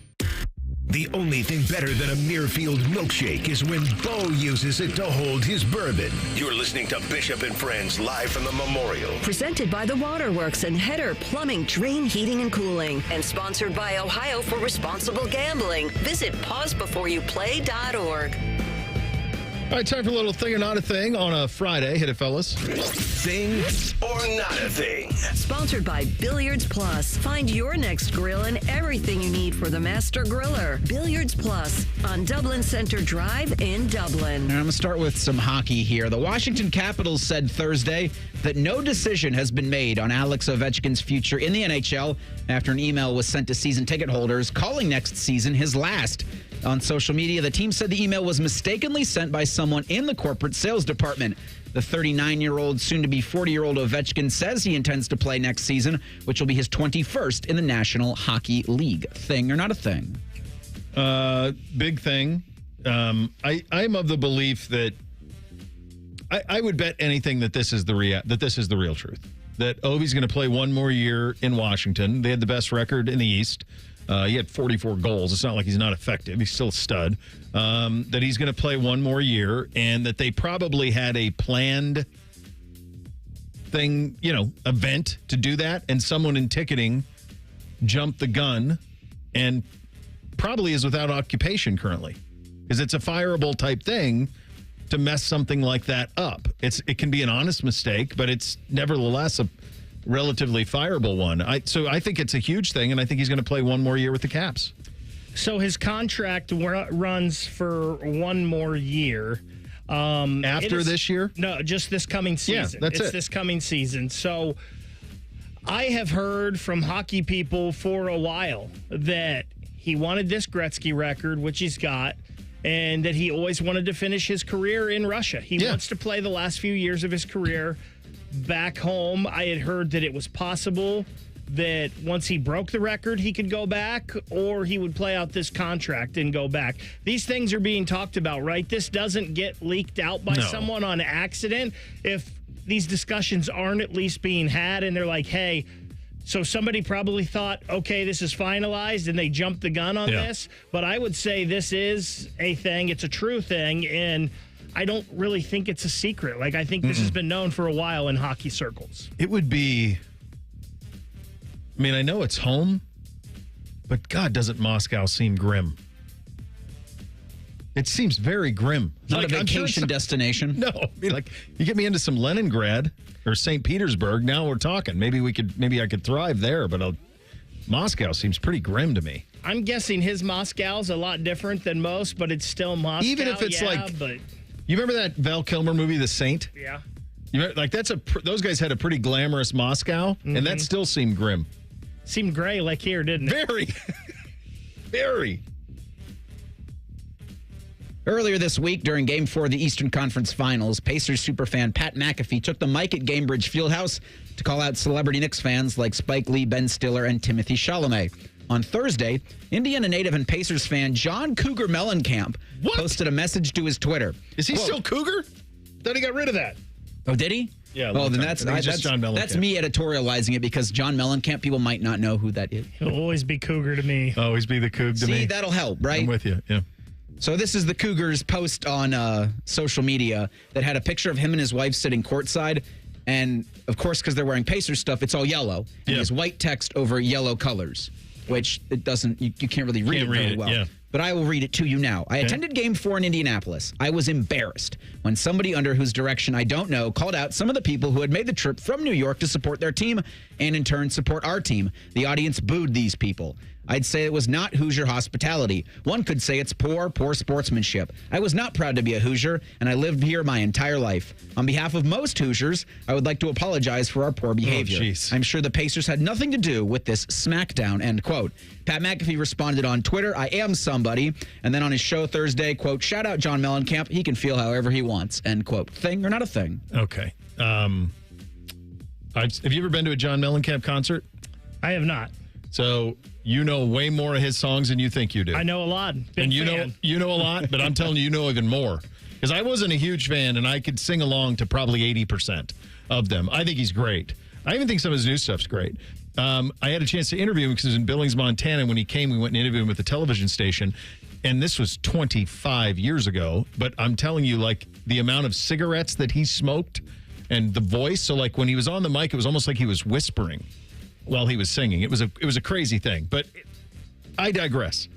The only thing better than a Muirfield milkshake is when Bo uses it to hold his bourbon. You're listening to Bishop and Friends live from the Memorial. Presented by the Waterworks and Header Plumbing, Drain, Heating, and Cooling. And sponsored by Ohio for Responsible Gambling. Visit pausebeforeyouplay.org. All right, time for a little thing or not a thing on a Friday. Hit it, fellas. Thing or not a thing. Sponsored by Billiards Plus. Find your next grill and everything you need for the master griller. Billiards Plus on Dublin Center Drive in Dublin. And I'm going to start with some hockey here. The Washington Capitals said Thursday that no decision has been made on Alex Ovechkin's future in the NHL after an email was sent to season ticket holders calling next season his last. On social media, the team said the email was mistakenly sent by someone in the corporate sales department. The 39-year-old, soon-to-be 40-year-old Ovechkin says he intends to play next season, which will be his 21st in the National Hockey League. Thing or not a thing? Big thing. I'm of the belief that I would bet anything that this is the real truth. That Ovi's going to play one more year in Washington. They had the best record in the East. He had 44 goals. It's not like he's not effective. He's still a stud. That he's going to play one more year, and that they probably had a planned thing, event to do that, and someone in ticketing jumped the gun and probably is without occupation currently, because it's a fireable type thing to mess something like that up. It can be an honest mistake, but it's nevertheless a relatively fireable one. So I think it's a huge thing, and I think he's going to play one more year with the Caps. So his contract runs for one more year. After this year? No, just this coming season. Yeah, It's this coming season. So I have heard from hockey people for a while that he wanted this Gretzky record, which he's got, and that he always wanted to finish his career in Russia. He wants to play the last few years of his career back home. I had heard that it was possible that once he broke the record, he could go back, or he would play out this contract and go back. These things are being talked about, right? This doesn't get leaked out by someone on accident if these discussions aren't at least being had, and they're like, hey, so somebody probably thought, okay, this is finalized, and they jumped the gun on this. But I would say this is a thing. It's a true thing, and I don't really think it's a secret. Like, I think this has been known for a while in hockey circles. It would be, I know it's home, But God, doesn't Moscow seem grim? It seems very grim. Not a vacation destination. No, I mean, like you get me into some Leningrad or St. Petersburg. Now we're talking. Maybe I could thrive there. But Moscow seems pretty grim to me. I'm guessing his Moscow's a lot different than most, but it's still Moscow. Even if it's but you remember that Val Kilmer movie, The Saint? yeah, You remember, like those guys had a pretty glamorous Moscow, and that still seemed grim. seemed gray like here, didn't it? Very, very. Earlier this week, during Game 4 of the Eastern Conference Finals, Pacers superfan Pat McAfee took the mic at Gamebridge Fieldhouse to call out celebrity Knicks fans like Spike Lee, Ben Stiller, and Timothy Chalamet. On Thursday, Indiana native and Pacers fan John Cougar Mellencamp posted a message to his Twitter. Is he still Cougar? Thought he got rid of that. Oh, did he? Yeah. Oh, then just John Mellencamp. that's me editorializing it because John Mellencamp, people might not know who that is. He'll always be Cougar to me. Always be the Coug to me. See, that'll help, right? I'm with you, yeah. So this is the Cougars' post on social media that had a picture of him and his wife sitting courtside. And, of course, because they're wearing Pacers stuff, it's all yellow. And there's white text over yellow colors, which it doesn't, you can't really read it very well. Yeah. But I will read it to you now. I attended Game 4 in Indianapolis. I was embarrassed when somebody under whose direction I don't know called out some of the people who had made the trip from New York to support their team and in turn support our team. The audience booed these people. I'd say it was not Hoosier hospitality. One could say it's poor sportsmanship. I was not proud to be a Hoosier, and I lived here my entire life. On behalf of most Hoosiers, I would like to apologize for our poor behavior. I'm sure the Pacers had nothing to do with this smackdown, end quote. Pat McAfee responded on Twitter, I am somebody. And then on his show Thursday, quote, shout out John Mellencamp. He can feel however he wants, end quote. Thing or not a thing? Okay. Have you ever been to a John Mellencamp concert? I have not. So you know way more of his songs than you think you do. I know a lot. And you know a lot, but I'm telling you know even more. Because I wasn't a huge fan, and I could sing along to probably 80% of them. I think he's great. I even think some of his new stuff's great. I had a chance to interview him because he was in Billings, Montana. When he came, we went and interviewed him at the television station. And this was 25 years ago. But I'm telling you, like, the amount of cigarettes that he smoked and the voice. So, like, when he was on the mic, it was almost like he was whispering while he was singing. It was a crazy thing, but I digress.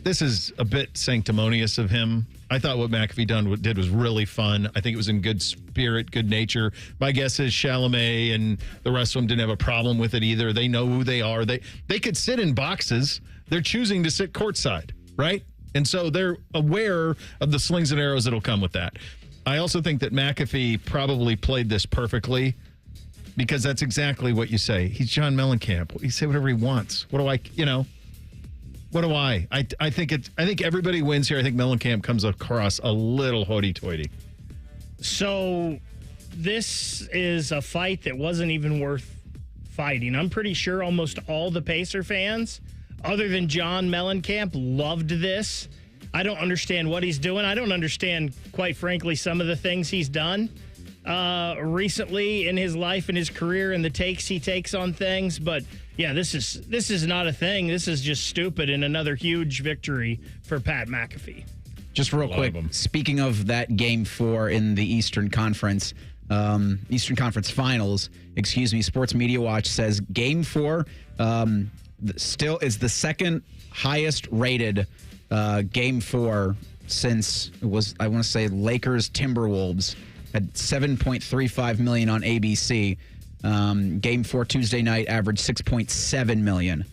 This is a bit sanctimonious of him. I thought what McAfee did was really fun. I think it was in good spirit, good nature. My guess is Chalamet and the rest of them didn't have a problem with it either. They know who they are. They could sit in boxes. They're choosing to sit courtside, right? And so they're aware of the slings and arrows that'll come with that. I also think that McAfee probably played this perfectly, because that's exactly what you say. He's John Mellencamp. He say whatever he wants. What do I? I think everybody wins here. I think Mellencamp comes across a little hoity-toity. So this is a fight that wasn't even worth fighting. I'm pretty sure almost all the Pacer fans, other than John Mellencamp, loved this. I don't understand what he's doing. I don't understand, quite frankly, some of the things he's done recently in his life and his career and the takes he takes on things. But yeah, this is not a thing. This is just stupid and another huge victory for Pat McAfee. Just real quick, speaking of that Game 4 in the Eastern Conference Finals, Sports Media Watch says Game 4 still is the second highest rated Game 4 since it was, I want to say, Lakers Timberwolves. Had 7.35 million on ABC. Game 4 Tuesday night averaged 6.7 million.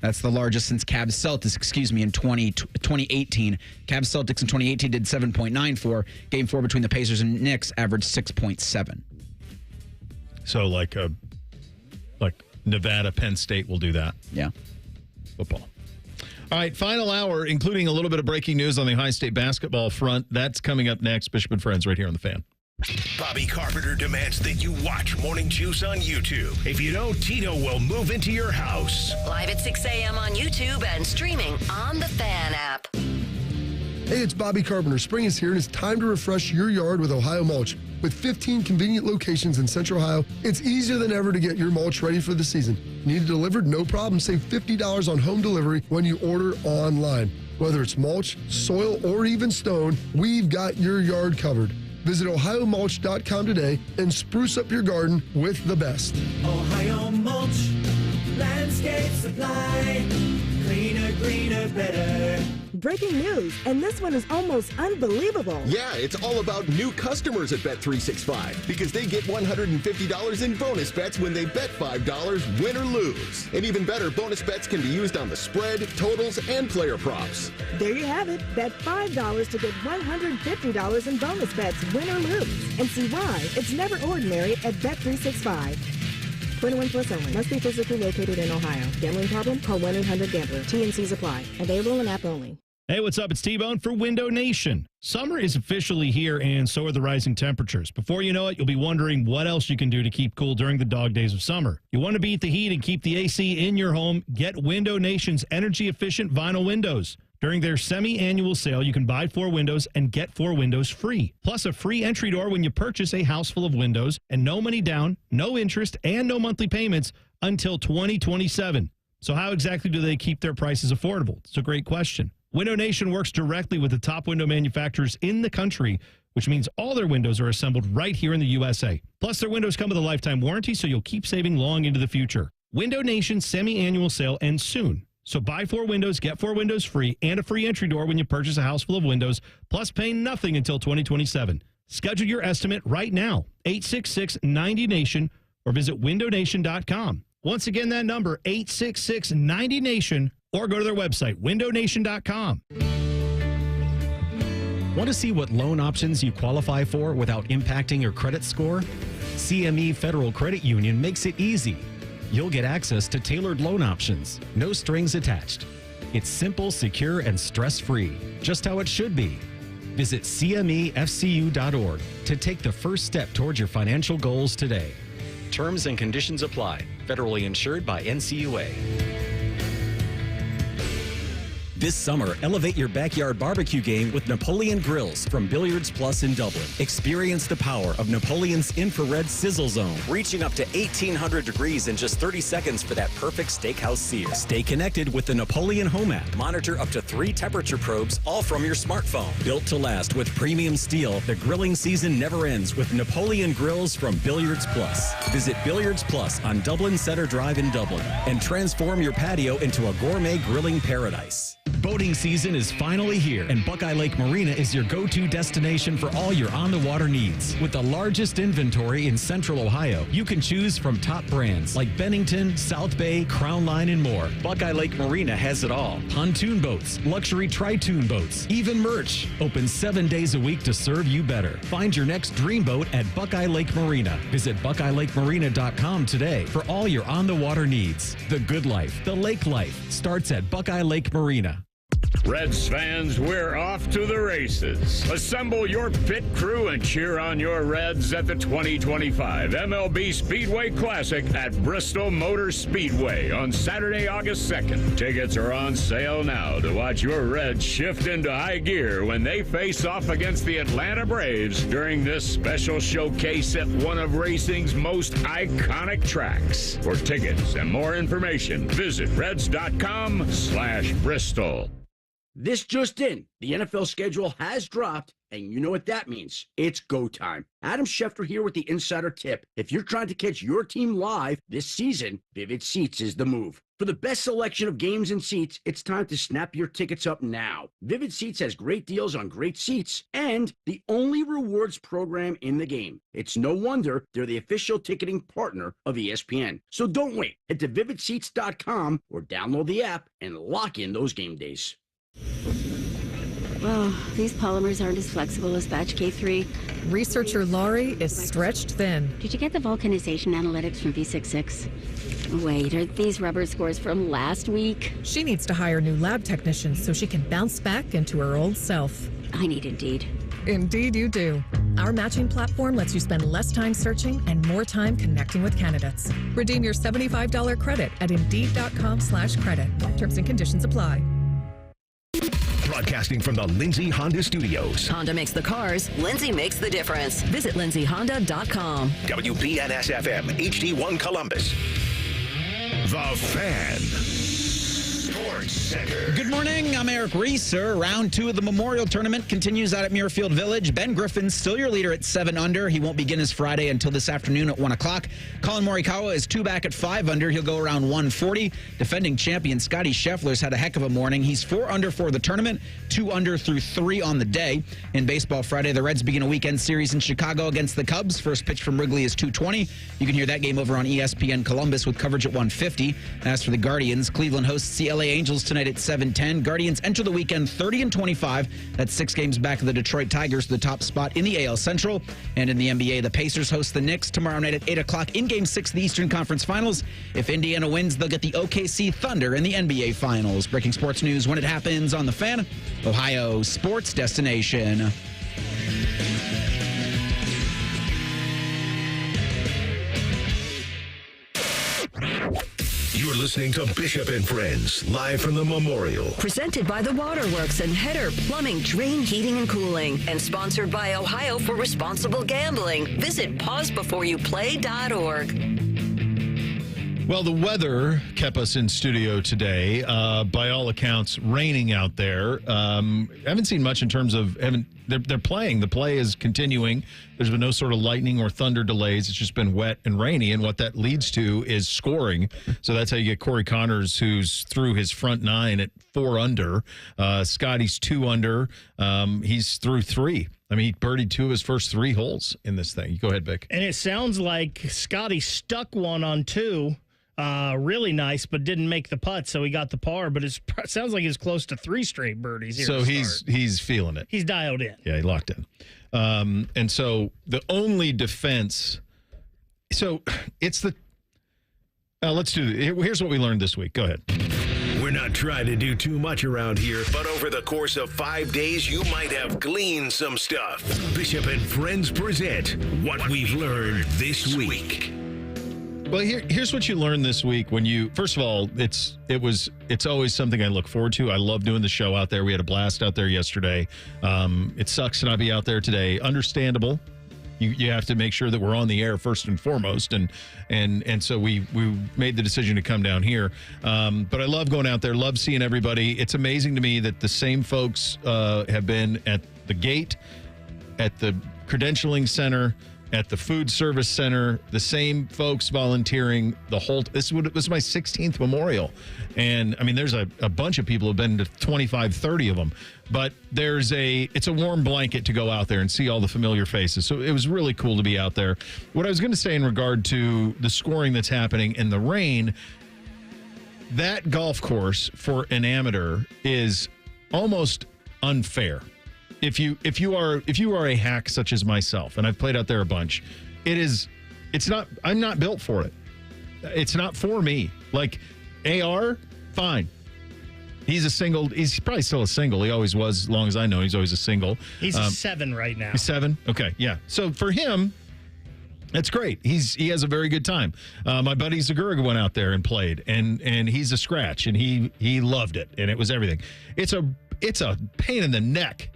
That's the largest since Cavs Celtics, in 2018. Cavs Celtics in 2018 did 7.94. Game 4 between the Pacers and Knicks averaged 6.7. So like Nevada, Penn State will do that. Yeah. Football. All right, final hour, including a little bit of breaking news on the high state basketball front. That's coming up next. Bishop and Friends right here on The Fan. Bobby Carpenter demands that you watch Morning Juice on YouTube. If you don't, Tito will move into your house. Live at 6 a.m. on YouTube and streaming on the Fan app. Hey, it's Bobby Carpenter. Spring is here, and it's time to refresh your yard with Ohio Mulch. With 15 convenient locations in Central Ohio, it's easier than ever to get your mulch ready for the season. Need it delivered? No problem. Save $50 on home delivery when you order online. Whether it's mulch, soil, or even stone, we've got your yard covered. Visit OhioMulch.com today and spruce up your garden with the best. Ohio Mulch, landscape Aquascape Supply. Cleaner, greener, better. Breaking news, and this one is almost unbelievable. Yeah, it's all about new customers at Bet365 because they get $150 in bonus bets when they bet $5, win or lose. And even better, bonus bets can be used on the spread, totals, and player props. There you have it. Bet $5 to get $150 in bonus bets, win or lose. And see why it's never ordinary at Bet365. 21 plus only. Must be physically located in Ohio. Gambling problem? Call 1-800-GAMBLER. T&Cs apply. Available in app only. Hey, what's up? It's T-Bone for Window Nation. Summer is officially here, and so are the rising temperatures. Before you know it, you'll be wondering what else you can do to keep cool during the dog days of summer. You want to beat the heat and keep the AC in your home? Get Window Nation's energy-efficient vinyl windows. During their semi-annual sale, you can buy 4 windows and get 4 windows free. Plus a free entry door when you purchase a house full of windows, and no money down, no interest, and no monthly payments until 2027. So how exactly do they keep their prices affordable? It's a great question. Window Nation works directly with the top window manufacturers in the country, which means all their windows are assembled right here in the USA. Plus, their windows come with a lifetime warranty, so you'll keep saving long into the future. Window Nation's semi-annual sale ends soon. So buy 4 windows, get 4 windows free, and a free entry door when you purchase a house full of windows, plus pay nothing until 2027. Schedule your estimate right now, 866-90-NATION, or visit windownation.com. Once again, that number, 866-90-NATION, or go to their website, windownation.com. Want to see what loan options you qualify for without impacting your credit score? CME Federal Credit Union makes it easy. You'll get access to tailored loan options, no strings attached. It's simple, secure, and stress-free, just how it should be. Visit CMEFCU.org to take the first step towards your financial goals today. Terms and conditions apply. Federally insured by NCUA. This summer, elevate your backyard barbecue game with Napoleon Grills from Billiards Plus in Dublin. Experience the power of Napoleon's infrared sizzle zone, reaching up to 1,800 degrees in just 30 seconds for that perfect steakhouse sear. Stay connected with the Napoleon Home app. Monitor up to 3 temperature probes, all from your smartphone. Built to last with premium steel, the grilling season never ends with Napoleon Grills from Billiards Plus. Visit Billiards Plus on Dublin Center Drive in Dublin and transform your patio into a gourmet grilling paradise. Boating season is finally here, and Buckeye Lake Marina is your go-to destination for all your on-the-water needs. With the largest inventory in Central Ohio, you can choose from top brands like Bennington, South Bay, Crown Line, and more. Buckeye Lake Marina has it all. Pontoon boats, luxury tri-toon boats, even merch. Open 7 days a week to serve you better. Find your next dream boat at Buckeye Lake Marina. Visit BuckeyeLakeMarina.com today for all your on-the-water needs. The good life, the lake life, starts at Buckeye Lake Marina. Reds fans, we're off to the races. Assemble your pit crew and cheer on your Reds at the 2025 MLB Speedway Classic at Bristol Motor Speedway on Saturday, August 2nd. Tickets are on sale now to watch your Reds shift into high gear when they face off against the Atlanta Braves during this special showcase at one of racing's most iconic tracks. For tickets and more information, visit reds.com/Bristol. This just in, the NFL schedule has dropped, and you know what that means. It's go time. Adam Schefter here with the Insider Tip. If you're trying to catch your team live this season, Vivid Seats is the move. For the best selection of games and seats, it's time to snap your tickets up now. Vivid Seats has great deals on great seats and the only rewards program in the game. It's no wonder they're the official ticketing partner of ESPN. So don't wait. Head to vividseats.com or download the app and lock in those game days. Well, these polymers aren't as flexible as batch K3. Researcher Laurie is stretched thin. Did you get the vulcanization analytics from V66? Wait, are these rubber scores from last week? She needs to hire new lab technicians so she can bounce back into her old self. I need Indeed. Indeed you do. Our matching platform lets you spend less time searching and more time connecting with candidates. Redeem your $75 credit at Indeed.com/credit. Terms and conditions apply. Broadcasting from the Lindsay Honda Studios. Honda makes the cars. Lindsay makes the difference. Visit lindsayhonda.com. WBNS-FM, HD1 Columbus. The Fan. Sports Center. Good morning. I'm Eric Reeser. Round 2 of the Memorial Tournament continues out at Muirfield Village. Ben Griffin's still your leader at 7 under. He won't begin his Friday until this afternoon at 1 o'clock. Colin Morikawa is 2 back at 5 under. He'll go around 140. Defending champion Scotty Scheffler's had a heck of a morning. He's 4 under for the tournament, 2 under through 3 on the day. In baseball Friday, the Reds begin a weekend series in Chicago against the Cubs. First pitch from Wrigley is 2:20. You can hear that game over on ESPN Columbus with coverage at 1:50. As for the Guardians, Cleveland hosts the LA Angels tonight at 7:10. Guardians enter the weekend 30-25. That's 6 games back of the Detroit Tigers, the top spot in the AL Central. And in the NBA, the Pacers host the Knicks tomorrow night at 8 o'clock in Game 6 of the Eastern Conference Finals. If Indiana wins, they'll get the OKC Thunder in the NBA Finals. Breaking sports news when it happens on The Fan, Ohio sports destination. You're listening to Bishop and Friends, live from the Memorial. Presented by The Waterworks and Header Plumbing, Drain, Heating, and Cooling. And sponsored by Ohio for Responsible Gambling. Visit pausebeforeyouplay.org. Well, the weather kept us in studio today. By all accounts, raining out there. Haven't seen much in terms of they're playing. The play is continuing. There's been no sort of lightning or thunder delays. It's just been wet and rainy, and what that leads to is scoring. So that's how you get Corey Connors, who's through his front 9 at 4 under. Scotty's 2 under. He's through 3. I mean, he birdied 2 of his first 3 holes in this thing. Go ahead, Vic. And it sounds like Scotty stuck one on 2. Really nice, but didn't make the putt, so he got the par. But it sounds like he's close to 3 straight birdies here. So he's feeling it. He's dialed in. Yeah, he locked in. And so the only defense. So it's the. Let's do it. Here's what we learned this week. Go ahead. We're not trying to do too much around here, but over the course of 5 days, you might have gleaned some stuff. Bishop and Friends present What We've Learned This Week. Well, here's what you learn this week. When you, first of all, it's always something I look forward to. I love doing the show out there. We had a blast out there yesterday. It sucks to not be out there today. Understandable. You have to make sure that we're on the air first and foremost, and so we made the decision to come down here. But I love going out there. Love seeing everybody. It's amazing to me that the same folks have been at the gate, at the credentialing center, at the food service center, the same folks volunteering the whole. This was my 16th memorial. And I mean, there's a bunch of people who have been to 25, 30 of them, but it's a warm blanket to go out there and see all the familiar faces. So it was really cool to be out there. What I was going to say in regard to the scoring that's happening in the rain, that golf course for an amateur is almost unfair. If you are a hack such as myself, and I've played out there a bunch, I'm not built for it. It's not for me. Like AR, fine. He's probably still a single. He always was, as long as I know. He's always a single. He's a 7 right now. He's 7? Okay, yeah. So for him, that's great. He has a very good time. My buddy Zagurga went out there and played, and he's a scratch, and he loved it, and it was everything. It's a pain in the neck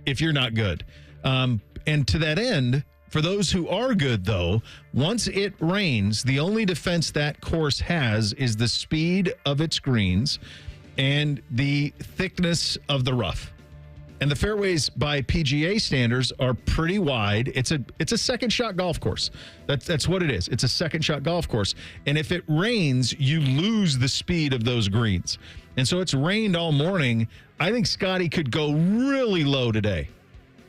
if you're not good. And to that end, for those who are good, though, once it rains, the only defense that course has is the speed of its greens and the thickness of the rough. And the fairways by PGA standards are pretty wide. It's a second shot golf course. That's what it is. It's a second shot golf course. And if it rains, you lose the speed of those greens. And so it's rained all morning. I think Scotty could go really low today.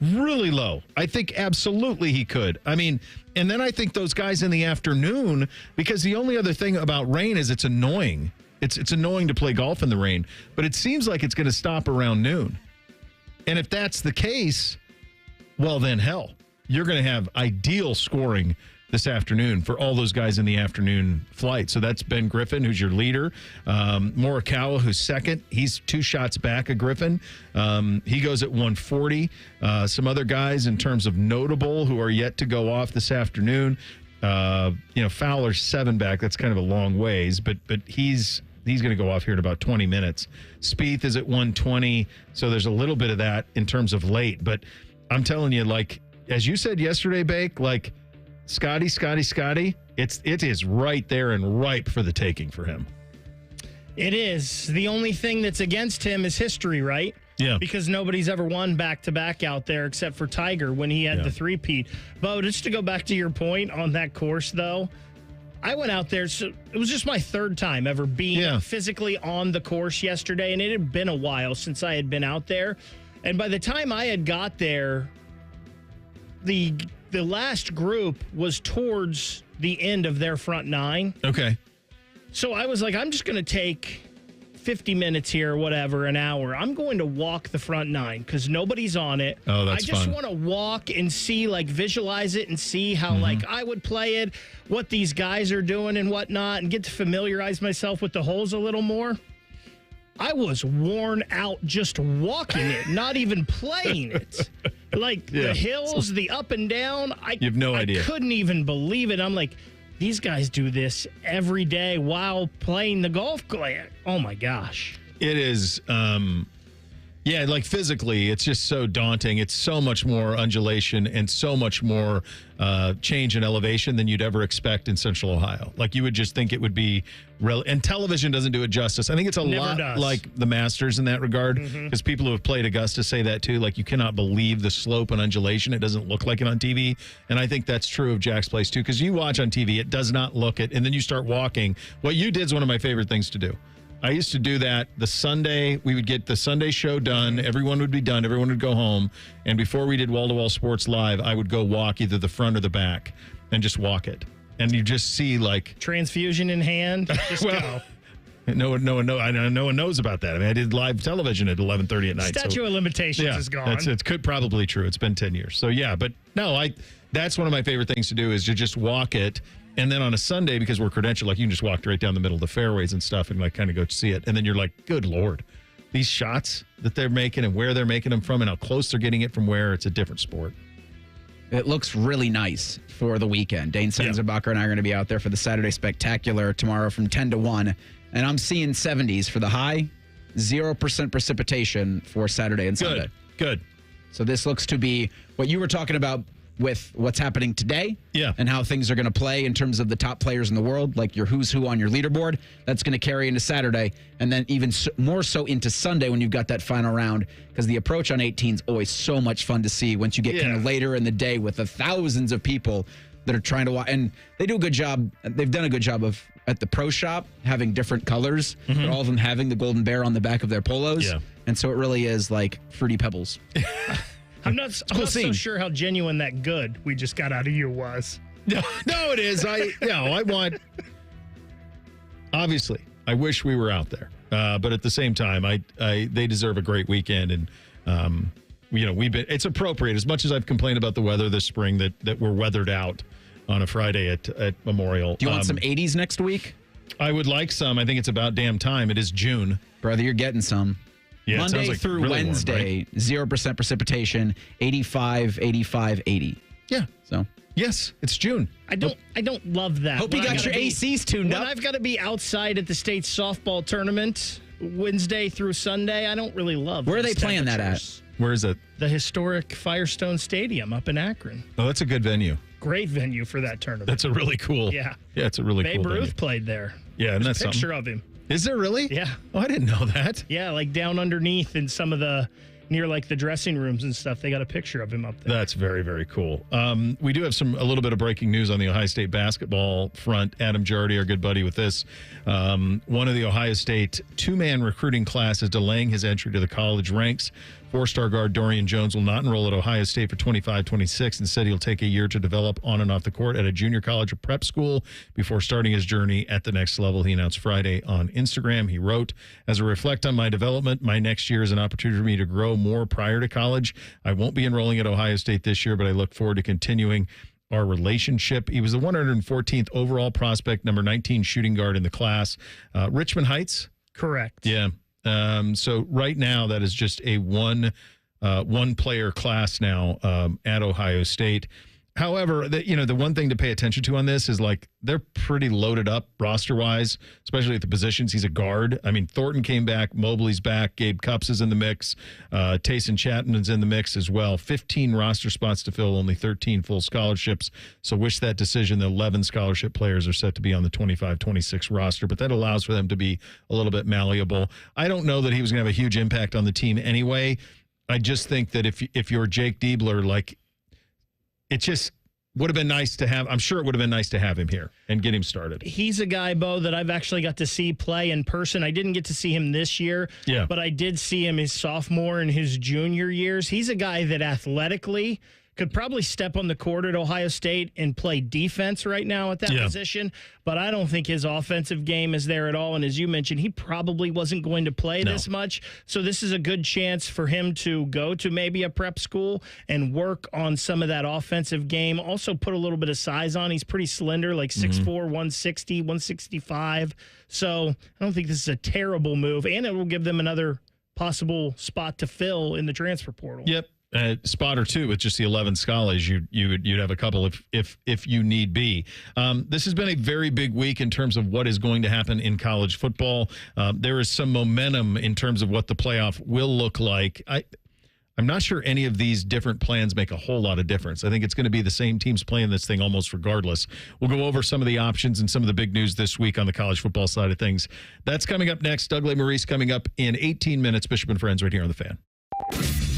Really low. I think absolutely he could. I mean, and then I think those guys in the afternoon, because the only other thing about rain is it's annoying. It's annoying to play golf in the rain, but it seems like it's going to stop around noon. And if that's the case, well, then hell, you're going to have ideal scoring this afternoon for all those guys in the afternoon flight. So that's Ben Griffin, who's your leader. Morikawa, who's second. He's 2 shots back of Griffin. He goes at 140. Some other guys in terms of notable who are yet to go off this afternoon. Fowler's 7 back. That's kind of a long ways, but he's going to go off here in about 20 minutes. Spieth is at 120, so there's a little bit of that in terms of late. But I'm telling you, like, as you said yesterday, Bake, like, Scotty, it is right there and ripe for the taking for him. It is. The only thing that's against him is history, right? Yeah. Because nobody's ever won back-to-back out there except for Tiger when he had the three-peat. But just to go back to your point on that course, though, I went out there. So it was just my third time ever being physically on the course yesterday, and it had been a while since I had been out there. And by the time I had got there, the last group was towards the end of their front nine. Okay. So I was like, I'm just going to take 50 minutes here or whatever, an hour. I'm going to walk the front nine because nobody's on it. Oh, that's I just fun. want to walk and see, like, visualize it and see how, like, I would play it, what these guys are doing and whatnot, and get to familiarize myself with the holes a little more. I was worn out just walking it, not even playing it. Like, the hills, the up and down. You have no idea. I couldn't even believe it. I'm like, these guys do this every day while playing the golf course. Oh, my gosh. It is, like physically, it's just so daunting. It's so much more undulation and so much more change in elevation than you'd ever expect in Central Ohio. Like, you would just think it would be and television doesn't do it justice. I think it's Never lot does. like the Masters in that regard, because people who have played Augusta say that too. Like, you cannot believe the slope and undulation. It doesn't look like it on TV. And I think that's true of Jack's Place too, because you watch on TV, it does not look it. And then you start walking. What you did is one of my favorite things to do. I used to do that the Sunday. We would get the Sunday show done. Everyone would be done. Everyone would go home. And before we did Wall to Wall Sports Live, I would go walk either the front or the back and just walk it. And you just see, like, transfusion in hand. Just go. No one knows about that. I mean, I did live television at 11:30 at night. Statute of limitations is gone. It's probably true. It's been 10 years. So yeah, but no, that's one of my favorite things to do is to just walk it. And then on a Sunday, because we're credentialed, like, you can just walk right down the middle of the fairways and stuff and, like, kind of go see it. And then you're like, good Lord, these shots that they're making and where they're making them from and how close they're getting it from where, it's a different sport. It looks really nice for the weekend. Dane Senzenbacher and I are going to be out there for the Saturday Spectacular tomorrow from 10 to 1. And I'm seeing 70s for the high, 0% precipitation for Saturday and Sunday. Good. So this looks to be what you were talking about with what's happening today and how things are going to play in terms of the top players in the world, like your who's who on your leaderboard. That's going to carry into Saturday and then even more so into Sunday when you've got that final round, because the approach on 18 is always so much fun to see once you get kind of later in the day with the thousands of people that are trying to watch. And they do a good job. They've done a good job of, at the pro shop, having different colors, but all of them having the golden bear on the back of their polos. Yeah. And so it really is like Fruity Pebbles. I'm not so sure how genuine that good we just got out of you was. No, it is. I want. Obviously, I wish we were out there, but at the same time, they deserve a great weekend, and it's appropriate. As much as I've complained about the weather this spring, that we're weathered out on a Friday at Memorial. Do you want some 80s next week? I would like some. I think it's about damn time. It is June, brother. You're getting some. Yeah, Monday through really Wednesday, warm, right? 0% precipitation, 85, 85, 80. Yeah. So yes, it's June. I don't love that. Hope you got your ACs tuned up. When I've got to be outside at the state softball tournament Wednesday through Sunday, I don't really love. Where are they playing that at? Where is it? The historic Firestone Stadium up in Akron. Oh, that's a good venue. Great venue for that tournament. That's a really cool. Yeah. Yeah, it's a really cool venue. Babe venue. Ruth played there. Yeah, and that's a picture something. of him. Is there really? Yeah. Oh, I didn't know that. Yeah, like down underneath in some of the near like the dressing rooms and stuff. They got a picture of him up there. That's very, very cool. We do have a little bit of breaking news on the Ohio State basketball front. Adam Jardy, our good buddy with this. One of the Ohio State two-man recruiting class is delaying his entry to the college ranks. Four-star guard Dorian Jones will not enroll at Ohio State for 25-26. Instead, he'll take a year to develop on and off the court at a junior college or prep school before starting his journey at the next level. He announced Friday on Instagram. He wrote, "As I reflect on my development, my next year is an opportunity for me to grow more prior to college. I won't be enrolling at Ohio State this year, but I look forward to continuing our relationship." He was the 114th overall prospect, number 19 shooting guard in the class. Richmond Heights? Correct. Yeah. So right now, that is just a one player class now at Ohio State. However, the one thing to pay attention to on this is like they're pretty loaded up roster-wise, especially at the positions. He's a guard. I mean, Thornton came back, Mobley's back, Gabe Cupps is in the mix, Tayson Chatman's in the mix as well. 15 roster spots to fill, only 13 full scholarships. So wish that decision. The 11 scholarship players are set to be on the 25-26 roster, but that allows for them to be a little bit malleable. I don't know that he was going to have a huge impact on the team anyway. I just think that if you're Jake Diebler, like, it just would have been nice to have. I'm sure it would have been nice to have him here and get him started. He's a guy, Bo, that I've actually got to see play in person. I didn't get to see him this year, but I did see him his sophomore and his junior years. He's a guy that athletically could probably step on the court at Ohio State and play defense right now at that position, but I don't think his offensive game is there at all. And as you mentioned, he probably wasn't going to play this much. So this is a good chance for him to go to maybe a prep school and work on some of that offensive game. Also put a little bit of size on. He's pretty slender, like 6'4", 160, 165. So I don't think this is a terrible move, and it will give them another possible spot to fill in the transfer portal. Yep. Spot or two with just the 11 scholars, you'd have a couple if you need be. This has been a very big week in terms of what is going to happen in college football. There is some momentum in terms of what the playoff will look like. I'm not sure any of these different plans make a whole lot of difference. I think it's going to be the same teams playing this thing almost regardless. We'll go over some of the options and some of the big news this week on the college football side of things. That's coming up next. Doug Lesmeries coming up in 18 minutes. Bishop and Friends right here on The Fan.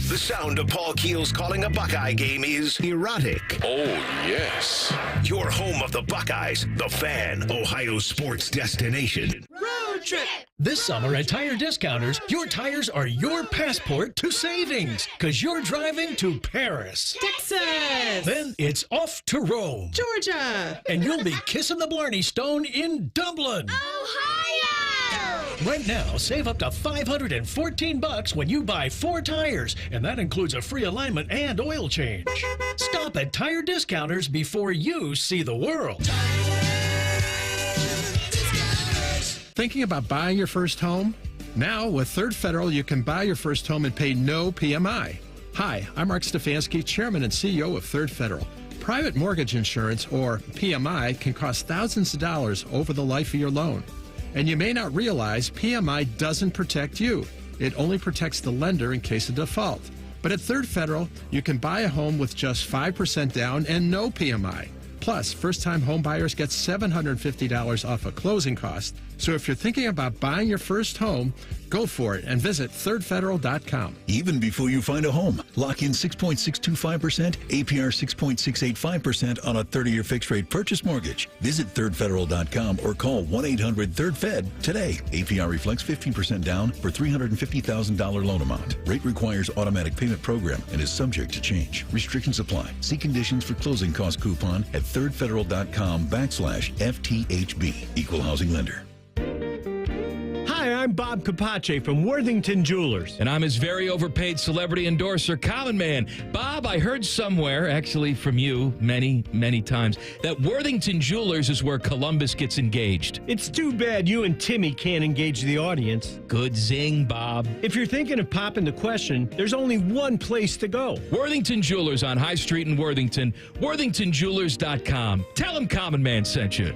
The sound of Paul Keels calling a Buckeye game is erotic. Oh, yes. Your home of the Buckeyes, The Fan, Ohio sports destination. Road trip! This summer at Tire Discounters, your tires are your passport to savings, because you're driving to Paris, Texas, then it's off to Rome, Georgia, and you'll be kissing the Blarney Stone in Dublin, Ohio. Right now, save up to $514 when you buy 4 tires, and that includes a free alignment and oil change. Stop at Tire Discounters before you see the world. Thinking about buying your first home? Now, with Third Federal, you can buy your first home and pay no PMI. Hi, I'm Mark Stefanski, Chairman and CEO of Third Federal. Private mortgage insurance, or PMI, can cost thousands of dollars over the life of your loan. And you may not realize PMI doesn't protect you. It only protects the lender in case of default. But at Third Federal, you can buy a home with just 5% down and no PMI. Plus, first-time home buyers get $750 off a closing cost. So if you're thinking about buying your first home, go for it and visit thirdfederal.com. Even before you find a home, lock in 6.625%, APR 6.685% on a 30-year fixed-rate purchase mortgage. Visit thirdfederal.com or call 1-800-3rd-FED today. APR reflects 15% down for $350,000 loan amount. Rate requires automatic payment program and is subject to change. Restrictions apply. See conditions for closing cost coupon at thirdfederal.com/FTHB. Equal housing lender. Hi, I'm Bob Capace from Worthington Jewelers. And I'm his very overpaid celebrity endorser, Common Man. Bob, I heard somewhere, actually from you many, many times, that Worthington Jewelers is where Columbus gets engaged. It's too bad you and Timmy can't engage the audience. Good zing, Bob. If you're thinking of popping the question, there's only one place to go. Worthington Jewelers on High Street in Worthington. WorthingtonJewelers.com. Tell them Common Man sent you.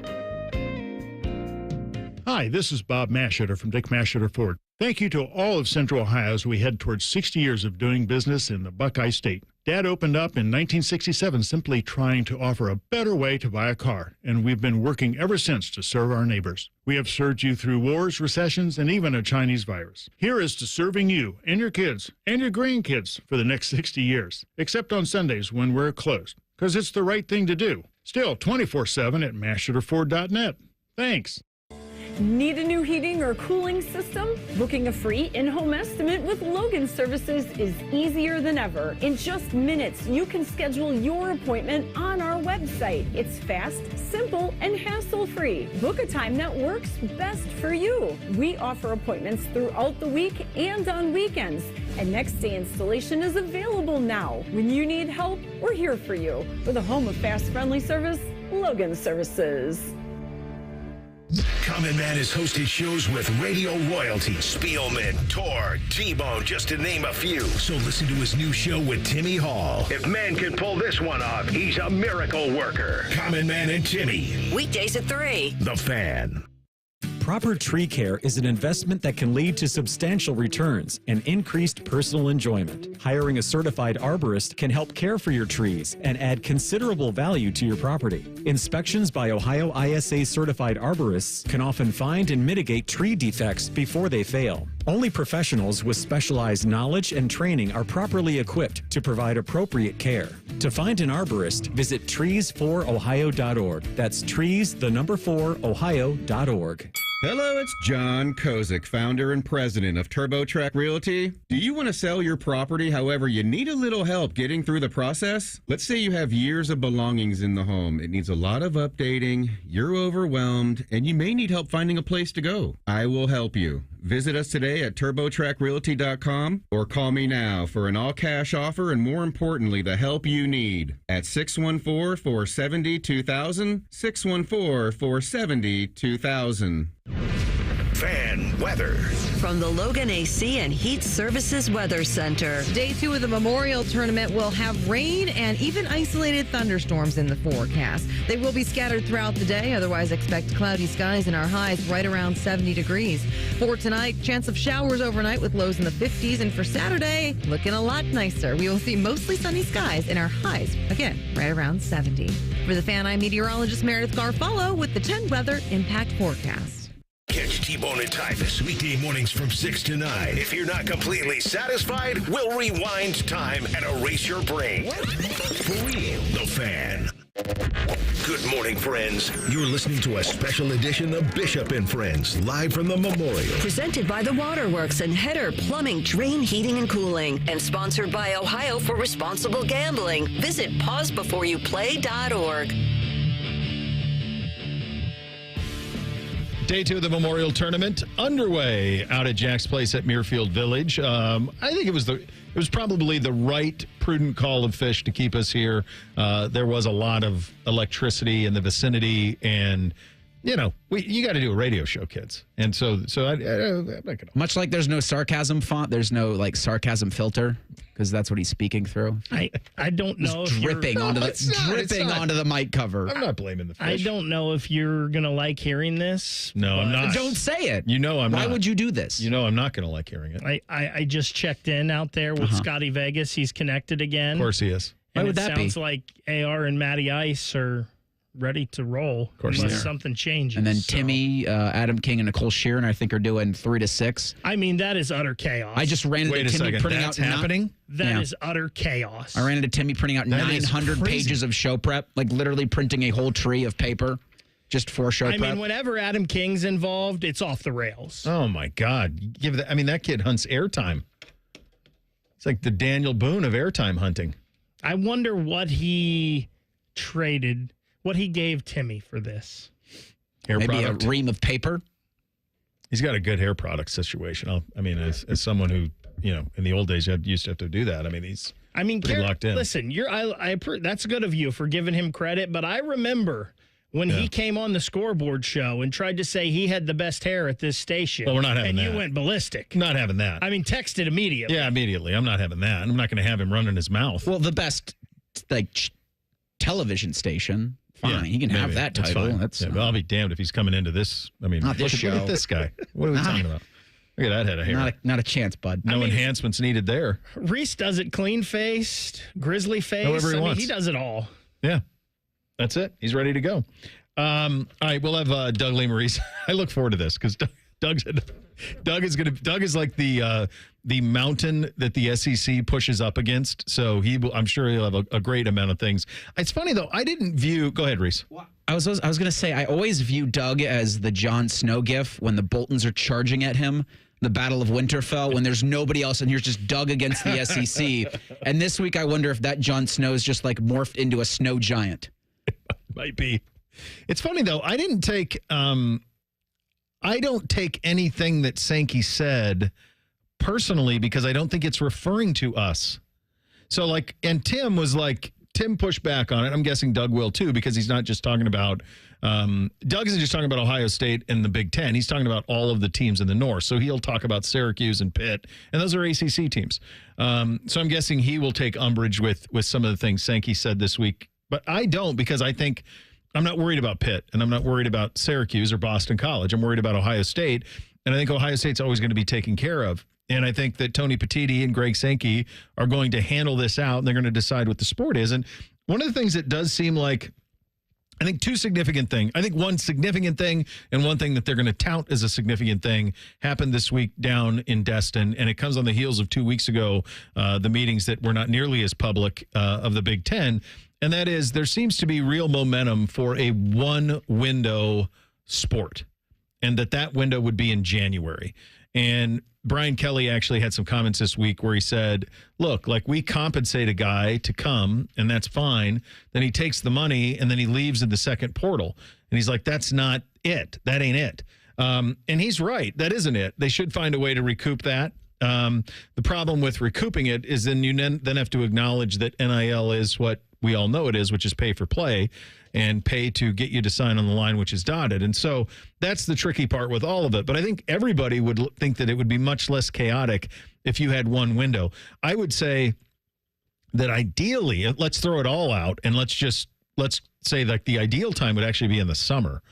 Hi, this is Bob Masheter from Dick Masheter Ford. Thank you to all of Central Ohio as we head towards 60 years of doing business in the Buckeye State. Dad opened up in 1967 simply trying to offer a better way to buy a car, and we've been working ever since to serve our neighbors. We have served you through wars, recessions, and even a Chinese virus. Here is to serving you and your kids and your grandkids for the next 60 years, except on Sundays when we're closed, because it's the right thing to do. Still 24/7 at masheterford.net. Thanks. Need a new heating or cooling system? Booking a free in-home estimate with Logan Services is easier than ever. In just minutes, you can schedule your appointment on our website. It's fast, simple, and hassle-free. Book a time that works best for you. We offer appointments throughout the week and on weekends. And next-day installation is available now. When you need help, we're here for you. With a home of fast, friendly service, Logan Services. Common Man has hosted shows with radio royalty, Spielman, Tor, T-Bone, just to name a few. So listen to his new show with Timmy Hall. If man can pull this one off, he's a miracle worker. Common Man and Timmy. Weekdays at 3. The Fan. Proper tree care is an investment that can lead to substantial returns and increased personal enjoyment. Hiring a certified arborist can help care for your trees and add considerable value to your property. Inspections by Ohio ISA certified arborists can often find and mitigate tree defects before they fail. Only professionals with specialized knowledge and training are properly equipped to provide appropriate care. To find an arborist, visit trees4ohio.org. That's trees4ohio.org. Hello, it's John Kozik, founder and president of TurboTrack Realty. Do you want to sell your property, however, you need a little help getting through the process? Let's say you have years of belongings in the home. It needs a lot of updating, you're overwhelmed, and you may need help finding a place to go. I will help you. Visit us today at TurboTrackRealty.com or call me now for an all-cash offer and, more importantly, the help you need at 614-470-2000, 614-470-2000. Fan weather. From the Logan AC and Heat Services Weather Center. Day 2 of the Memorial Tournament will have rain and even isolated thunderstorms in the forecast. They will be scattered throughout the day. Otherwise, expect cloudy skies and our highs right around 70 degrees. For tonight, chance of showers overnight with lows in the 50s. And for Saturday, looking a lot nicer. We will see mostly sunny skies and our highs, again, right around 70. For the Fan, I'm meteorologist Meredith Garfalo with the 10 Weather Impact Forecast. Catch T-Bone and Tyvus weekday mornings from 6 to 9. If you're not completely satisfied, we'll rewind time and erase your brain. For real, The Fan. Good morning, friends. You're listening to a special edition of Bishop and Friends, live from the Memorial. Presented by the Waterworks and Header Plumbing, Drain, Heating, and Cooling. And sponsored by Ohio for Responsible Gambling. Visit pausebeforeyouplay.org. Day 2 of the Memorial Tournament underway out at Jack's Place at Muirfield Village. I think it was probably the right, prudent call of Fish to keep us here. There was a lot of electricity in the vicinity, and you know, you got to do a radio show, kids. And so I'm not gonna. Much like there's no sarcasm font, there's no like sarcasm filter, because that's what he's speaking through. I don't know if dripping onto the mic cover. I'm not blaming the Fish. I don't know if you're gonna like hearing this. No, I'm not. Don't say it. You know I'm not. Why would you do this? You know I'm not going to like hearing it. I just checked in out there with Scotty Vegas. He's connected again. Of course he is. And Why would that be? Sounds like AR and Matty Ice are ready to roll. Of course unless something changes. And then Timmy, Adam King, and Nicole Sheeran, I think, are doing 3 to 6. I mean, that is utter chaos. I just ran into Timmy printing That's out happening? That is utter chaos. I ran into Timmy printing out 900 pages of show prep, like literally printing a whole tree of paper just for show prep. I mean, whenever Adam King's involved, it's off the rails. Oh my God! That kid hunts airtime. It's like the Daniel Boone of airtime hunting. I wonder what he traded, what he gave Timmy for this. Maybe product. A ream of paper. He's got a good hair product situation. As someone who, in the old days, you used to have to do that. He's pretty locked in. Listen, that's good of you for giving him credit, but I remember when he came on the scoreboard show and tried to say he had the best hair at this station. Well, we're not having that. And you went ballistic. Not having that. Texted immediately. Yeah, immediately. I'm not having that. I'm not going to have him running his mouth. Well, the best, television station. Fine, he can have that title. But I'll be damned if he's coming into this. Not this show. Look at this guy. What are we talking about? Look at that head of hair. Not a chance, bud. No enhancements needed there. Reese does it clean-faced, grizzly-faced. However he wants. He does it all. Yeah. That's it. He's ready to go. All right, we'll have Doug Lesmeries. I look forward to this because Doug is like the mountain that the SEC pushes up against. So I'm sure he'll have a great amount of things. It's funny though. I didn't view. Go ahead, Reese. I was going to say I always view Doug as the Jon Snow gif when the Boltons are charging at him. The Battle of Winterfell when there's nobody else and here's just Doug against the SEC. And this week I wonder if that Jon Snow is just like morphed into a snow giant. It might be. It's funny though. I don't take anything that Sankey said personally because I don't think it's referring to us. So and Tim pushed back on it. I'm guessing Doug will too because he's not just talking about Doug isn't just talking about Ohio State and the Big Ten. He's talking about all of the teams in the North. So he'll talk about Syracuse and Pitt, and those are ACC teams. So I'm guessing he will take umbrage with some of the things Sankey said this week. But I don't, because I think I'm not worried about Pitt, and I'm not worried about Syracuse or Boston College. I'm worried about Ohio State, and I think Ohio State's always going to be taken care of. And I think that Tony Petitti and Greg Sankey are going to handle this out, and they're going to decide what the sport is. And one of the things that does seem like, I think two significant things. I think one significant thing and one thing that they're going to tout as a significant thing happened this week down in Destin, and it comes on the heels of 2 weeks ago, the meetings that were not nearly as public of the Big Ten, and that is there seems to be real momentum for a one-window sport, and that window would be in January. And Brian Kelly actually had some comments this week where he said, look, like, we compensate a guy to come, and that's fine. Then he takes the money, and then he leaves in the second portal. And he's like, that's not it. That ain't it. And he's right. That isn't it. They should find a way to recoup that. The problem with recouping it is then you then have to acknowledge that NIL is what we all know it is, which is pay for play, and pay to get you to sign on the line, which is dotted. And so that's the tricky part with all of it. But I think everybody would think that it would be much less chaotic if you had one window. I would say that ideally, let's throw it all out, and let's say like the ideal time would actually be in the summer.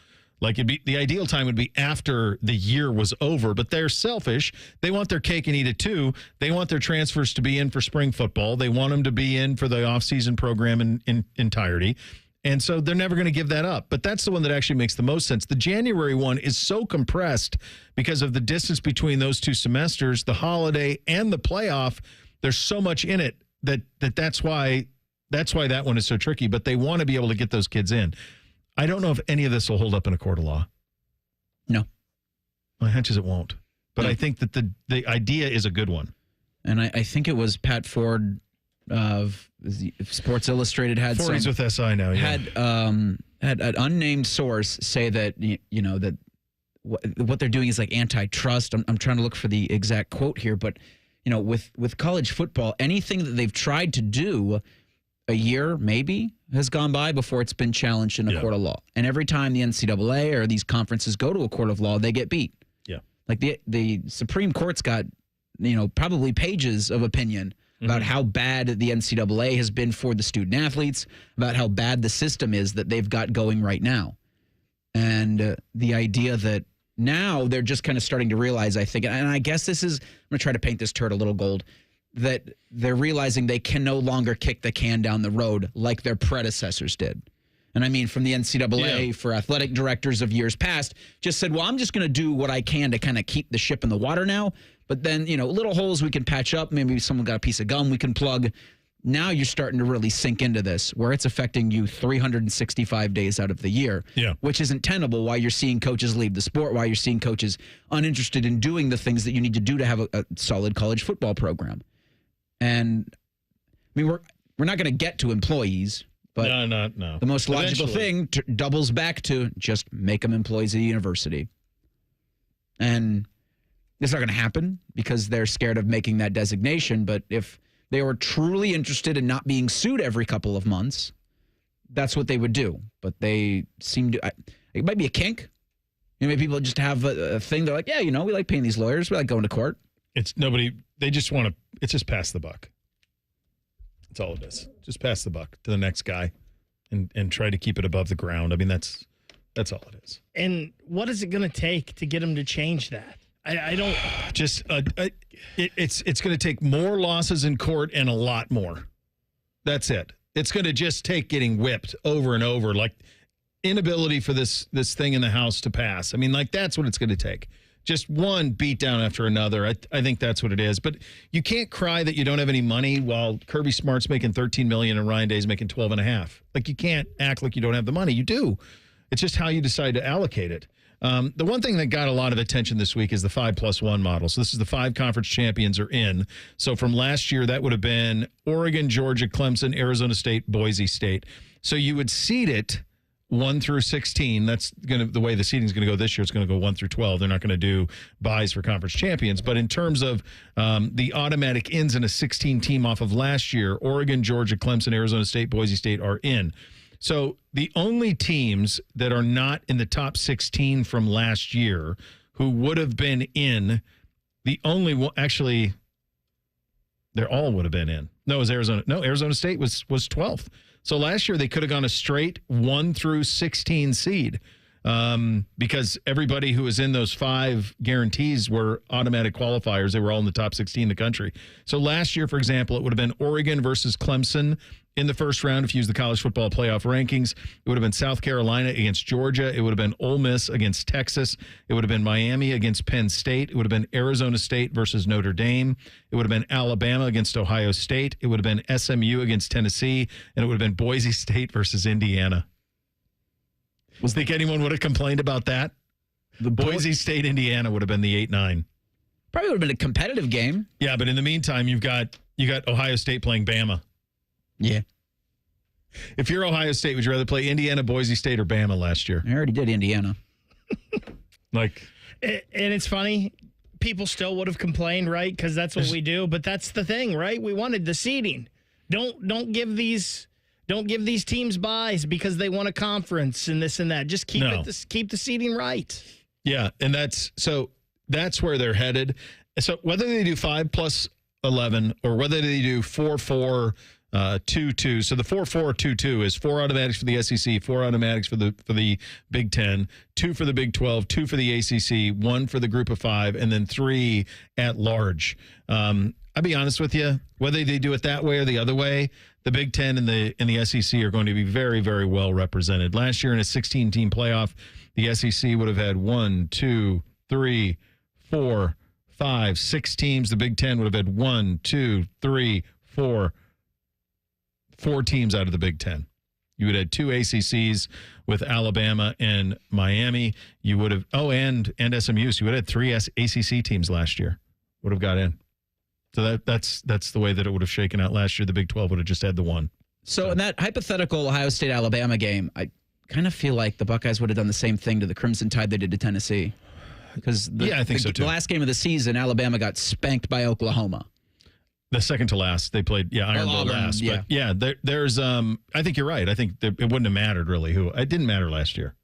Like, the ideal time would be after the year was over, but they're selfish. They want their cake and eat it too. They want their transfers to be in for spring football. They want them to be in for the offseason program in entirety. And so they're never going to give that up. But that's the one that actually makes the most sense. The January one is so compressed because of the distance between those two semesters, the holiday and the playoff. There's so much in it that's why that one is so tricky. But they want to be able to get those kids in. I don't know if any of this will hold up in a court of law. No. My hunch is it won't. But I think that the idea is a good one. And I think it was Pat Ford of Sports Illustrated had Ford's with SI now. Yeah. Had an unnamed source say that that what they're doing is like antitrust. I'm trying to look for the exact quote here, but with college football, anything that they've tried to do, a year maybe has gone by before it's been challenged in a court of law. And every time the NCAA or these conferences go to a court of law, they get beat. Yeah. Like the Supreme Court's got, probably pages of opinion about how bad the NCAA has been for the student athletes, about how bad the system is that they've got going right now. And the idea that now they're just kind of starting to realize, I think, and I guess I'm going to try to paint this turd a little gold, that they're realizing they can no longer kick the can down the road like their predecessors did. And I mean, from the NCAA, for athletic directors of years past, just said, well, I'm just going to do what I can to kind of keep the ship in the water now. But then, little holes we can patch up. Maybe someone got a piece of gum we can plug. Now you're starting to really sink into this, where it's affecting you 365 days out of the year, which isn't tenable. Why you're seeing coaches leave the sport, why you're seeing coaches uninterested in doing the things that you need to do to have a solid college football program. And I mean, we're not going to get to employees, but no. The most logical thing doubles back to just make them employees of the university. And it's not going to happen because they're scared of making that designation. But if they were truly interested in not being sued every couple of months, that's what they would do. But they seem to, it might be a kink. Maybe people just have a thing. They're like, yeah, we like paying these lawyers. We like going to court. They just want to, it's just pass the buck. That's all it is. Just pass the buck to the next guy and try to keep it above the ground. I mean, that's all it is. And what is it going to take to get them to change that? I don't. Just, it's going to take more losses in court and a lot more. That's it. It's going to just take getting whipped over and over, like inability for this thing in the House to pass. I mean, like, that's what it's going to take. Just one beatdown after another. I think that's what it is. But you can't cry that you don't have any money while Kirby Smart's making $13 million and Ryan Day's making $12.5 million. Like, you can't act like you don't have the money. You do. It's just how you decide to allocate it. The one thing that got a lot of attention this week is the 5+1 model. So this is the 5 conference champions are in. So from last year, that would have been Oregon, Georgia, Clemson, Arizona State, Boise State. So you would seed it 1 through 16. That's the way the seeding is going to go this year. It's going to go 1 through 12. They're not going to do buys for conference champions. But in terms of the automatic ins in a 16 team off of last year, Oregon, Georgia, Clemson, Arizona State, Boise State are in. So the only teams that are not in the top 16 from last year who would have been in, the only one, actually, they all would have been in. No, it was Arizona. No, Arizona State was 12th. So last year they could have gone a straight 1 through 16 seed because everybody who was in those 5 guarantees were automatic qualifiers. They were all in the top 16 in the country. So last year, for example, it would have been Oregon versus Clemson in the first round if you use the college football playoff rankings. It would have been South Carolina against Georgia. It would have been Ole Miss against Texas. It would have been Miami against Penn State. It would have been Arizona State versus Notre Dame. It would have been Alabama against Ohio State. It would have been SMU against Tennessee. And it would have been Boise State versus Indiana. Think anyone would have complained about that? The Boise State, Indiana would have been the 8-9. Probably would have been a competitive game. Yeah, but in the meantime, you got Ohio State playing Bama. Yeah. If you're Ohio State, would you rather play Indiana, Boise State, or Bama last year? I already did Indiana. And it's funny, people still would have complained, right? Because that's what we do. But that's the thing, right? We wanted the seeding. Don't give these teams buys because they won a conference and this and that. Just keep the seeding right. Yeah, and that's where they're headed. So whether they do 5+11 or whether they do 4-4. 2-2. So the 4-4-2-2 is 4 automatics for the SEC, 4 automatics for the Big Ten, 2 for the Big 12, 2 for the ACC, 1 for the Group of 5, and then 3 at large. I'll be honest with you, whether they do it that way or the other way, the Big Ten and the SEC are going to be very, very well represented. Last year in a 16-team playoff, the SEC would have had 1, 2, 3, 4, 5, 6 teams. The Big Ten would have had 1, 2, 3, 4 teams out of the Big Ten. You would have had 2 ACCs with Alabama and Miami. You would have, and SMU. So you would have had 3 ACC teams last year would have got in. So that's the way that it would have shaken out last year. The Big 12 would have just had the 1. So in that hypothetical Ohio State-Alabama game, I kind of feel like the Buckeyes would have done the same thing to the Crimson Tide they did to Tennessee. Because I think so too. The last game of the season, Alabama got spanked by Oklahoma. The second to last, they played, Iron Bowl last. Yeah. But there's, I think you're right. I think it wouldn't have mattered really who. It didn't matter last year.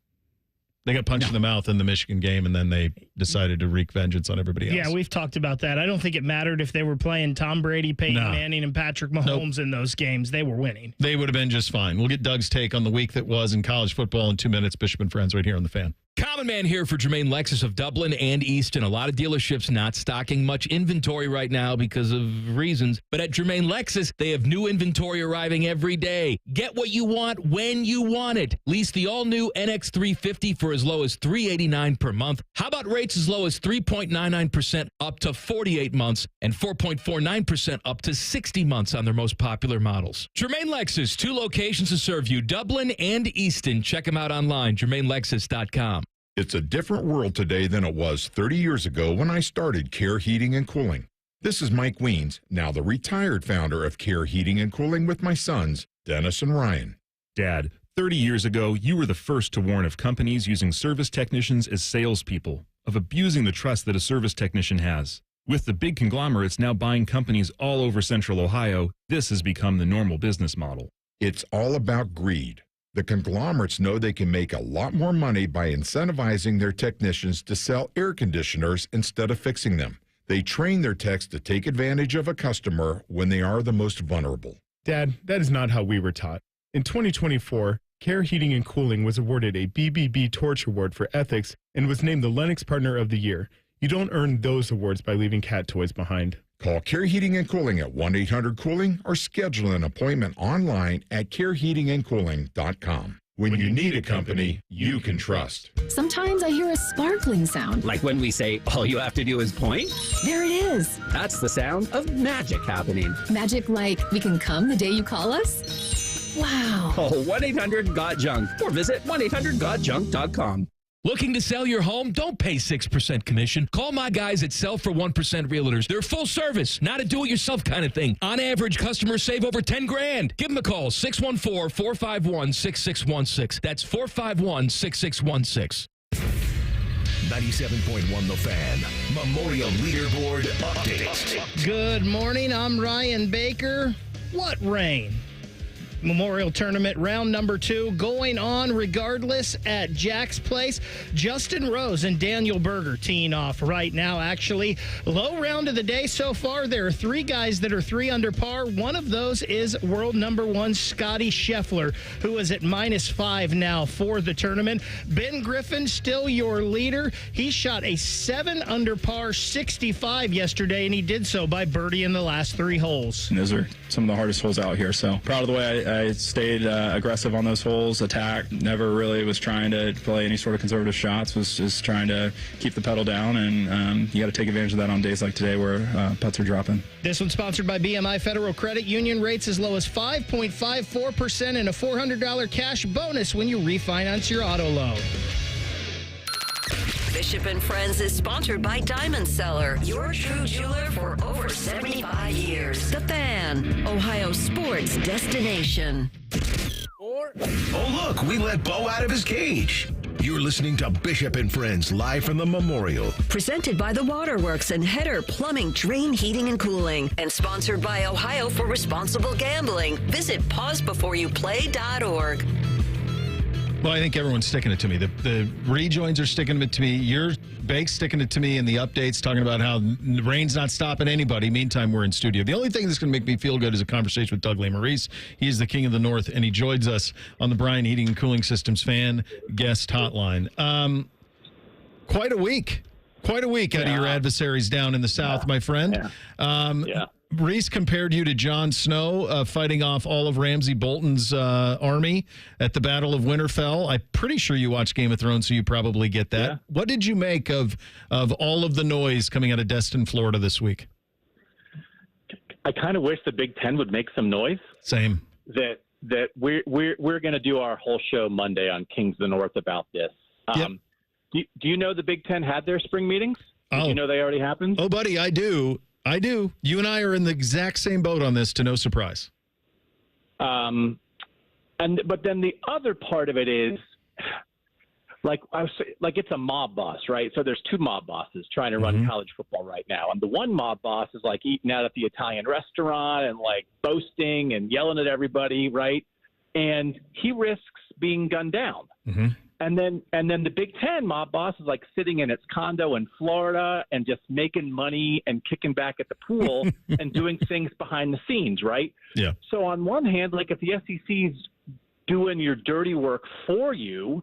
They got punched in the mouth in the Michigan game, and then they decided to wreak vengeance on everybody else. Yeah, we've talked about that. I don't think it mattered if they were playing Tom Brady, Peyton Manning, and Patrick Mahomes in those games. They were winning. They would have been just fine. We'll get Doug's take on the week that was in college football in 2 minutes. Bishop and Friends right here on The Fan. Common Man here for Jermaine Lexus of Dublin and Easton. A lot of dealerships not stocking much inventory right now because of reasons. But at Jermaine Lexus, they have new inventory arriving every day. Get what you want when you want it. Lease the all-new NX350 for as low as $389 per month. How about rates as low as 3.99% up to 48 months and 4.49% up to 60 months on their most popular models? Jermaine Lexus, 2 locations to serve you, Dublin and Easton. Check them out online, JermaineLexus.com. It's a different world today than it was 30 years ago when I started Care Heating and Cooling. This is Mike Weens, now the retired founder of Care Heating and Cooling with my sons, Dennis and Ryan. Dad, 30 years ago, you were the first to warn of companies using service technicians as salespeople, of abusing the trust that a service technician has. With the big conglomerates now buying companies all over Central Ohio, this has become the normal business model. It's all about greed. The conglomerates know they can make a lot more money by incentivizing their technicians to sell air conditioners instead of fixing them. They train their techs to take advantage of a customer when they are the most vulnerable. Dad, that is not how we were taught. In 2024, Care Heating and Cooling was awarded a BBB Torch Award for ethics and was named the Lennox Partner of the Year. You don't earn those awards by leaving cat toys behind. Call Care Heating and Cooling at 1-800-COOLING or schedule an appointment online at careheatingandcooling.com. When you need a company you can trust. Sometimes I hear a sparkling sound. Like when we say, all you have to do is point? There it is. That's the sound of magic happening. Magic like we can come the day you call us? Wow. Call 1-800-GOT-JUNK or visit 1-800-GOT-JUNK.com. Looking to sell your home? Don't pay 6% commission. Call my guys at Sell for 1% Realtors. They're full service, not a do-it-yourself kind of thing. On average, customers save over $10,000. Give them a call, 614-451-6616. That's 451-6616. 97.1 The Fan. Memorial Leaderboard Update. Good morning. I'm Ryan Baker. What rain? Memorial Tournament round number 2 going on regardless at Jack's Place. Justin Rose and Daniel Berger teeing off right now, actually. Low round of the day so far. There are 3 guys that are 3 under par. One of those is world number 1 Scotty Scheffler, who is at -5 now for the tournament. Ben Griffin, still your leader. He shot a 7 under par 65 yesterday, and he did so by birdie in the last 3 holes. And those are some of the hardest holes out here, so proud of the way I stayed aggressive on those holes, attacked, never really was trying to play any sort of conservative shots, was just trying to keep the pedal down, and you got to take advantage of that on days like today where putts are dropping. This one's sponsored by BMI Federal Credit Union. Rates as low as 5.54% and a $400 cash bonus when you refinance your auto loan. Bishop and Friends is sponsored by Diamond Seller, your true jeweler for over 75 years. The Fan, Ohio sports destination. Oh, look, we let Bo out of his cage. You're listening to Bishop and Friends live from the Memorial. Presented by the Waterworks and Header Plumbing, Drain, Heating, and Cooling. And sponsored by Ohio for Responsible Gambling. Visit pausebeforeyouplay.org. Well, I think everyone's sticking it to me. The rejoins are sticking it to me. Your Bake's sticking it to me, and the updates talking about how the rain's not stopping anybody. Meantime, we're in studio. The only thing that's going to make me feel good is a conversation with Doug Lesmeries. He is the king of the North, and he joins us on the Bryan Heating and Cooling Systems fan guest hotline. Quite a week out of your adversaries down in the South, my friend. Reese compared you to Jon Snow fighting off all of Ramsay Bolton's army at the Battle of Winterfell. I'm pretty sure you watch Game of Thrones, so you probably get that. Yeah. What did you make of all of the noise coming out of Destin, Florida this week? I kind of wish the Big Ten would make some noise. Same. That we're going to do our whole show Monday on Kings of the North about this. Yep. Do you know the Big Ten had their spring meetings? Did you know they already happened? Oh, buddy, I do. You and I are in the exact same boat on this, to no surprise. But then the other part of it is, it's a mob boss, right? So there's 2 mob bosses trying to run college football right now, and the one mob boss is like eating out at the Italian restaurant and like boasting and yelling at everybody, right? And he risks being gunned down. Mm-hmm. And then the Big Ten mob boss is like sitting in its condo in Florida and just making money and kicking back at the pool and doing things behind the scenes, right? Yeah. So on one hand, like if the SEC's doing your dirty work for you,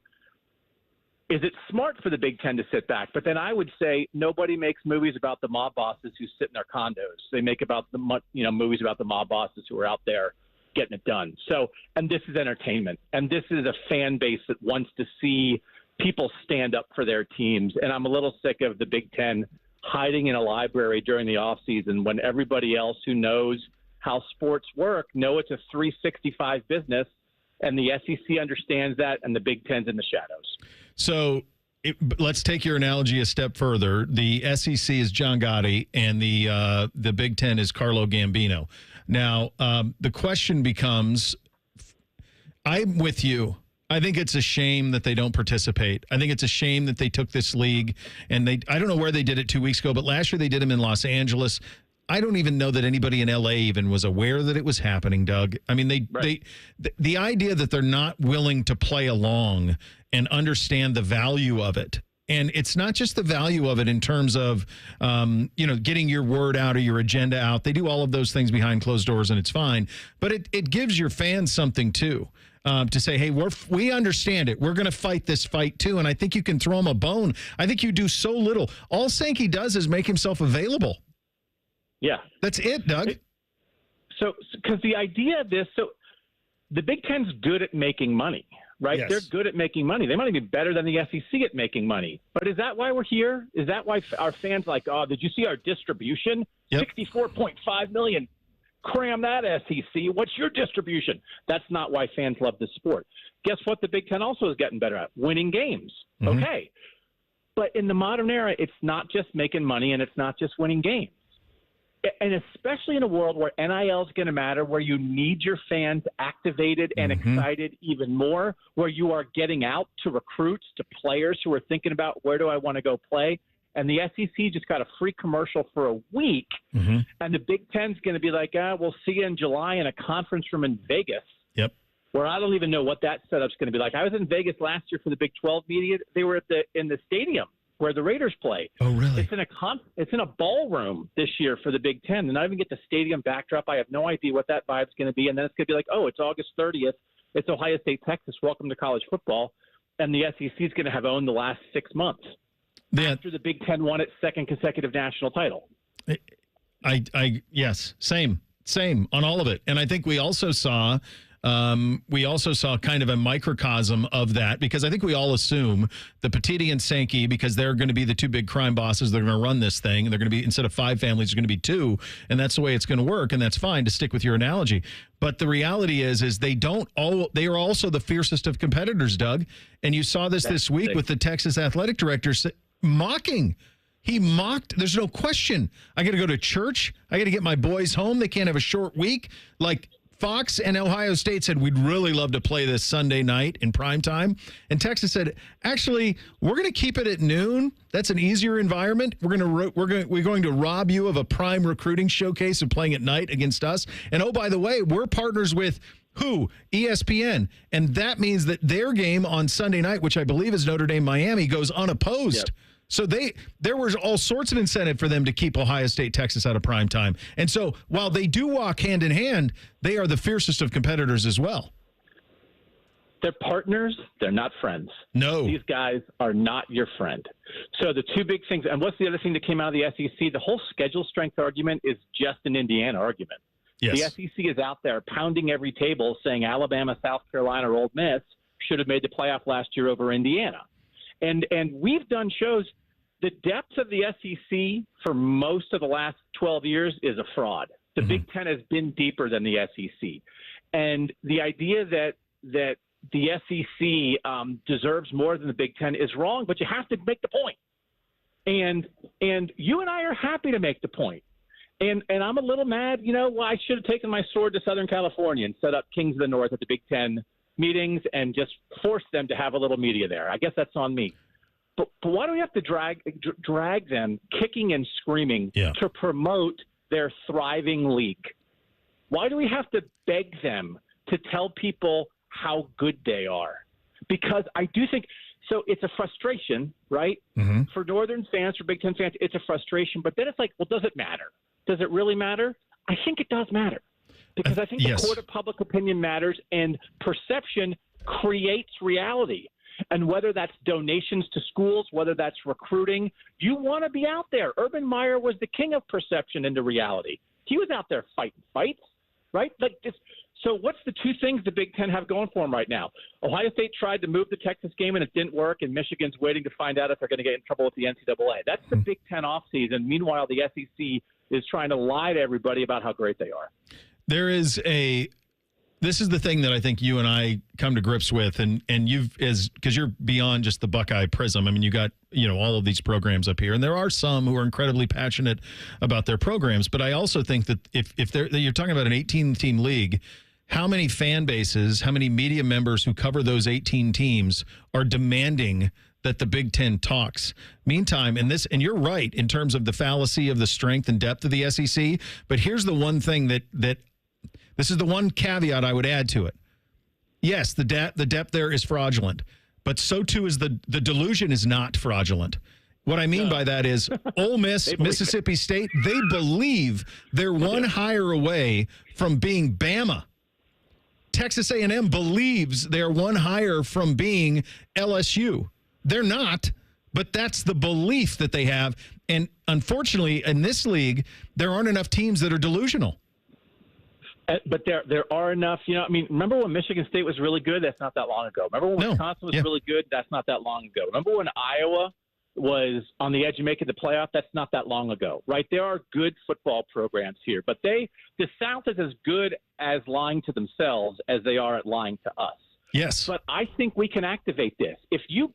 is it smart for the Big Ten to sit back? But then I would say nobody makes movies about the mob bosses who sit in their condos. They make about movies about the mob bosses who are out there getting it done. So, and this is entertainment, and this is a fan base that wants to see people stand up for their teams. And I'm a little sick of the Big Ten hiding in a library during the off season when everybody else who knows how sports work know it's a 365 business, and the SEC understands that, and the Big Ten's in the shadows. So let's take your analogy a step further. The SEC is John Gotti, and the Big Ten is Carlo Gambino. Now, the question becomes, I'm with you. I think it's a shame that they don't participate. I think it's a shame that they took this league, and I don't know where they did it 2 weeks ago, but last year they did them in Los Angeles. I don't even know that anybody in LA even was aware that it was happening, Doug. I mean, the idea that they're not willing to play along and understand the value of it. And it's not just the value of it in terms of, getting your word out or your agenda out. They do all of those things behind closed doors, and it's fine. But it gives your fans something, too, to say, hey, we understand it. We're going to fight this fight, too. And I think you can throw him a bone. I think you do so little. All Sankey does is make himself available. Yeah. That's it, Doug. Because the idea of this, the Big Ten's good at making money. Right? Yes. They're good at making money. They might even be better than the SEC at making money. But is that why we're here? Is that why our fans did you see our distribution? Yep. 64.5 million. Cram that, SEC. What's your distribution? That's not why fans love this sport. Guess what the Big Ten also is getting better at? Winning games. Mm-hmm. Okay. But in the modern era, it's not just making money and it's not just winning games. And especially in a world where NIL is going to matter, where you need your fans activated and excited even more, where you are getting out to recruits, to players who are thinking about where do I want to go play. And the SEC just got a free commercial for a week. And the Big Ten's going to be like, we'll see you in July in a conference room in Vegas. Yep. Where I don't even know what that setup's going to be like. I was in Vegas last year for the Big 12 media. They were in the stadium where the Raiders play. Oh, really? It's in a ballroom this year for the Big Ten. And I even get the stadium backdrop. I have no idea what that vibe's going to be. And then it's going to be like, oh, it's August 30th. It's Ohio State, Texas. Welcome to college football. And the SEC is going to have owned the last 6 months after the Big Ten won its second consecutive national title. Yes, same on all of it. And I think we also saw kind of a microcosm of that, because I think we all assume the Petiti and Sankey, because they're going to be the two big crime bosses, they're going to run this thing. They're going to be, instead of 5 families, they're going to be 2, and that's the way it's going to work, and that's fine to stick with your analogy. But the reality is they are also the fiercest of competitors, Doug. And you saw this week with the Texas athletic director mocking. He mocked. There's no question. I got to go to church. I got to get my boys home. They can't have a short week. Like, Fox and Ohio State said, we'd really love to play this Sunday night in prime time. And Texas said, actually, we're going to keep it at noon. That's an easier environment. We're going to rob you of a prime recruiting showcase of playing at night against us. And oh, by the way, we're partners with who? ESPN. And that means that their game on Sunday night, which I believe is Notre Dame Miami, goes unopposed. Yep. So there was all sorts of incentive for them to keep Ohio State, Texas out of prime time. And so while they do walk hand in hand, they are the fiercest of competitors as well. They're partners. They're not friends. No. These guys are not your friend. So the two big things, and what's the other thing that came out of the SEC? The whole schedule strength argument is just an Indiana argument. Yes. The SEC is out there pounding every table saying Alabama, South Carolina, or Ole Miss should have made the playoff last year over Indiana. And we've done shows. The depth of the SEC for most of the last 12 years is a fraud. The Big Ten has been deeper than the SEC. And the idea that the SEC deserves more than the Big Ten is wrong, but you have to make the point. And you and I are happy to make the point. And I'm a little mad. I should have taken my sword to Southern California and set up Kings of the North at the Big Ten meetings and just forced them to have a little media there. I guess that's on me. But why do we have to drag them kicking and screaming to promote their thriving league? Why do we have to beg them to tell people how good they are? Because I do think so. It's a frustration, right? Mm-hmm. For Northern fans, for Big Ten fans, it's a frustration. But then it's like, well, does it matter? Does it really matter? I think it does matter, because I think the court of public opinion matters, and perception creates reality. And whether that's donations to schools, whether that's recruiting, you want to be out there. Urban Meyer was the king of perception into reality. He was out there fighting fights, right? Like this. So what's the two things the Big Ten have going for them right now? Ohio State tried to move the Texas game, and it didn't work, and Michigan's waiting to find out if they're going to get in trouble with the NCAA. That's the Big Ten offseason. Meanwhile, the SEC is trying to lie to everybody about how great they are. This is the thing that I think you and I come to grips with, and because you're beyond just the Buckeye prism. I mean, you got all of these programs up here, and there are some who are incredibly passionate about their programs. But I also think that if you're talking about an 18-team league, how many fan bases, how many media members who cover those 18 teams are demanding that the Big Ten talks? Meantime, and you're right in terms of the fallacy of the strength and depth of the SEC. But here's the one thing that this is the one caveat I would add to it. Yes, the depth there is fraudulent, but so too is the delusion is not fraudulent. What I mean by that is Ole Miss, Mississippi State, they believe they're one hire away from being Bama. Texas A&M believes they're one hire from being LSU. They're not, but that's the belief that they have. And unfortunately, in this league, there aren't enough teams that are delusional. But there are enough, remember when Michigan State was really good? That's not that long ago. Remember when Wisconsin was really good? That's not that long ago. Remember when Iowa was on the edge of making the playoff? That's not that long ago, right? There are good football programs here, but the South is as good as lying to themselves as they are at lying to us. Yes. But I think we can activate this. If you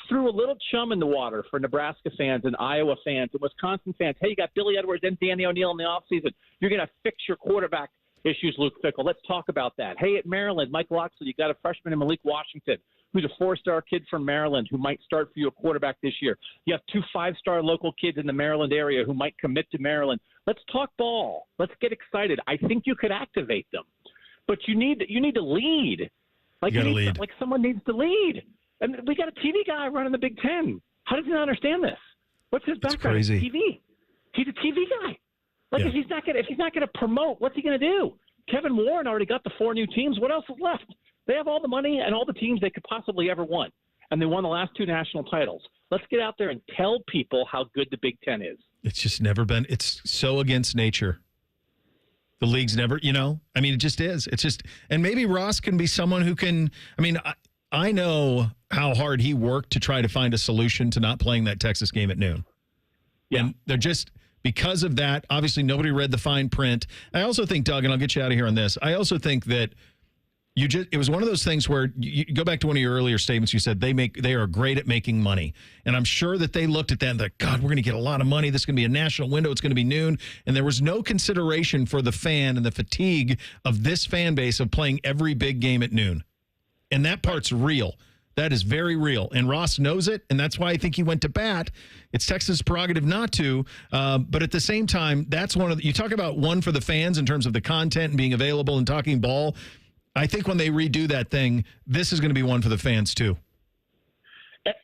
threw a little chum in the water for Nebraska fans and Iowa fans and Wisconsin fans, hey, you got Billy Edwards and Danny O'Neal in the offseason. You're going to fix your quarterback issues, Luke Fickell. Let's talk about that. Hey, at Maryland, Mike Loxley, you got a freshman in Malik Washington, who's a 4-star kid from Maryland who might start for you a quarterback this year. You have 2 5-star local kids in the Maryland area who might commit to Maryland. Let's talk ball. Let's get excited. I think you could activate them. but you need to lead. Like you got to lead. Like someone needs to lead. And we got a TV guy running the Big Ten. How does he not understand this? What's his background? Crazy. TV. He's a TV guy. Like if he's not gonna promote, what's he gonna do? Kevin Warren already got the 4 new teams. What else is left? They have all the money and all the teams they could possibly ever want, and they won the last 2 national titles. Let's get out there and tell people how good the Big Ten is. It's just never been. It's so against nature. The league's never, I mean, it just is. It's just, and maybe Ross can be someone who can, I know how hard he worked to try to find a solution to not playing that Texas game at noon. Yeah. And they're just, because of that, obviously nobody read the fine print. I also think, Doug, and I'll get you out of here on this, I also think that it was one of those things where you go back to one of your earlier statements. You said they are great at making money. And I'm sure that they looked at that and thought, God, we're going to get a lot of money. This is going to be a national window. It's going to be noon. And there was no consideration for the fan and the fatigue of this fan base of playing every big game at noon. And that part's real. That is very real. And Ross knows it. And that's why I think he went to bat. It's Texas' prerogative not to. But at the same time, that's you talk about one for the fans in terms of the content and being available and talking ball. I think when they redo that thing, this is going to be one for the fans too.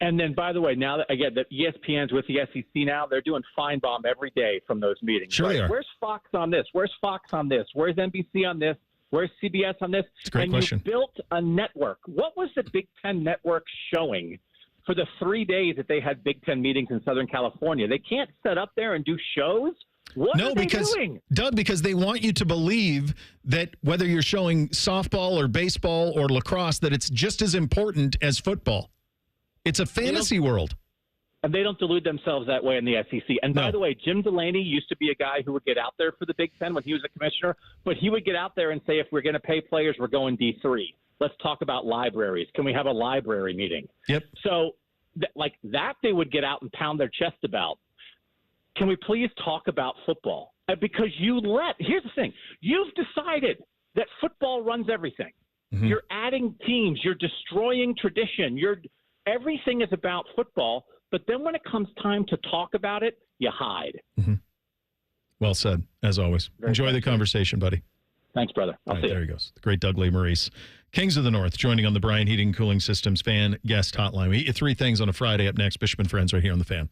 And then, by the way, now that again, the ESPN's with the SEC now, they're doing Feinbaum every day from those meetings. Sure, right? they are. Where's Fox on this? Where's Fox on this? Where's NBC on this? Where's CBS on this? It's a great question. You built a network. What was the Big Ten network showing for the 3 days that they had Big Ten meetings in Southern California? They can't set up there and do shows. What are they doing? Doug, because they want you to believe that whether you're showing softball or baseball or lacrosse, that it's just as important as football. It's a fantasy world. And they don't delude themselves that way in the SEC. And by the way, Jim Delaney used to be a guy who would get out there for the Big Ten when he was a commissioner, but he would get out there and say, if we're going to pay players, we're going D3. Let's talk about libraries. Can we have a library meeting? Yep. So like that they would get out and pound their chest about. Can we please talk about football? Because here's the thing. You've decided that football runs everything. Mm-hmm. You're adding teams. You're destroying tradition. Everything is about football. But then when it comes time to talk about it, you hide. Mm-hmm. Well said, as always. Enjoy the conversation, buddy. Thanks, brother. I'll see you. There he goes. The great Doug Lesmeries. Kings of the North joining on the Brian Heating and Cooling Systems fan guest hotline. We eat you 3 things on a Friday. Up next, Bishop and Friends right here on the Fan.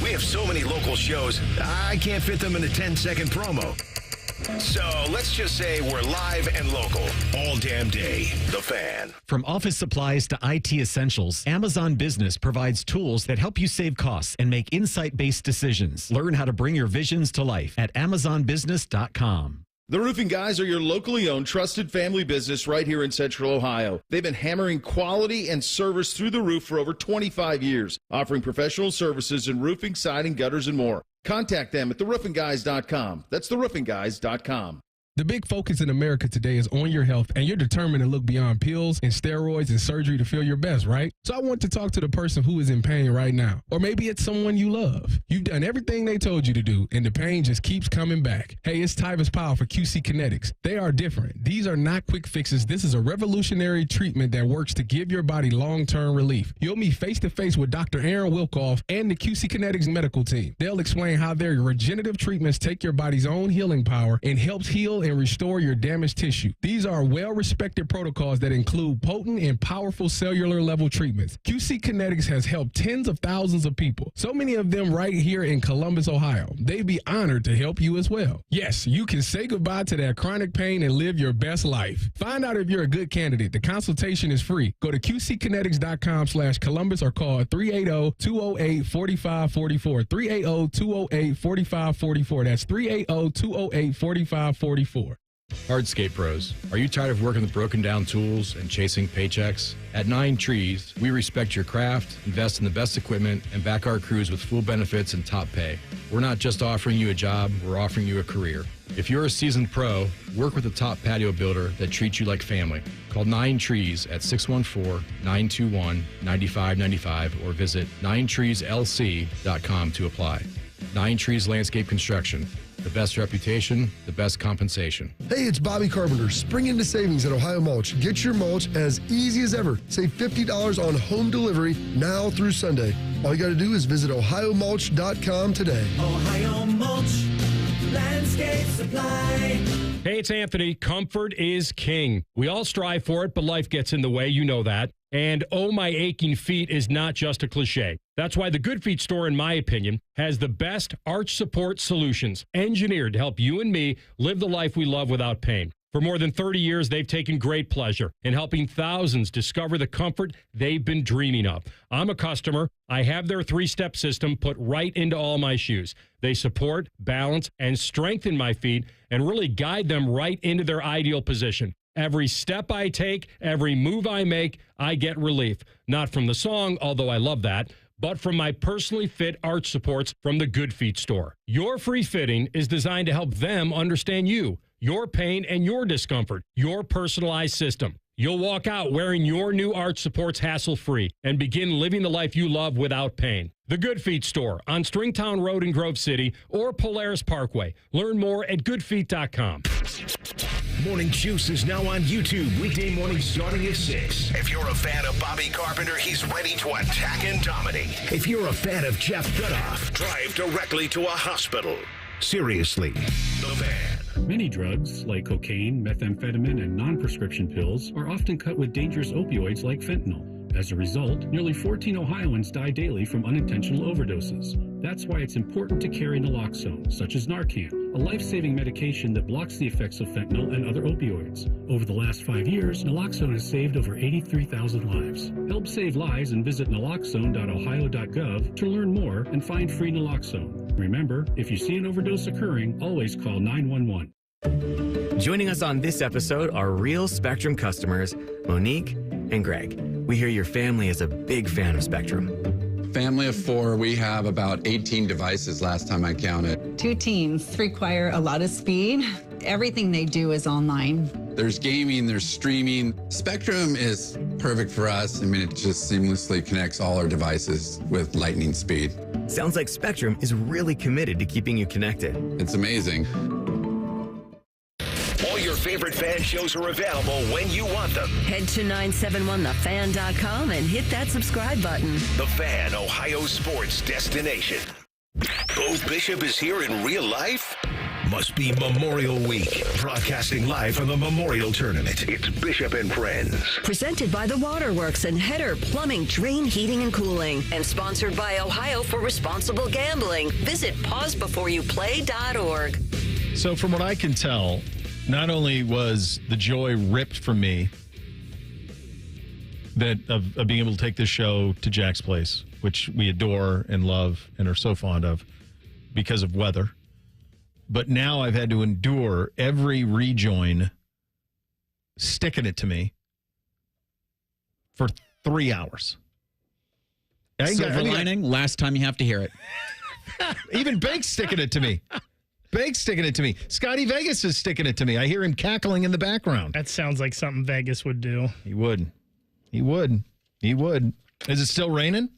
We have so many local shows, I can't fit them in a 10-second promo. So let's just say we're live and local all damn day. The Fan. From office supplies to IT essentials, Amazon Business provides tools that help you save costs and make insight-based decisions. Learn how to bring your visions to life at AmazonBusiness.com. The Roofing Guys are your locally owned, trusted family business right here in Central Ohio. They've been hammering quality and service through the roof for over 25 years, offering professional services in roofing, siding, gutters, and more. Contact them at theroofingguys.com. That's theroofingguys.com. The big focus in America today is on your health, and you're determined to look beyond pills and steroids and surgery to feel your best, right? So I want to talk to the person who is in pain right now. Or maybe it's someone you love. You've done everything they told you to do, and the pain just keeps coming back. Hey, it's Tyvis Powell for QC Kinetics. They are different. These are not quick fixes. This is a revolutionary treatment that works to give your body long-term relief. You'll meet face-to-face with Dr. Aaron Wilkoff and the QC Kinetics medical team. They'll explain how their regenerative treatments take your body's own healing power and helps heal and restore your damaged tissue. These are well-respected protocols that include potent and powerful cellular level treatments. QC Kinetics has helped tens of thousands of people, so many of them right here in Columbus, Ohio. They'd be honored to help you as well. Yes, you can say goodbye to that chronic pain and live your best life. Find out if you're a good candidate. The consultation is free. Go to qckinetics.com/Columbus or call 380-208-4544. 380-208-4544. That's 380-208-4544. Hardscape Pros, are you tired of working with broken down tools and chasing paychecks? At 9 Trees, we respect your craft, invest in the best equipment, and back our crews with full benefits and top pay. We're not just offering you a job, we're offering you a career. If you're a seasoned pro, work with a top patio builder that treats you like family. Call 9 Trees at 614-921-9595 or visit 9treeslc.com to apply. 9 Trees Landscape Construction. The best reputation, the best compensation. Hey, it's Bobby Carpenter. Spring into savings at Ohio Mulch. Get your mulch as easy as ever. Save $50 on home delivery now through Sunday. All you got to do is visit ohiomulch.com today. Ohio Mulch, landscape supply. Hey, it's Anthony. Comfort is king. We all strive for it, but life gets in the way. You know that. And oh, my aching feet is not just a cliche. That's why the Good Feet store, in my opinion, has the best arch support solutions engineered to help you and me live the life we love without pain. For more than 30 years, they've taken great pleasure in helping thousands discover the comfort they've been dreaming of. I'm a customer. I have their 3-step system put right into all my shoes. They support, balance, and strengthen my feet and really guide them right into their ideal position. Every step I take, every move I make, I get relief. Not from the song, although I love that, but from my personally fit arch supports from the Good Feet store. Your free fitting is designed to help them understand you, your pain, and your discomfort, your personalized system. You'll walk out wearing your new arch supports hassle-free and begin living the life you love without pain. The Good Feet store on Stringtown Road in Grove City or Polaris Parkway. Learn more at goodfeet.com. Morning Juice is now on YouTube, weekday mornings starting at 6. If you're a fan of Bobby Carpenter, he's ready to attack and dominate. If you're a fan of Jeff Goodoff, drive directly to a hospital. Seriously, The Fan. Many drugs, like cocaine, methamphetamine, and non-prescription pills, are often cut with dangerous opioids like fentanyl. As a result, nearly 14 Ohioans die daily from unintentional overdoses. That's why it's important to carry naloxone, such as Narcan, a life-saving medication that blocks the effects of fentanyl and other opioids. Over the last 5 years, naloxone has saved over 83,000 lives. Help save lives and visit naloxone.ohio.gov to learn more and find free naloxone. Remember, if you see an overdose occurring, always call 911. Joining us on this episode are real Spectrum customers, Monique and Greg. We hear your family is a big fan of Spectrum. Family of 4, we have about 18 devices last time I counted. 2 teams require a lot of speed. Everything they do is online. There's gaming, there's streaming. Spectrum is perfect for us. I mean, it just seamlessly connects all our devices with lightning speed. Sounds like Spectrum is really committed to keeping you connected. It's amazing. All your favorite fan shows are available when you want them. Head to 971thefan.com and hit that subscribe button. The Fan, Ohio sports destination. Bo Bishop is here in real life? Must be Memorial Week. Broadcasting live from the Memorial Tournament. It's Bishop and Friends. Presented by The Waterworks and Header Plumbing, Drain, Heating, and Cooling. And sponsored by Ohio for Responsible Gambling. Visit pausebeforeyouplay.org. So from what I can tell, not only was the joy ripped from me that of being able to take this show to Jack's Place, which we adore and love and are so fond of because of weather, but now I've had to endure every rejoin sticking it to me for 3 hours. Silver lining, last time you have to hear it. Even Bake's sticking it to me. Bake's sticking it to me. Scotty Vegas is sticking it to me. I hear him cackling in the background. That sounds like something Vegas would do. He would. He would. He would. Is it still raining?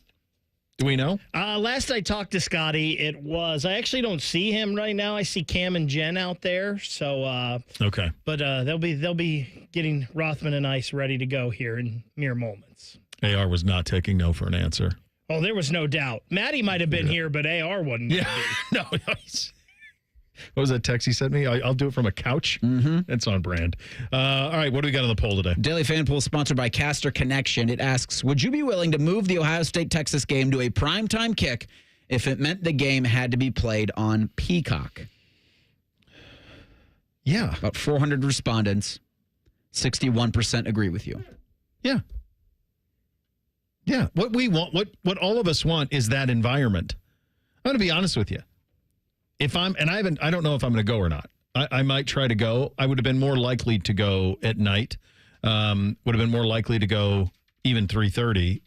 Do we know? Last I talked to Scotty, it was. I actually don't see him right now. I see Cam and Jen out there. So okay, but they'll be getting Rothman and Ice ready to go here in mere moments. AR was not taking no for an answer. Oh, there was no doubt. Maddie might have been here, but AR wasn't. Yeah, no. What was that text he sent me? I'll do it from a couch. Mm-hmm. That's on brand. All right, what do we got on the poll today? Daily Fan Poll sponsored by Caster Connection. It asks, would you be willing to move the Ohio State-Texas game to a primetime kick if it meant the game had to be played on Peacock? Yeah. About 400 respondents. 61% agree with you. Yeah. Yeah. What we want, what all of us want is that environment. I'm going to be honest with you. If I'm, and I don't know if I'm going to go or not. I might try to go. I would have been more likely to go at night. Would have been more likely to go even 3:30.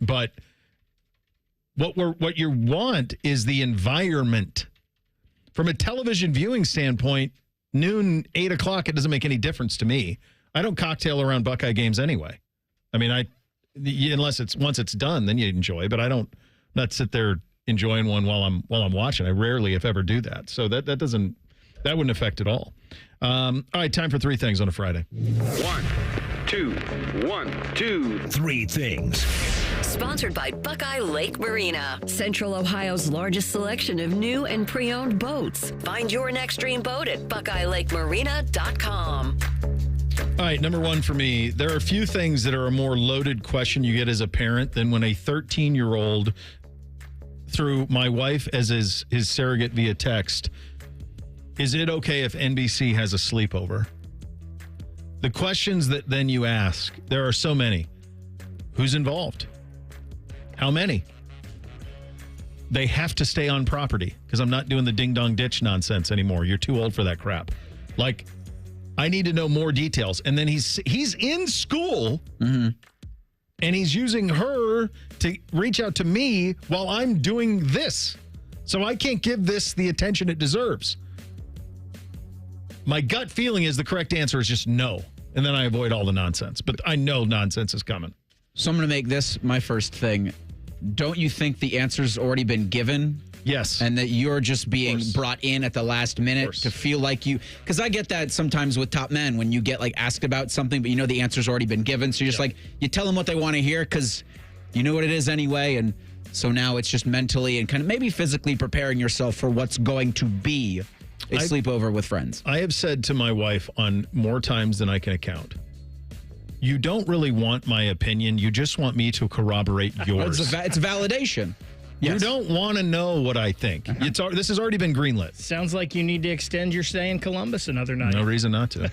But what you want is the environment. From a television viewing standpoint, noon, 8 o'clock, it doesn't make any difference to me. I don't cocktail around Buckeye games anyway. I mean, unless it's once it's done, then you enjoy. But I don't not sit there enjoying one while I'm watching. I rarely, if ever, do that. So that wouldn't affect it all. All right, time for 3 things on a Friday. 1, 2, 1, 2, 3 things. Sponsored by Buckeye Lake Marina, Central Ohio's largest selection of new and pre-owned boats. Find your next dream boat at BuckeyeLakeMarina.com. All right, number one for me, there are a few things that are a more loaded question you get as a parent than when a 13-year-old, through my wife as his surrogate via text, is it okay if NBC has a sleepover? The questions that then you ask, there are so many. Who's involved? How many? They have to stay on property because I'm not doing the ding-dong ditch nonsense anymore. You're too old for that crap. Like, I need to know more details. And then he's in school, and he's using her to reach out to me while I'm doing this. So I can't give this the attention it deserves. My gut feeling is the correct answer is just no. And then I avoid all the nonsense. But I know nonsense is coming. So I'm going to make this my first thing. Don't you think the answer's already been given? Yes. And that you're just being brought in at the last minute to feel like you... Because I get that sometimes with top men when you get like asked about something, but you know the answer's already been given. So you're just like, you tell them what they want to hear because you know what it is anyway. And so now it's just mentally and kind of maybe physically preparing yourself for what's going to be a sleepover with friends. I have said to my wife on more times than I can account, you don't really want my opinion. You just want me to corroborate yours. It's validation. You don't want to know what I think. This has already been greenlit. Sounds like you need to extend your stay in Columbus another night. No reason not to.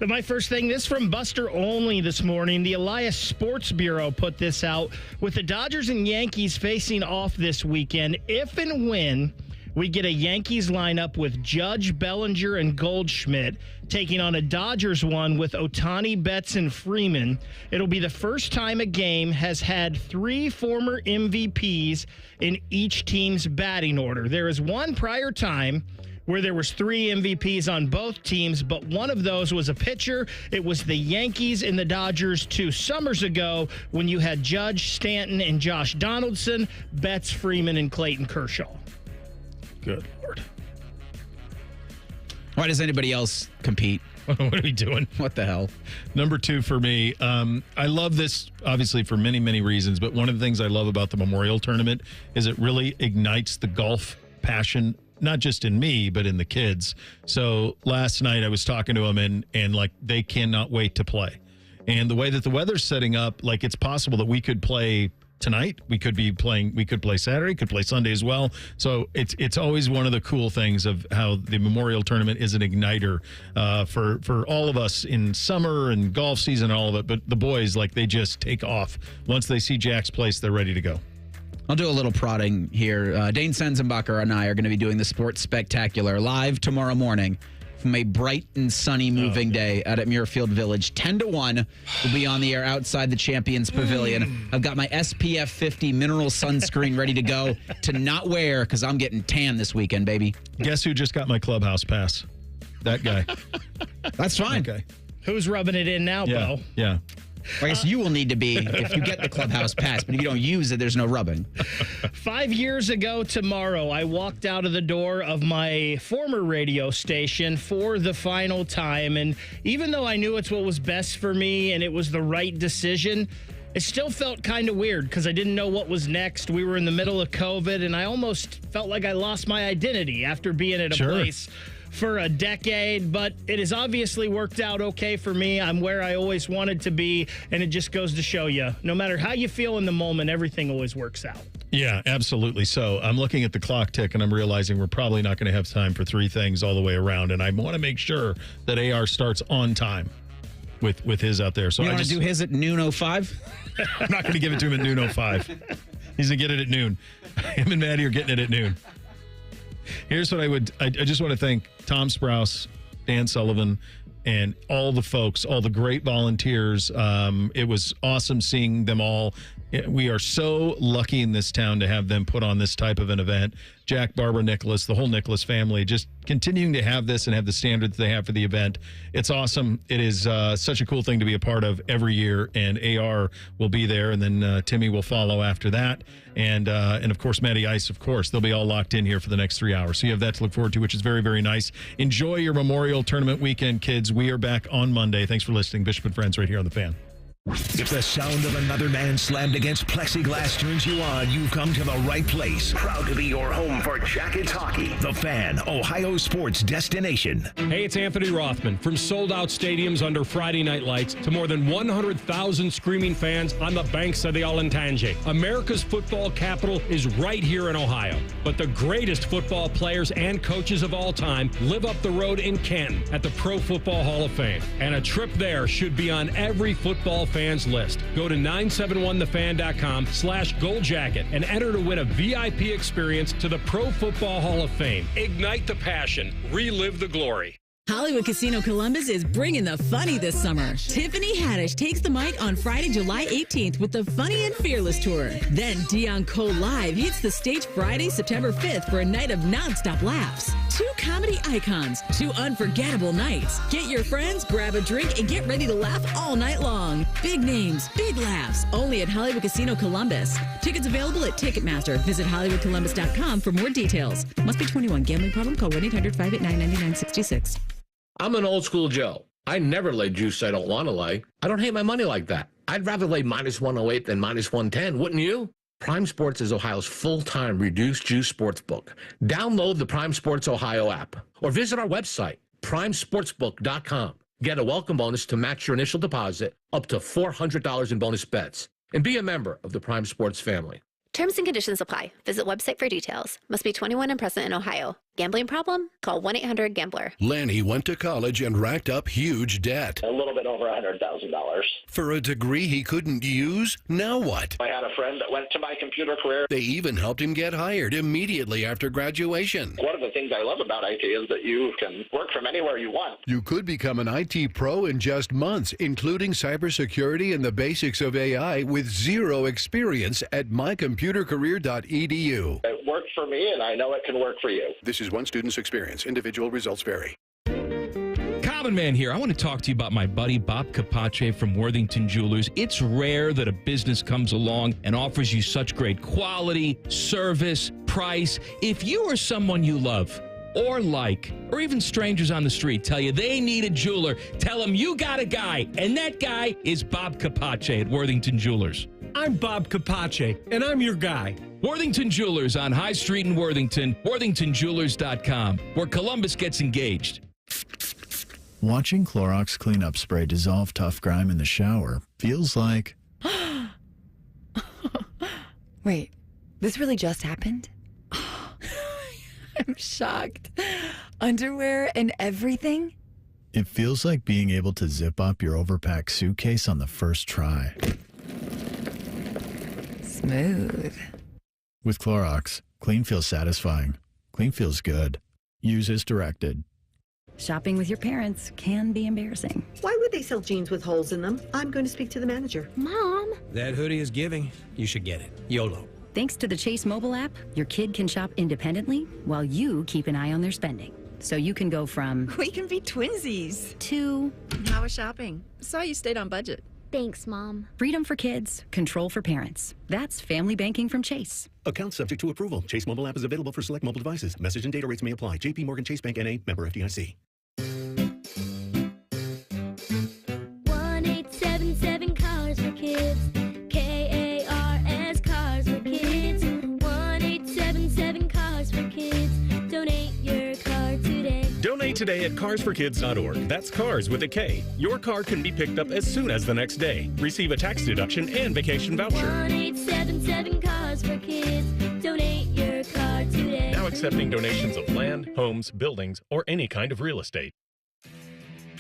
My first thing, this from Buster Only this morning. The Elias Sports Bureau put this out. With the Dodgers and Yankees facing off this weekend, if and when we get a Yankees lineup with Judge, Bellinger, and Goldschmidt taking on a Dodgers one with Ohtani, Betts, and Freeman, it'll be the first time a game has had 3 former MVPs in each team's batting order. There is one prior time where there was 3 MVPs on both teams, but one of those was a pitcher. It was the Yankees and the Dodgers 2 summers ago when you had Judge, Stanton, and Josh Donaldson, Betts, Freeman, and Clayton Kershaw. Good Lord. Why does anybody else compete? What are we doing? What the hell? Number 2 for me, I love this, obviously, for many, many reasons, but one of the things I love about the Memorial Tournament is it really ignites the golf passion, not just in me, but in the kids. So last night I was talking to them, and like, they cannot wait to play. And the way that the weather's setting up, like, it's possible that we could play tonight. We could play Saturday, could play Sunday as well. So it's always one of the cool things of how the Memorial Tournament is an igniter for all of us in summer and golf season and all of it. But the boys, like, they just take off. Once they see Jack's place, they're ready to go. I'll do a little prodding here. Dane Senzenbacher and I are going to be doing the Sports Spectacular live tomorrow morning from a bright and sunny moving day out at Muirfield Village. 10-1 will be on the air outside the Champions Pavilion. I've got my SPF 50 mineral sunscreen ready to go to not wear because I'm getting tan this weekend, baby. Guess who just got my clubhouse pass? That guy. That's fine. Okay. Who's rubbing it in now, Bo? Yeah. I guess you will need to be if you get the clubhouse pass, but if you don't use it, there's no rubbing. 5 years ago tomorrow, I walked out of the door of my former radio station for the final time. And even though I knew it's what was best for me and it was the right decision, it still felt kind of weird because I didn't know what was next. We were in the middle of COVID, and I almost felt like I lost my identity after being at a place for a decade, but it has obviously worked out okay for me. I'm where I always wanted to be, and it just goes to show you, no matter how you feel in the moment, everything always works out. Yeah, absolutely. So I'm looking at the clock tick, and I'm realizing we're probably not going to have time for 3 things all the way around, and I want to make sure that AR starts on time with his out there. So you want to do his at noon 05? I'm not going to give it to him at noon 05. He's going to get it at noon. Him and Maddie are getting it at noon. Here's what I just want to thank Tom Sprouse, Dan Sullivan, and all the folks, all the great volunteers. It was awesome seeing them all. We are so lucky in this town to have them put on this type of an event. Jack, Barbara, Nicholas, the whole Nicholas family, just continuing to have this and have the standards they have for the event. It's awesome. It is such a cool thing to be a part of every year, and AR will be there, and then Timmy will follow after that. And of course, Matty Ice, of course. They'll be all locked in here for the next 3 hours. So you have that to look forward to, which is very, very nice. Enjoy your Memorial Tournament weekend, kids. We are back on Monday. Thanks for listening. Bishop and Friends right here on The Fan. If the sound of another man slammed against plexiglass turns you on, you've come to the right place. Proud to be your home for Jackets hockey. The Fan, Ohio sports destination. Hey, it's Anthony Rothman. From sold-out stadiums under Friday night lights to more than 100,000 screaming fans on the banks of the Olentangy, America's football capital is right here in Ohio. But the greatest football players and coaches of all time live up the road in Canton at the Pro Football Hall of Fame. And a trip there should be on every football fans list. Go to 971thefan.com/goldjacket and enter to win a VIP experience to the Pro Football Hall of Fame. Ignite the passion. Relive the glory. Hollywood Casino Columbus is bringing the funny this summer. Tiffany Haddish takes the mic on Friday, July 18th with the Funny and Fearless Tour. Then Dion Cole Live hits the stage Friday, September 5th for a night of nonstop laughs. 2 comedy icons, 2 unforgettable nights. Get your friends, grab a drink, and get ready to laugh all night long. Big names, big laughs, only at Hollywood Casino Columbus. Tickets available at Ticketmaster. Visit HollywoodColumbus.com for more details. Must be 21. Gambling problem? Call 1-800-589-9966. I'm an old school Joe. I never lay juice I don't want to lay. I don't hate my money like that. I'd rather lay -108 than -110, wouldn't you? Prime Sports is Ohio's full-time reduced juice sportsbook. Download the Prime Sports Ohio app or visit our website, primesportsbook.com. Get a welcome bonus to match your initial deposit up to $400 in bonus bets. And be a member of the Prime Sports family. Terms and conditions apply. Visit website for details. Must be 21 and present in Ohio. Gambling problem? Call 1-800-GAMBLER. Lanny went to college and racked up huge debt. A little bit over $100,000. For a degree he couldn't use? Now what? I had a friend that went to my computer career. They even helped him get hired immediately after graduation. One of the things I love about IT is that you can work from anywhere you want. You could become an IT pro in just months, including cybersecurity and the basics of AI with zero experience at mycomputercareer.edu. It worked for me, and I know it can work for you. This is one student's experience. Individual results vary. Common Man here. I want to talk to you about my buddy Bob Capace from Worthington Jewelers. It's rare that a business comes along and offers you such great quality, service, price. If you or someone you love or like, or even strangers on the street tell you they need a jeweler, tell them you got a guy, and that guy is Bob Capace at Worthington Jewelers. I'm Bob Capace, and I'm your guy. Worthington Jewelers on High Street in Worthington, worthingtonjewelers.com, where Columbus gets engaged. Watching Clorox cleanup spray dissolve tough grime in the shower feels like... Wait, this really just happened? I'm shocked. Underwear and everything? It feels like being able to zip up your overpacked suitcase on the first try. Smooth. With Clorox, clean feels satisfying. Clean feels good. Use as directed. Shopping with your parents can be embarrassing. Why would they sell jeans with holes in them? I'm going to speak to the manager. Mom! That hoodie is giving. You should get it. YOLO. Thanks to the Chase mobile app, your kid can shop independently while you keep an eye on their spending. So you can go from... We can be twinsies. To... How was shopping? Saw you stayed on budget. Thanks, Mom. Freedom for kids, control for parents. That's family banking from Chase. Account subject to approval. Chase mobile app is available for select mobile devices. Message and data rates may apply. JP Morgan Chase Bank N.A. Member FDIC. 1-877 Cars for Kids. KARS Cars for Kids. 1-877 Cars for Kids. Donate your car today. Donate today at carsforkids.org. That's cars with a K. Your car can be picked up as soon as the next day. Receive a tax deduction and vacation voucher. 1-877 Cars for Kids. Donate your car today. Now accepting donations of land, homes, buildings, or any kind of real estate.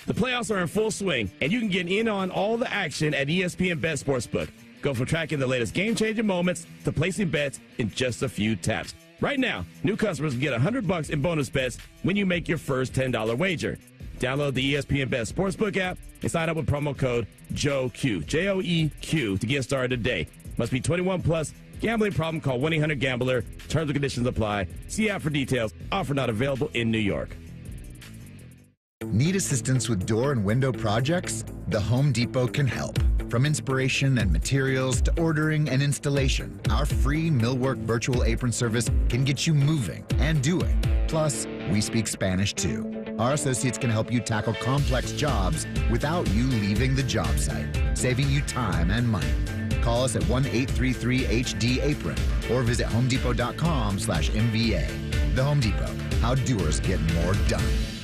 The playoffs are in full swing, and you can get in on all the action at ESPN Bet Sportsbook. Go from tracking the latest game-changing moments to placing bets in just a few taps. Right now, new customers can get $100 in bonus bets when you make your first $10 wager. Download the ESPN Bet Sportsbook app and sign up with promo code JOEQ, J-O-E-Q, to get started today. Must be 21 plus. Gambling problem? Call 1-800-GAMBLER. Terms and conditions apply. See app for details. Offer not available in New York. Need assistance with door and window projects? The Home Depot can help. From inspiration and materials to ordering and installation, our free millwork virtual apron service can get you moving and doing. Plus, we speak Spanish too. Our associates can help you tackle complex jobs without you leaving the job site. saving you time and money. Call us at 1-833-HD-APRON or visit homedepot.com/MVA. The Home Depot, how doers get more done.